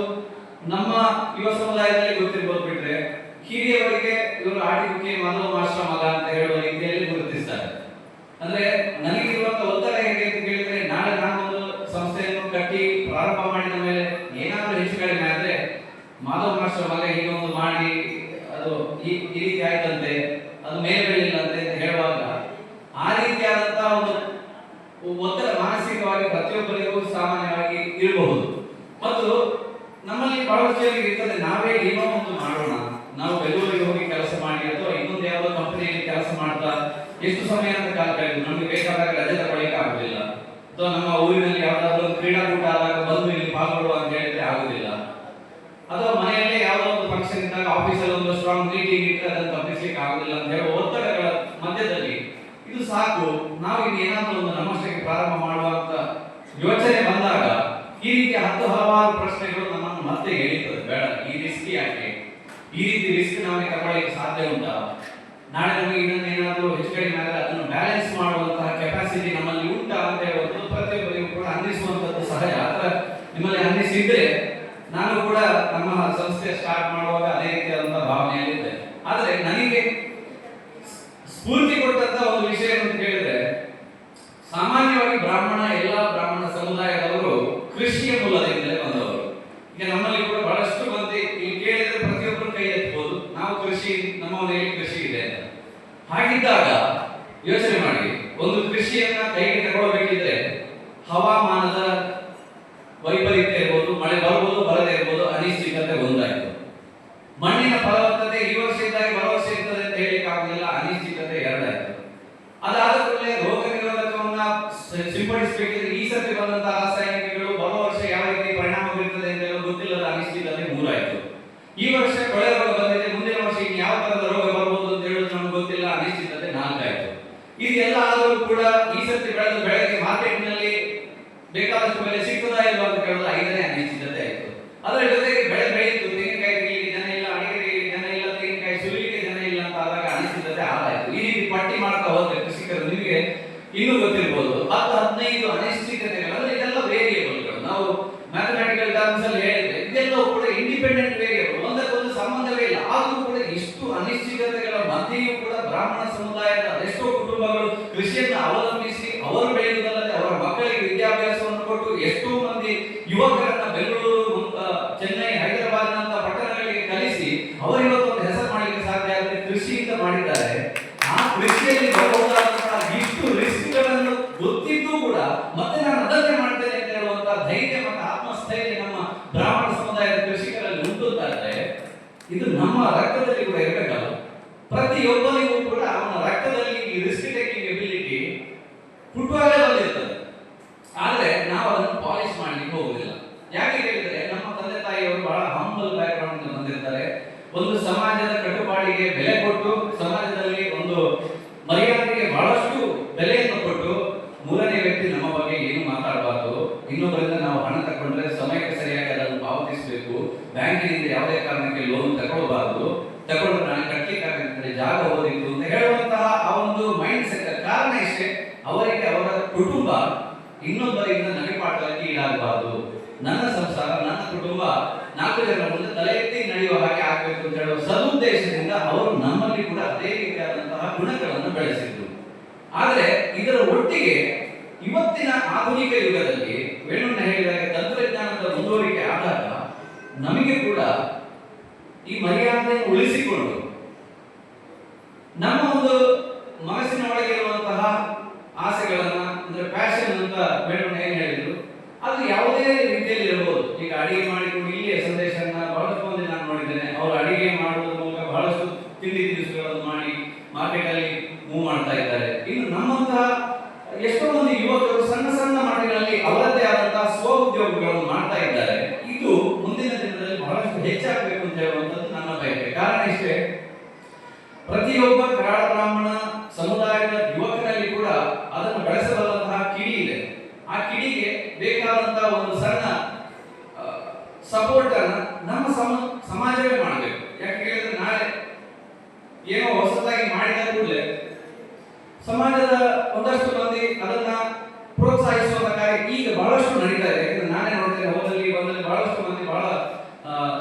ನಮ್ಮ ಯುವ ಸಮುದಾಯದಲ್ಲಿ ಗೊತ್ತಿರ್ಬೋದು. ಬಿಟ್ರೆ ಹಿರಿಯವರಿಗೆ ಇವರು ಆಟಿಕೆ ಮಾಧವ ಮಾಸ್ಟರ್ ಮಗ ಅಂತ ಹೇಳುವ ರೀತಿಯಲ್ಲಿ ಗುರುತಿಸ್ತಾರೆ. ಅಂದ್ರೆ ನನಗಿರುವಂತ ಒತ್ತಡ ಹೇಗೆ ಅಂತ ಕೇಳಿದ್ರೆ, ನಾಳೆ ನಾನೊಂದು ಸಂಸ್ಥೆಯನ್ನು ಕಟ್ಟಿ ಪ್ರಾರಂಭ ಮಾಡಿದ ಮೇಲೆ ಏನಾದ್ರೂ ಹೆಚ್ಚು ಕಡಿಮೆ ಆದ್ರೆ ಮಾಧವ ಮಾಸ್ಟರ್ ಮಗ ಈಗ ಒಂದು ಮಾಡಿ ಅದು ಈ ರೀತಿ ಆಯ್ತಂತೆ, ಅದು ಮೇಲೆ ಬೆಳಿಲ್ಲಂತೆ ಅಂತ ಹೇಳುವಾಗ ಆ ರೀತಿಯಾದಂತಹ ಒಂದು ಒತ್ತಡ ಮಾನಸಿಕವಾಗಿ ಪ್ರತಿಯೊಬ್ಬರಿಗೂ ಸಾಮಾನ್ಯವಾಗಿ ಇರಬಹುದು. ಮತ್ತು ನಮ್ಮಲ್ಲಿ ಬಹಳಷ್ಟು ಜನರಿಗೆ ಇರ್ತದೆ, ನಾವೇ ಏನೋ ಒಂದು ಮಾಡೋಣ, ನಾವು ಬೆಂಗಳೂರಿಗೆ ಹೋಗಿ ಕೆಲಸ ಮಾಡಿ ಅಥವಾ ಇನ್ನೊಂದು ಯಾವುದೋ ಕಂಪನಿಯಲ್ಲಿ ಕೆಲಸ ಮಾಡ್ತಾ ಎಷ್ಟು ಸಮಯ ಅಂತ ಕಾಲ ಕಳೆದು ನಮಗೆ ಬೇಕಾದಾಗ ರಜೆ ತಗೊಳ್ಳಿಕ್ಕೆ ಆಗುದಿಲ್ಲ, ಅಥವಾ ನಮ್ಮ ಊರಿನಲ್ಲಿ ಯಾವ್ದಾದ್ರು ಒಂದು ಕ್ರೀಡಾಕೂಟ ಆದಾಗ ಬಂದು ಇಲ್ಲಿ ಪಾಲ್ಗೊಳ್ಳುವ ಅಂತ ಹೇಳಿದ್ರೆ ಆಗುದಿಲ್ಲ, ಅಥವಾ ಮನೆಯಲ್ಲೇ ಯಾವುದೋ ಒಂದು ಫಂಕ್ಷನ್ ಇದ್ದಾಗ ಆಫೀಸಲ್ಲಿ ಒಂದು ಸ್ಟ್ರಾಂಗ್ ಮೀಟಿಂಗ್ ಇಟ್ಟರೆ ಅದನ್ನು ತಪ್ಪಿಸ್ಲಿಕ್ಕೆ ಆಗುದಿಲ್ಲ ಅಂತ ಹೇಳುವ ಒತ್ತಡಗಳ ಮಧ್ಯದಲ್ಲಿ ಇದು ಸಾಕು, ನಾವು ಇಲ್ಲಿ ಏನಾದರೂ ಒಂದು ನಮ್ಮಷ್ಟಕ್ಕೆ ಪ್ರಾರಂಭ ಮಾಡುವಂತ ಯೋಚನೆ ಬಂದಾಗ ಈ ರೀತಿ ಹಲವಾರು ಪ್ರಶ್ನೆಗಳು ನಮ್ಮನ್ನು ಮತ್ತೆ ಎಳೀತದೆ. ಬೇಡ, ಈ ರಿಸ್ಕ್ ಯಾಕೆ, ಈ ರೀತಿ ರಿಸ್ಕ್ ನಮಗೆ ತಗೊಳ್ಳಿಕ್ಕೆ ಸಾಧ್ಯ ಉಂಟಾ, ನಾಳೆ ನಮಗೆ ಇನ್ನೊಂದು ಏನಾದರೂ ಹೆಚ್ಚು ಕಡಿಮೆ ಆದರೆ ಅದನ್ನು ಬ್ಯಾಲೆನ್ಸ್ ಮಾಡುವಂತಹ ಕೆಪಾಸಿಟಿ ನಮ್ಮಲ್ಲಿ ಉಂಟಾ ಅಂತ ಹೇಳುವಂಥದ್ದು ಪ್ರತಿಯೊಬ್ಬರಿಗೂ ಕೂಡ ಅನ್ನಿಸುವಂಥದ್ದು ಸಹಜ. ಅಥವಾ ನಿಮ್ಮಲ್ಲಿ ಅನ್ನಿಸಿದ್ರೆ ನಾನು ಕೂಡ ನಮ್ಮ ಸಂಸ್ಥೆ ಸ್ಟಾರ್ಟ್ ಮಾಡುವಾಗ ಅದೇ ರೀತಿಯಾದಂತಹ ಭಾವನೆಯಲ್ಲಿದ್ದೆ. ಆದರೆ ನನಗೆ ಸ್ಫೂರ್ತಿ ಕೊಟ್ಟಂತ ಒಂದು ವಿಷಯ ಅಂತ ಕೇಳಿದ್ರೆ, ಸಾಮಾನ್ಯವಾಗಿ ಎಲ್ಲ ಬ್ರಾಹ್ಮಣ ಸಮುದಾಯದವರು ಕೃಷಿಯ ಮೂಲದಿಂದಲೇ ಬಂದವರು. ಈಗ ನಮ್ಮಲ್ಲಿ ಕೂಡ ಬಹಳಷ್ಟು ಮಂದಿ ಇಲ್ಲಿ ಕೇಳಿದ್ರೆ ಪ್ರತಿಯೊಬ್ಬರು ಕೈ ಎತ್ತಬಹುದು, ನಾವು ಕೃಷಿ, ನಮ್ಮ ಮನೆಯಲ್ಲಿ ಕೃಷಿ ಇದೆ ಅಂತ. ಹಾಗಿದ್ದಾಗ ಯೋಚನೆ ಮಾಡಿ, ಒಂದು ಕೃಷಿಯನ್ನ ಕೈಗೆ ತಗೊಳ್ಬೇಕಿದ್ರೆ ಹವಾಮಾನದ ವೈಪರೀತ್ಯ ಇರ್ಬೋದು, ಮಳೆ ಬರ್ಬೋದು ಬರದೇ ಇರ್ಬೋದು, ಅನಿಶ್ಚಿತತೆ ಒಂದಾಯ್ತು. ಮಣ್ಣಿನ ಫಲವತ್ತತೆ ಈ ವರ್ಷ ಇದ್ದಾಗ ಬರೋ ವರ್ಷ ಇರ್ತದೆ ಅಂತ ಹೇಳಿಕ್ಕೆ ಆಗುದಿಲ್ಲ, ಅನಿಶ್ಚಿತತೆ ಎರಡಾಯ್ತು. ಅದಾದ ಕೂಡಲೇ ರೋಗ ನಿರೋಧಕವನ್ನ ಸಿಂಪಡಿಸಬೇಕಿದ್ರೆ ಈ ಸರ್ತಿ ಬಂದಂತಹ ರಾಸಾಯನಿಕಗಳು ಬರೋ ವರ್ಷ ಯಾವ ರೀತಿ ಪರಿಣಾಮ ಬೀರ್ತದೆ ಅಂತ ಹೇಳೋ ಗೊತ್ತಿಲ್ಲದ ಅನಿಶ್ಚಿತತೆ ಮೂರಾಯ್ತು. ಈ ವರ್ಷ ಕೊಳೆ ರೋಗ ಬಂದಿದೆ, ಮುಂದಿನ ವರ್ಷ ಇನ್ನು ಯಾವ ತರದ ರೋಗ ಬರ್ಬೋದು ಅಂತ ಹೇಳೋದು ನಮ್ಗೆ ಗೊತ್ತಿಲ್ಲ, ಅನಿಶ್ಚಿತತೆ ನಾಲ್ಕಾಯ್ತು. ಇದೆಲ್ಲ ಆದರೂ ಕೂಡ ಈ ಸರ್ತಿ ಬೆಳೆದ ಬೆಳೆಗೆ ಮಾರ್ಕೆಟ್ ನಲ್ಲಿ ಬೇಕಾದಷ್ಟು ಬೆಲೆ ಸಿಗ್ತದಾ ಇಲ್ವಾ ಅಂತ ಕೇಳೋದು 5ನೇ ಅನಿಶ್ಚಿತತೆ ಆಯ್ತು. ಅದರ ಜೊತೆಗೆ ಬೆಳೆ ಬೆಳೆಯಿತು, ತೆಂಗಿನಕಾಯಿ ತೆಗಿಲಿಕ್ಕೆ ಜನ ಇಲ್ಲ, ಅಡಿಕೆ ತೆಗಿಲಿಕ್ಕೆ ಜನ ಇಲ್ಲ, ತೆಂಗಿನಕಾಯಿ ಸುಲಿಲಿಕ್ಕೆ ಜನ ಇಲ್ಲ ಅಂತ ಆದಾಗ ಅನಿಶ್ಚಿತತೆ 6 ಆಯ್ತು. ಈ ರೀತಿ ಪಟ್ಟಿ ಮಾಡ್ತಾ ಹೋದ್ರೆ ಕೃಷಿಕರು ನಿಮಗೆ ಇನ್ನೂ ಗೊತ್ತಿರ್ಬೋದು 10-15 ಅನಿಶ್ಚಿತತೆಗಳು. ಅಂದ್ರೆ ಇದೆಲ್ಲ ವೇರಿಯೇಬಲ್ಗಳು. ನಾವು ಮ್ಯಾಥಮೆಟಿಕಲ್ ಟರ್ಮ್ಸ್ ಅಲ್ಲಿ ಹೇಳಿದ್ರೆ ಇದೆಲ್ಲವೂ ಕೂಡ ಇಂಡಿಪೆಂಡೆಂಟ್ ವೇರಿಯೇಬಲ್, ಒಂದಕ್ಕೊಂದು ಸಂಬಂಧವೇ ಇಲ್ಲ. ಆದರೂ ಕೂಡ ಇಷ್ಟು ಅನಿಶ್ಚಿತತೆಗಳ ಮಧ್ಯೆಯೂ ಕೂಡ ಬ್ರಾಹ್ಮಣ ಸಮುದಾಯದ ಎಷ್ಟೋ ಕುಟುಂಬಗಳು ಕೃಷಿಯನ್ನು ಅವಲಂಬಿಸಿ ಅವರು ಬೆಳೆಯುವುದಲ್ಲದೆ ಅವರ ಮಕ್ಕಳಿಗೆ ವಿದ್ಯಾಭ್ಯಾಸವನ್ನು ಕೊಟ್ಟು ಎಷ್ಟೋ ಮಂದಿ ಯುವಕರನ್ನ ಬೆಂಗಳೂರು, ಚೆನ್ನೈ, ಹೈದರಾಬಾದ್ನಂತ ಪಟ್ಟಣಗಳಿಗೆ ಕಲಿಸಿ ಅವರಿವತ್ತು ಒಂದು ಹೆಸರು ಮಾಡಲಿಕ್ಕೆ ಸಾಧ್ಯ ಆದರೆ ಕೃಷಿಯಿಂದ ಮಾಡಿದ್ದಾರೆ. ಆ ಕೃಷಿಯಲ್ಲಿ ಬರಬಹುದಾದಂತಹ ಇಷ್ಟು ರಿಸ್ಕ್ಗಳನ್ನು ಗೊತ್ತಿದ್ದು ಕೂಡ ಮತ್ತೆ ನಾನು ಅದನ್ನೇ ಮಾಡ್ತೇನೆ ಅಂತ ಹೇಳುವಂತಹ ಧೈರ್ಯ ಮತ್ತು ಆತ್ಮಸ್ಥೈರ್ಯ ನಮ್ಮ ಬ್ರಾಹ್ಮಣ ಸಮುದಾಯದ ಕೃಷಿಕರಲ್ಲಿ ಉಂಟು ಅಂತಾದ್ರೆ ಇದು ನಮ್ಮ ರಕ್ತದಲ್ಲಿ ಕೂಡ ಇರಬೇಕಲ್ಲ. ಪ್ರತಿಯೊಬ್ಬರಿಗೂ ಕೂಡ ಅವನ ರಕ್ತದ ಹುಟ್ಟುವಾಗಲೇ ಬಂದಿರ್ತದೆ. ಆದ್ರೆ ನಾವು ಅದನ್ನು ಪಾಲಿಶ್ ಮಾಡ್ಲಿಕ್ಕೆ ಹೋಗುದಿಲ್ಲ. ಯಾಕೆ ಹೇಳಿದ್ರೆ ನಮ್ಮ ತಂದೆ ತಾಯಿಯವರು ಬಹಳ ಹಂಬಲ್ ಬ್ಯಾಕ್ ಗ್ರೌಂಡ್ ಬಂದಿರ್ತಾರೆ. ಒಂದು ಸಮಾಜದ ಕಟ್ಟುಪಾಡಿಗೆ ಬೆಲೆ ಕೊಟ್ಟು, ಸಮಾಜದಲ್ಲಿ ಒಂದು ಮರ್ಯಾದೆಗೆ ಬಹಳಷ್ಟು ಬೆಲೆಯನ್ನು ಕೊಟ್ಟು, ಮೂರನೇ ವ್ಯಕ್ತಿ ನಮ್ಮ ಬಗ್ಗೆ ಏನು ಮಾತಾಡಬಾರ್ದು, ಇನ್ನೊಬ್ಬರಿಂದ ನಾವು ಹಣ ತಗೊಂಡ್ರೆ ಸಮಯಕ್ಕೆ ಸರಿಯಾಗಿ ಅದನ್ನು ಪಾವತಿಸಬೇಕು, ಬ್ಯಾಂಕಿನಿಂದ ಯಾವುದೇ ಕಾರಣಕ್ಕೆ ಲೋನ್ ತಗೊಳ್ಬಾರ್ದು, ತಗೊಂಡ್ರೆ ನಾನು ಕಟ್ಟಲಿಕ್ಕಾಗತ್ತೆ, ಜಾಗ ಓದಿತ್ತು ಅಂತ ಹೇಳುವಂತಹ ಆ ಒಂದು ಮೈಂಡ್ ಸೆಟ್. ಕಾರಣ ಇಷ್ಟೇ, ಅವರಿಗೆ ಅವರ ಕುಟುಂಬ ಇನ್ನೊಬ್ಬರಿಂದ ನಗೆಪಾಟಲಕ್ಕೆ ಈಡಾಗಬಾರದು, ನನ್ನ ಸಂಸಾರ ನನ್ನ ಕುಟುಂಬ 4 ಜನರ ಮುಂದೆ ತಲೆ ಎತ್ತಿ ನಡೆಯುವ ಹಾಗೆ ಆಗಬೇಕು ಅಂತ ಹೇಳುವ ಸದುದ್ದೇಶದಿಂದ ಅವರು ನಮ್ಮಲ್ಲಿ ಕೂಡ ಅದೇ ರೀತಿಯಾದಂತಹ ಗುಣಗಳನ್ನು ಬೆಳೆಸಿದ್ರು. ಆದರೆ ಇದರ ಒಟ್ಟಿಗೆ ಇವತ್ತಿನ ಆಧುನಿಕ ಯುಗದಲ್ಲಿ ವೇಣುಣ್ಣ ಹೇಳಿದಾಗ ತಂತ್ರಜ್ಞಾನದ ಮುಂದುವರಿಕೆ ಆದಾಗ ನಮಗೆ ಕೂಡ ಈ ಮರ್ಯಾದೆಯನ್ನು ಉಳಿಸಿಕೊಂಡು ನಮ್ಮ ಒಂದು ಮನಸ್ಸಿನ ಒಳಗೆ ಇರುವಂತಹ ಆಸೆಗಳನ್ನ, ಅಂದ್ರೆ ಪ್ಯಾಷನ್ ಅಂತ ವೇಣುಣ್ಣ ಏನ್ ಹೇಳಿದ್ರು, ಅದು ಯಾವುದೇ ರೀತಿಯಲ್ಲಿ ಇರಬಹುದು. ಈಗ ಅಡಿಗೆ ಮಾಡಿಕೊಂಡು ಇಲ್ಲಿಯ ಸಂದೇಶನ ಬಹಳಷ್ಟು ಮಂದಿ ನಾನು ನೋಡಿದ್ದೇನೆ. ಅವರು ಅಡಿಗೆ ಮಾಡುವುದರ ಮೂಲಕ ಬಹಳಷ್ಟು ತಿಂಡಿ ತಿನಿಸುಗಳನ್ನು ಮಾಡಿ ಮಾರ್ಕೆಟ್ ಅಲ್ಲಿ ಮೂವ್ ಮಾಡ್ತಾ ಇದ್ದಾರೆ. ಇನ್ನು ನಮ್ಮಂತಹ ಎಷ್ಟೋ ಮಂದಿ ಯುವಕರು ಸಣ್ಣ ಸಣ್ಣ ಮಟ್ಟಿನಲ್ಲಿ ಅವರದ್ದೇ ಆದಂತಹ ಸ್ವ ಉದ್ಯೋಗಗಳನ್ನು ಮಾಡ್ತಾ ಇದ್ದಾರೆ. ಇದು ಮುಂದಿನ ದಿನದಲ್ಲಿ ಬಹಳಷ್ಟು ಹೆಚ್ಚಾಗಬೇಕು ಅಂತ ಹೇಳುವಂಥದ್ದು ನನ್ನ ಬಯಕೆ. ಕಾರಣ ಇಷ್ಟೇ, ಪ್ರತಿಯೊಬ್ಬ ಕರಾಳ ಬ್ರಾಹ್ಮಣ ಸಮುದಾಯದ ಯುವಕರಲ್ಲಿ ಕೂಡ ಅದನ್ನು ಬೆಳೆಸಬಲ್ಲಂತಹ ಕಿಡಿ ಇದೆ. ಆ ಕಿಡಿಗೆ ಬೇಕಾದಂತಹ ಒಂದು ಸಣ್ಣ ಸಪೋರ್ಟ್ ಅನ್ನ ನಮ್ಮ ಸಮಾಜವೇ ಮಾಡಬೇಕು. ಯಾಕೆ ಹೇಳಿದ್ರೆ ನಾಳೆ ಏನೋ ಹೊಸದಾಗಿ ಮಾಡಿದ ಕೂಡಲೇ ಸಮಾಜದ ಒಂದಷ್ಟು ಮಂದಿ ಅದನ್ನ ಪ್ರೋತ್ಸಾಹಿಸುವ ಕಾರ್ಯ ಈಗ ಬಹಳಷ್ಟು ನಡೀತಾ ಇದೆ. ಯಾಕಂದ್ರೆ ನಾನೇ ನೋಡ್ತೇನೆ, ಹೋದಲ್ಲಿ ಬಂದಲ್ಲಿ ಬಹಳಷ್ಟು ಮಂದಿ ಬಹಳ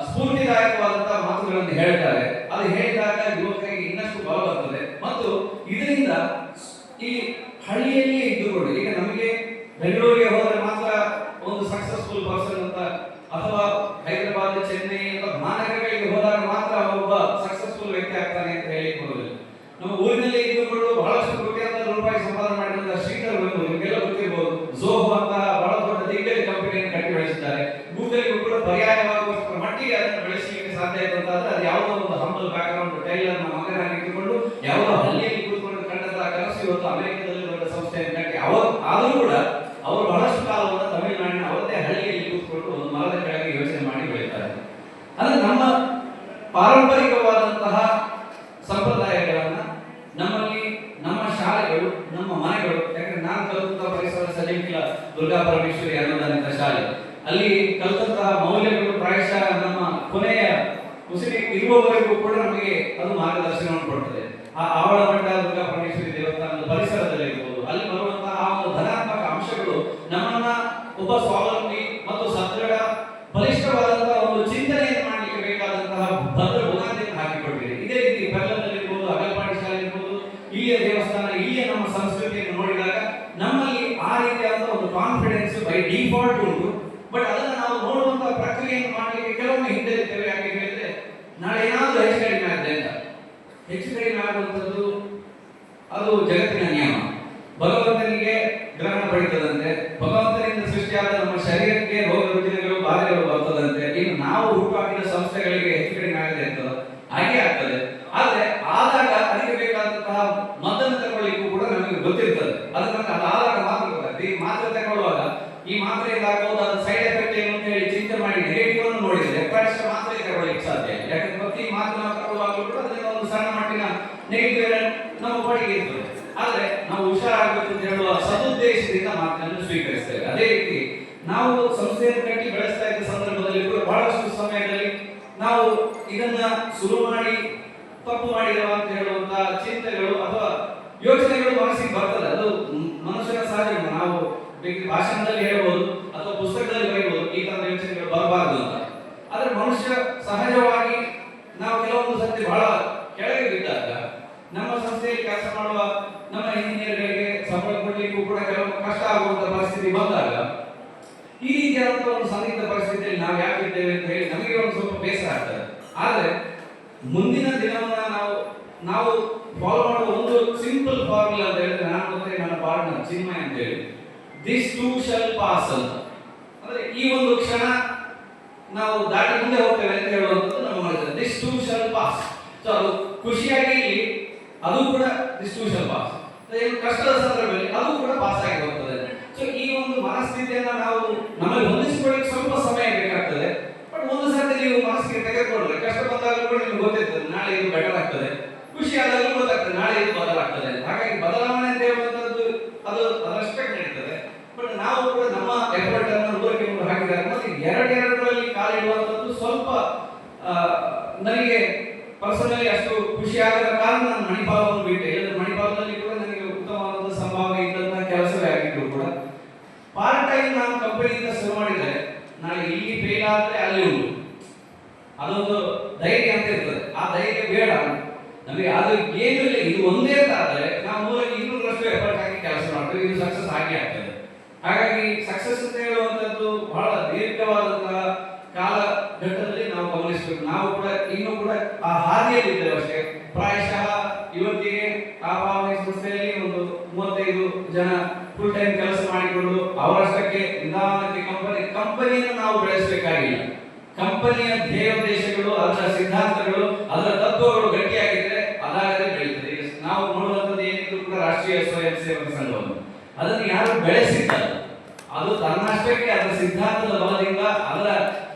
ಸ್ಫೂರ್ತಿದಾಯಕವಾದಂತಹ ಮಾತುಗಳನ್ನು ಹೇಳ್ತಾರೆ. ಅದು ಹೇಳಿದಾಗ ಯುವಕರಿಗೆ ಇನ್ನಷ್ಟು ಬಲ ಬರ್ತದೆ. ಮತ್ತು ಇದರಿಂದ ಈ ಹಳ್ಳಿಯಲ್ಲಿಯೇ ಇದ್ದುಕೊಂಡು, ಈಗ ನಮಗೆ ಬೆಂಗಳೂರಿಗೆ ಹೋದರೆ ಮಾತ್ರ ಒಂದು ಸಕ್ಸಸ್ಫುಲ್ ಪರ್ಸನ್ ಅಂತ, ಅಥವಾ ಹೈದರಾಬಾದ್ ಚೆನ್ನೈ ಅಂತ ಮಹಾನಗರಗಳಿಗೆ ಹೋದಾಗ ಮಾತ್ರ ಒಬ್ಬ ಸಕ್ಸಸ್ಫುಲ್ ವ್ಯಕ್ತಿ ಆಗ್ತಾನೆ ಅಂತ ಹೇಳಿ ಬರೋದಿಲ್ಲ. ನಮ್ಮ ಊರಿನಲ್ಲಿ ಇದ್ದುಕೊಂಡು ಬಹಳಷ್ಟು ಕೋಟ್ಯಾಂತರ ರೂಪಾಯಿ ಸಂಪಾದನೆ ಮಾಡಿದಂತಹ ಶ್ರೀಧರ್ ಬಂದು ನಿಮಗೆಲ್ಲ ಗೊತ್ತಿರಬಹುದು, ಝೋಹೋ ಅಂತ ಬಹಳ ದೊಡ್ಡ ದಿಗ್ಗಜ ಕಂಪನಿಯನ್ನು ಕಟ್ಟಿ ಬೆಳೆಸಿದ್ದಾರೆ. ಗೂಗಲ್ಗೂ ಕೂಡ ಪರ್ಯಾಯವಾಗುವಷ್ಟರ ಮಟ್ಟಿಗೆ ಅದನ್ನು ಬೆಳೆಸಲಿಕ್ಕೆ ಸಾಧ್ಯ ಆಯ್ತು ಅಂತಾದ್ರೆ ಅದು ಯಾವುದೋ ಒಂದು ಹಂಬಲ್ ಬ್ಯಾಕ್ ಗ್ರೌಂಡ್ ಟೈಲರ್ ನ ಮಗನಾಗಿ ಇಟ್ಟುಕೊಂಡು ಯಾವುದೋ ಹಳ್ಳಿಯಲ್ಲಿ ಕೂತ್ಕೊಂಡು ಕಂಡಂತಹ ಕನಸು ಇವತ್ತು ಅಮೆರಿಕದಲ್ಲಿ ದೊಡ್ಡ ಸಂಸ್ಥೆಯನ್ನು ಕಟ್ಟಿ ಆದರೂ ಕೂಡ ಅವರು ಬಹಳಷ್ಟು ಕಾಲವನ್ನು ತಮಿಳುನಾಡಿನ ಅವರದೇ ಹಳ್ಳಿಯಲ್ಲಿ ಕೂತ್ಕೊಂಡು ಒಂದು ಮರದ ಕೆಳಗೆ ಯೋಚನೆ ಮಾಡಿ ಬೆಳೀತಾರೆ. ಅಂದ್ರೆ ನಮ್ಮ ಪಾರಂಪರಿಕವಾದಂತಹ ಸಂಪ್ರದಾಯಗಳನ್ನ ನಮ್ಮಲ್ಲಿ ನಮ್ಮ ಶಾಲೆಗಳು, ನಮ್ಮ ಮನೆಗಳು, ಯಾಕಂದ್ರೆ ನಾನು ಕಲಿತಂತಹ ಪರಿಸರ ಸಜೀವಿಲ ದುರ್ಗಾ ಪರಮೇಶ್ವರಿ ಅನ್ನೋದಂತ ಶಾಲೆ, ಅಲ್ಲಿ ಕಲಿತಂತಹ ಮೌಲ್ಯಗಳು ಪ್ರಾಯಶಃ ನಮ್ಮ ಕೊನೆಯ ಉಸಿರಿ ಇರುವವರೆಗೂ ಕೂಡ ನಮಗೆ ಅದು ಮಾರ್ಗದರ್ಶನವನ್ನು ಕೊಡ್ತದೆ. ಆ ಆವಳ ಮಠ ದುರ್ಗಾ ಪರಮೇಶ್ವರಿ ದೇವಸ್ಥಾನದ ಪರಿಸರದಲ್ಲಿ ಇರ್ಬೋದು, ಅಲ್ಲಿ ಬರುವಂತಹ ಆ ಒಂದು ಧನಾತ್ಮಕ ಅಂಶಗಳು ನಮ್ಮನ್ನ ಒಬ್ಬ ಸ್ವಾವಲಂಬಿ ಮತ್ತು ಸದೃಢ ಬಲಿಷ್ಠವಾದಂತಹ ಒಂದು ಚಿಂತನೆಯನ್ನು ಮಾಡಲಿಕ್ಕೆ ಬೇಕಾದಂತಹ ಭದ್ರ ಬುನಾದಿಯನ್ನು ಹಾಕಿಕೊಟ್ಟಿದೆ. ಇದೇ ರೀತಿ ಬೆಲ್ಲದಲ್ಲಿರ್ಬೋದು, ಅಗಲ್ಪಾಡಿ ಶಾಲೆ ಇರ್ಬೋದು, ಇಲ್ಲಿಯ ದೇವಸ್ಥಾನ, ಇಲ್ಲಿಯ ನಮ್ಮ ಸಂಸ್ಕೃತಿಯನ್ನು ನೋಡಿದಾಗ ನಮ್ಮಲ್ಲಿ ಆ ರೀತಿಯಾದಂತಹ ಒಂದು ಕಾನ್ಫಿಡೆನ್ಸ್ ಬೈ ಡಿಫಾಲ್ಟ್ ಉಂಟು. ಬಟ್ ಅದನ್ನು ನಾವು ನೋಡುವಂತಹ ಪ್ರಕ್ರಿಯೆಯನ್ನು ಮಾಡಲಿಕ್ಕೆ ಕೆಲವೊಮ್ಮೆ ಹಿಂದೆ ಇರ್ತೇವೆ. ಯಾಕೆ ಹೇಳಿದ್ರೆ ನಾಳೆ ಏನಾದರೂ ಹೆಚ್ಚು ಕಡಿಮೆ ಆಗಿದೆ ಅಂತ, ಹೆಚ್ಚು ಕಡಿಮೆ ಆಗುವಂಥದ್ದು ಅದು ಜಗತ್ತಿನ ನಿಯಮ. ಭಗವಂತನಿಗೆ ಗ್ರಹಣ ಪಡಿತದಂತೆ, ಭಗವಂತನಿಂದ ಸೃಷ್ಟಿಯಾದ ನಮ್ಮ ಶರೀರಕ್ಕೆ ರೋಗ ರುಜಿನಗಳು ಬಾಧೆಗಳು ಬರ್ತದಂತೆ. ಇನ್ನು ನಾವು ಹುಟ್ಟುಹಾಕಿದ ಸಂಸ್ಥೆಗಳಿಗೆ ಹೆಚ್ಚು ಕಡಿಮೆ ಆಗದೆ ಇರ್ತದೆ, ಹಾಗೆ ಆಗ್ತದೆ. ಆದ್ರೆ ಆದಾಗ ಅದಕ್ಕೆ ಬೇಕಾದಂತಹ ಮದ್ದನ್ನು ತಗೊಳ್ಳಿಕ್ಕೂ ಕೂಡ ನಮಗೆ ಗೊತ್ತಿರ್ತದೆ. ಅದನ್ನ ಅದಾದಾಗ ಮಾತ್ರ ಗೊತ್ತಾಗ್ತದೆ. ಈ ಮಾತ್ರೆ ತಗೊಳ್ಳುವಾಗ ಈ ಮಾತ್ರೆಯಿಂದ ಆಗಬಹುದಾದ ಸೈಡ್ ಎಫೆಕ್ಟ್ ಏನು ಅಂತ ಹೇಳಿ ಚಿಂತೆ ಮಾಡಿ ನೆಗೆಟಿವ್ ಅನ್ನು ನೋಡಿದ್ರೆ ಎಪ್ಪಡಿಷ್ಟ ಮಾತ್ರೆ ತಗೊಳ್ಳಿಕ್ಕೆ ಸಾಧ್ಯ ಇಲ್ಲ. ಯಾಕಂದ್ರೆ ಪ್ರತಿ ಮಾತ್ರ ತಗೊಳ್ಳುವಾಗಲೂ ಕೂಡ ಅದರಿಂದ ಒಂದು ಸಣ್ಣ ಮಟ್ಟಿನ ನೆಗೆಟಿವ್ ನಮ್ಮ ಬಾಡಿಗೆ ಇರ್ತದೆ. ಆದ್ರೆ ನಾವು ಹುಷಾರಾಗಬೇಕು ಅಂತ ಹೇಳುವ ಸದುದ್ದೇಶದಿಂದ ಮಾತನ್ನು ಸ್ವೀಕರಿಸ್ತೇವೆ. ಅದೇ ರೀತಿ ನಾವು ಸಂಸ್ಥೆಯನ್ನು ಕಟ್ಟಿ ಬೆಳೆಸ್ತಾ ಇದ್ದ ಸಂದರ್ಭದಲ್ಲಿ ಕೂಡ ಬಹಳಷ್ಟು ಸಮಯದಲ್ಲಿ ನಾವು ಇದನ್ನ ಶುರು ಮಾಡಿ ತಪ್ಪು ಮಾಡಿರುವ ಅಂತ ಹೇಳುವಂತಹ ಚಿಂತೆಗಳು ಅಥವಾ ಯೋಚನೆಗಳು ಮನಸ್ಸಿಗೆ ಬರ್ತದೆ. ಅದು ಮನುಷ್ಯನ ಸಹಜ. ನಾವು ಭಾಷಣದಲ್ಲಿ ಹೇಳ್ಬೋದು ಅಥವಾ ಪುಸ್ತಕದಲ್ಲಿ ಬರೀಬಹುದು ಈ ತರದ ಯೋಚನೆಗಳು ಬರಬಾರದು ಅಂತ. ಆದ್ರೆ ಮನುಷ್ಯ ಸಹಜವಾಗಿ ನಾವು ಕೆಲವೊಂದು ಸರ್ತಿ ಬಹಳ ಕೆಳಗೆ ಬಿದ್ದಾಗ ನಮ್ಮ ಸಂಸ್ಥೆಯಲ್ಲಿ ಕೆಲಸ ಮಾಡುವ ನಮ್ಮ ಇಂಜಿನಿಯರ್ಗಳಿಗೆ ಸಂಬಳ ಕೊಡಲಿಕ್ಕೂ ಕೂಡ ಕೆಲವು ಕಷ್ಟ ಆಗುವಂತ ಪರಿಸ್ಥಿತಿ ಬಂದಾಗ ಈ ರೀತಿಯಾದಂತಹ ಒಂದು ಸಂದಿಗ್ಧ ಪರಿಸ್ಥಿತಿಯಲ್ಲಿ ನಾವು ಯಾಕಿದ್ದೇವೆ ಅಂತ ಹೇಳಿ ನಮಗೆ ಒಂದು ಸ್ವಲ್ಪ ಬೇಸರ ಆಗ್ತದೆ. ಆದ್ರೆ ಮುಂದಿನ ದಿನವನ್ನ ನಾವು ಫಾಲೋ ಮಾಡುವ ಒಂದು ಸಿಂಪಲ್ ಫಾರ್ಮುಲಾ ಅಂತ ಹೇಳಿದ್ರೆ, ನಾನು ಮತ್ತೆ ನನ್ನ ಪಾರ್ಟ್ನರ್ ಚಿನ್ಮಯ ಅಂತ ಹೇಳಿ, ದಿಸ್ ಟೂ ಶಲ್ ಪಾಸ್ ಅಂತ. ಅಂದ್ರೆ ಈ ಒಂದು ಕ್ಷಣ ನಾವು ದಾಟಿ ಮುಂದೆ ಹೋಗ್ತೇವೆ ಅಂತ ಹೇಳುವಂಥದ್ದು ನಮ್ಮ ಮನಸ್ಸಲ್ಲಿ this two shall pass. So ಅದು ಖುಷಿಯಾಗಿ ಅದು ಕೂಡ ದಿಸ್ ಟೂ ಶಲ್ ಪಾಸ್. ಕಷ್ಟದ ಸಂದರ್ಭದಲ್ಲಿ ಅದು ಕೂಡ ಪಾಸ್ ಅದು ಅದರಷ್ಟೇ ನಡೀತದೆ. ಬಟ್ ನಾವು ಕೂಡ ನಮ್ಮ ಎಫರ್ಟ್ ಅನ್ನು 100ಕ್ಕೆ 100 ಹಾಕಿದ್ದಾರೆ. ಮತ್ತೆ ಎರಡರಲ್ಲಿ ಕಾಲಿಡುವಂಥದ್ದು ಸ್ವಲ್ಪ ನನಗೆ ಪರ್ಸನಲಿ ಅಷ್ಟು ಖುಷಿ ಆಗದ ಕಾರಣ ನಾನು ಮಣಿಪಾಲವನ್ನು ಬಿಟ್ಟೆ. ಇಲ್ಲದ್ರೆ ಮಣಿಪಾಲದಲ್ಲಿ ಕೂಡ ನನಗೆ ಉತ್ತಮವಾದ ಸಂಭಾವನೆ ಇದ್ದಂತಹ ಕೆಲಸವೇ ಆಗಿದ್ರು ಕೂಡ ಪಾರ್ಟ್ ಟೈಮ್ ನಾನು ಕಂಪನಿಯಿಂದ ಶುರು ಮಾಡಿದರೆ ನಾಳೆ ಇಲ್ಲಿ ಫೇಲ್ ಆದರೆ ಅಲ್ಲಿ ಉಂಟು, ಅದೊಂದು ಧೈರ್ಯ ಅಂತ ಇರ್ತದೆ. ಆ ಧೈರ್ಯ ಬೇಡ ನಮಗೆ, ಅದು ಏನು ಇಲ್ಲ. ಇದು ಒಂದೇ ಅಂತ ಆದರೆ ನಾವು 100% ಎಫರ್ಟ್ ಹಾಕಿ ಕೆಲಸ ಮಾಡ್ತೀವಿ, ಇದು ಸಕ್ಸಸ್ ಆಗಿ ಆಗ್ತದೆ. ಹಾಗಾಗಿ ಸಕ್ಸಸ್ ಅಂತ ಹೇಳುವಂಥದ್ದು ಬಹಳ ದೀರ್ಘವಾದಂತಹ ಕಾಲಘಟ್ಟದಲ್ಲಿ ನಾವು ಗಮನಿಸಬೇಕು. ನಾವು ಕೂಡ ಇನ್ನೂ ಕೂಡ ಆ ಹಾದಿಯಲ್ಲಿ ಇದ್ದೇವೆ ಅಷ್ಟೇ. ಪ್ರಾಯಶಃ ಇವತ್ತಿಗೆ ಆ ಭಾವನೆ ಸಂಸ್ಥೆಯಲ್ಲಿ ಒಂದು 35 ಜನ ಫುಲ್ ಟೈಮ್ ಕೆಲಸ ಮಾಡಿಕೊಂಡು ಅವರಷ್ಟಕ್ಕೆ ನಿಧಾನಕ್ಕೆ ಕಂಪನಿಯನ್ನು ನಾವು ಬೆಳೆಸಬೇಕಾಗಿಲ್ಲ. ಕಂಪನಿಯ ಧ್ಯೇಯೋದ್ದೇಶಗಳು, ಅದರ ಸಿದ್ಧಾಂತಗಳು, ಅದರ ತತ್ವಗಳು ಗಟ್ಟಿಯಾಗಿದ್ರೆ ಅದಾಗದೆ ಬೆಳೀತದೆ. ಈಗ ನಾವು ನೋಡುವಂಥದ್ದು ಏನಿದ್ರು ಕೂಡ ರಾಷ್ಟ್ರೀಯ ಸ್ವಯಂ ಸೇವಕ ಸಂಘವನ್ನು ಅದನ್ನು ಯಾರು ಬೆಳೆಸಿದ್ದಾರೆ, ಅದು ತನ್ನಷ್ಟಕ್ಕೆ ಅದರ ಸಿದ್ಧಾಂತದ ಬಲದಿಂದ, ಅದರ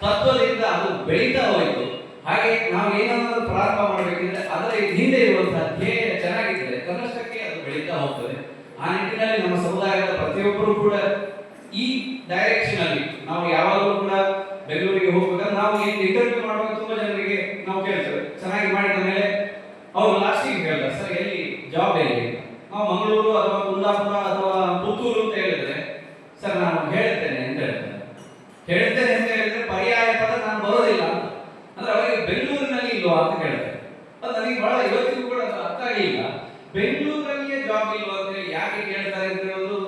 ತತ್ವದಿಂದ ಅದು ಬೆಳೀತಾ ಹೋಯಿತು. ಹಾಗೆ ನಾವು ಏನಾದರೂ ಪ್ರಾರಂಭ ಮಾಡಬೇಕಿದ್ರೆ ಅದರ ಹಿಂದೆ ಇರುವಂತಹ ಧ್ಯೇಯ ಚೆನ್ನಾಗಿದ್ದರೆ ತನ್ನಷ್ಟಕ್ಕೆ ಅದು ಬೆಳೀತಾ ಹೋಗ್ತದೆ. ಆ ನಿಟ್ಟಿನಲ್ಲಿ ನಮ್ಮ ಸಮುದಾಯದ ಪ್ರತಿಯೊಬ್ಬರು ಕೂಡ ಈ ಡೈರೆಕ್ಷನ್ ಅಲ್ಲಿ ನಾವು ಯಾವಾಗಲೂ ಕೂಡ ಬೆಂಗಳೂರಿಗೆ ಹೋಗ್ಬೇಕಾದ್ರೆ ನಾವು ಇಂಟರ್ವ್ಯೂ ಮಾಡುವಾಗ ತುಂಬಾ ಜನರಿಗೆ ನಾವು ಕೇಳ್ತೇವೆ, ಚೆನ್ನಾಗಿ ಮಾಡಿದ ಮೇಲೆ ಅವರು ಲಾಸ್ಟಿಗೆ ಹೇಳ್ತಾರೆ, ಸರ್ ಎಲ್ಲಿ ಜಾಬ್ ಎಲ್ಲಿ? ನಾವು ಮಂಗಳೂರು ಅಥವಾ ಕುಂದಾಪುರ ಅಥವಾ ಪುತ್ತೂರು ಅಂತ ಹೇಳಿದ್ರೆ ಸರ್ ನಾನು ಹೇಳ್ತೇನೆ ಅಂತ ಹೇಳಿದ್ರೆ ಪರ್ಯಾಯ ಪದ ನಾನು ಬರೋದಿಲ್ಲ ಅಂತ. ಅಂದ್ರೆ ಅವರಿಗೆ ಬೆಂಗಳೂರಿನಲ್ಲಿ ಇಲ್ವಾ ಅಂತ ಕೇಳ್ತಾರೆ. ಅದು ನನಗೆ ಬಹಳ ಇವತ್ತಿಗೂ ಕೂಡ ಅರ್ಥ ಆಗಿಲ್ಲ. ಬೆಂಗಳೂರಲ್ಲಿಯೇ ಜಾಬ್ ಇಲ್ವಾ ಅಂತ ಹೇಳಿ ಯಾಕೆ ಕೇಳ್ತಾರೆ ಅಂತ ಹೇಳೋದು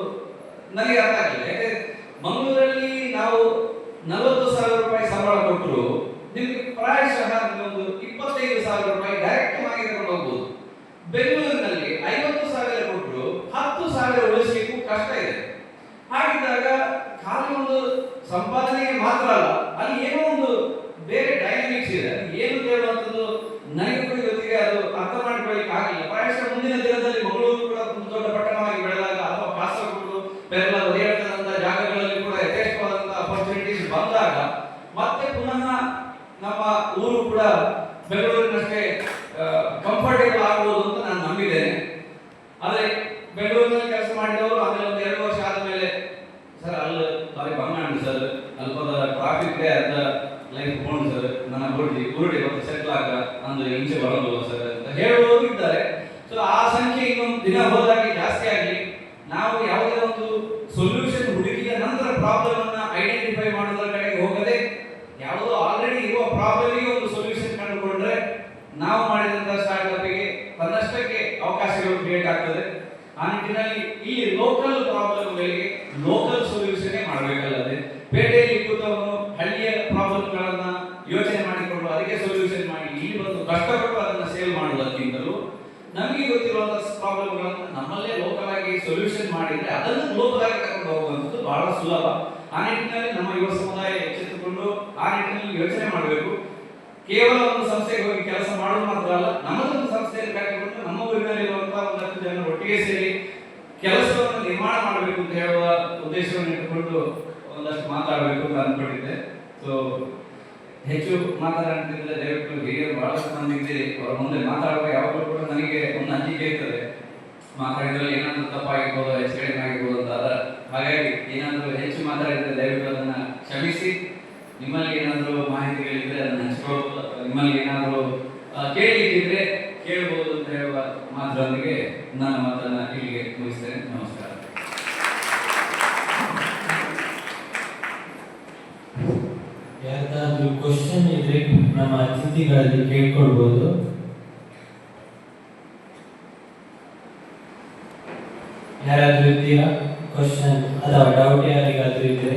ನನಗೆ ಅರ್ಥ ಆಗಿಲ್ಲ. ಯಾಕಂದ್ರೆ ಮಂಗಳೂರಲ್ಲಿ ನಾವು 40,000 ರೂಪಾಯಿ ಸಂಬಳ ಕೊಟ್ಟರು ನಿಮ್ಗೆ ಪ್ರಾಯಶಃ ಒಂದು 25,000 ರೂಪಾಯಿ ಡೈರೆಕ್ಟ್ ಆಗಿ ತಗೊಂಡು ಹೋಗ್ಬೋದು. ಬೆಂಗಳೂರಿನಲ್ಲಿ 50,000 ಕೊಟ್ಟರು 10,000 ಉಳಿಸಲಿಕ್ಕೂ ಕಷ್ಟ ಇದೆ. ಹಾಗಿದ್ದಾಗ ಖಾಲಿ ಒಂದು ಸಂಪಾದನೆಗೆ ಮಾತ್ರ ಅಲ್ಲ, ಅಲ್ಲಿ ಏನೋ ಒಂದು ಬೇರೆ ಡೈನಾಮಿಕ್ಸ್ ಇದೆ. ಏನು ಹೇಳುವಂಥದ್ದು ನನಗೆ ಕೂಡ ಇವತ್ತಿಗೆ ಅದು ಅರ್ಥ ಮಾಡಿಕೊಳ್ಳಿಕ್ಕೆ ಆಗಿಲ್ಲ. ಪ್ರಾಯಶಃ ಮುಂದಿನ ದಿನದಲ್ಲಿ ಮಂಗಳೂರು ಕೂಡ ಒಂದು ದೊಡ್ಡ ಪಟ್ಟಣವಾಗಿ ಬೆಳೆದಾಗ ಅಥವಾ ಕಾಸರಗೋಡು, ಪೆರ್ಲ, ಒಡೆಯಳದಂತಹ ಜಾಗಗಳಲ್ಲಿ ಕೂಡ ಯಥೇಷ್ಟವಾದಂತಹ ಅಪರ್ಚುನಿಟೀಸ್ ಬಂದಾಗ ಮತ್ತೆ ಪುನಃ ನಮ್ಮ ಊರು ಕೂಡ ಬೆಂಗಳೂರಿನಷ್ಟೇ ಕಂಫರ್ಟೇಬಲ್ ಆಗ್ಬೋದು ಅಂತ ನಾನು ನಂಬಿದ್ದೇನೆ. ಆದರೆ ಬೆಂಗಳೂರಿನಲ್ಲಿ ಕೆಲಸ ಮಾಡಿದವರು ಆಮೇಲೆ ಒಂದು 2 ವರ್ಷ ಆದಮೇಲೆ ಸರ್ ಅಲ್ಲಿ ಬಾರಿ ಬಂಗಾಂಡು ಸರ್ ಅಲ್ಪದ ಟ್ರಾಫಿಕ್ ಅರ್ಧ ಲೈಫ್ ಕೊಂಡು ಸರ್ ನನ್ನ ಊರುಡಿ ಮತ್ತೆ ಸೆಟ್ಲ್ ಆಗ ಅಂದ್ರೆ ಇಂಚೆ ಬರೋದಿಲ್ಲ ಸರ್ ಅಂತ ಹೇಳುವವರು ಇದ್ದಾರೆ. ಸೊ ಆ ಸಂಖ್ಯೆ ಇನ್ನೊಂದು ದಿನ ಹೋದಾಗೆ ಜಾಸ್ತಿ ಆಗಲಿ. ನಾವು ಯಾವುದೇ ಒಂದು ಸೊಲ್ಯೂಷನ್ ಹುಡುಕಿದ ನಂತರ ಪ್ರಾಬ್ಲಮ್ ಅನ್ನ ಐಡೆಂಟಿಫೈ ಮಾಡೋದ್ರ ಕಡೆಗೆ ಹೋಗದೆ ಯಾವುದೋ ಆಲ್ರೆಡಿ ಇರುವ ಪ್ರಾಬ್ಲಮ್ಗೆ ಒಂದು ಸೊಲ್ಯೂಷನ್ ಕಂಡುಕೊಂಡ್ರೆ ನಾವು ಮಾಡಿದಂತಹ ಸ್ಟಾರ್ಟ್ಅಪ್ಗೆ ತನ್ನಷ್ಟಕ್ಕೆ ಅವಕಾಶಗಳು ಕ್ರಿಯೇಟ್ ಆಗ್ತದೆ. ಆ ನಿಟ್ಟಿನಲ್ಲಿ ಇಲ್ಲಿ ಲೋಕಲ್ ಪ್ರಾಬ್ಲಮ್ಗಳಿಗೆ ಲೋಕಲ್ ಸೊಲ್ಯೂಷನ್ ಮಾಡಬೇಕಲ್ಲದೆ ಪೇಟೆಯಲ್ಲಿ ಕೂತವನು ಹಳ್ಳಿಯ ಪ್ರಾಬ್ಲಮ್ಗಳನ್ನ ಯೋಚನೆ ಮಾಡಿಕೊಂಡು ಅದಕ್ಕೆ ಸೊಲ್ಯೂಷನ್ ಮಾಡಿ ಇಲ್ಲಿ ಬಂದು ಕಷ್ಟಪಟ್ಟು ಅದನ್ನ ಸೇವ್ ಮಾಡುವುದಕ್ಕಿಂತಲೂ ನಮಗೆ ಗೊತ್ತಿರುವಂತಹ ಪ್ರಾಬ್ಲಮ್ಗಳನ್ನು ನಮ್ಮಲ್ಲೇ ಲೋಕಲ್ ಆಗಿ ಸೊಲ್ಯೂಷನ್ ಮಾಡಿದ್ರೆ ಅದನ್ನು ಗ್ಲೋಬಲ್ ಆಗಿ ತಗೊಂಡು ಹೋಗುವಂಥದ್ದು ಬಹಳ ಸುಲಭ. ಆ ನಿಟ್ಟಿನಲ್ಲಿ ನಮ್ಮ ಯುವ ಸಮುದಾಯ ಎಚ್ಚೆತ್ತುಕೊಂಡು ಆ ನಿಟ್ಟಿನಲ್ಲಿ ಯೋಚನೆ ಮಾಡಬೇಕು. ಕೇವಲ ಒಂದು ಸಂಸ್ಥೆಗೆ ಹೋಗಿ ಕೆಲಸ ಮಾಡೋದು ಮಾತ್ರ ಅಲ್ಲ, ನಮ್ಮದೊಂದು ಸಂಸ್ಥೆಯಲ್ಲಿ ಕರೆದುಕೊಂಡು ನಮ್ಮ ಊರಿನಲ್ಲಿರುವಂತಹ 100 ಜನರು ಒಟ್ಟಿಗೆ ಸೇರಿ ಕೆಲಸವನ್ನು ನಿರ್ಮಾಣ ಮಾಡಬೇಕು ಅಂತ ಹೇಳುವ ಉದ್ದೇಶವನ್ನು ಇಟ್ಟುಕೊಂಡು ಒಂದಷ್ಟು ಮಾತಾಡಬೇಕು ಅಂತ ಅಂದ್ಕೊಂಡಿದ್ದೆ. ಸೊ ಹೆಚ್ಚು ಮಾತಾಡ್ತಿದ್ರೆ ದಯವಿಟ್ಟು ಹಿರಿಯರು ಬಹಳಷ್ಟು ಮಂದಿ ಇದ್ದೀರಿ, ಅವರ ಮುಂದೆ ಮಾತಾಡುವಾಗ ಯಾವಾಗಲೂ ಕೂಡ ನನಗೆ ಒಂದು ಅಂಜಿಕೆ ಇರ್ತದೆ, ಮಾತಾಡಿದ್ರಲ್ಲಿ ಏನಾದರೂ ತಪ್ಪಾಗಿರ್ಬೋದು, ಹೆಚ್ಚು ಕಡಿಮೆ ಆಗಿರ್ಬೋದು ಅಂತ. ಹಾಗಾಗಿ ಏನಾದರೂ ಹೆಚ್ಚು ಮಾತಾಡಿದ್ರೆ ದಯವಿಟ್ಟು ಅದನ್ನ ಕ್ಷಮಿಸಿ. ನಿಮ್ಮಲ್ಲಿ ಏನಾದರೂ ಮಾಹಿತಿಗಳಿದ್ರೆ ಅದನ್ನ ಹಂಚ್ಕೊಳ್ಬೋದು, ನಿಮ್ಮಲ್ಲಿ ಏನಾದರೂ ಕೇಳಲಿಕ್ಕಿದ್ರೆ ಕೇಳಬಹುದು ಅಂತ ಹೇಳುವ ಮಾತ್ರದೊಂದಿಗೆ ನನ್ನ ಮಾತನ್ನ ಇಲ್ಲಿಗೆ ಮುಗಿಸ್ತೇನೆ. ನಮಸ್ಕಾರ. ಯಾರ್ದಾದ್ರೂ ಕ್ವಶನ್ ಇದ್ರೆ ನಮ್ಮ ಅತಿಥಿಗಳಲ್ಲಿ ಕೇಳ್ಕೊಳ್ಬಹುದು. ಯಾರಾದ್ರೂ ಇದ್ದೀರಾ ಕ್ವಶನ್ ಅಥವಾ ಡೌಟ್ ಯಾರಿಗಾದ್ರೂ ಇದ್ರೆ?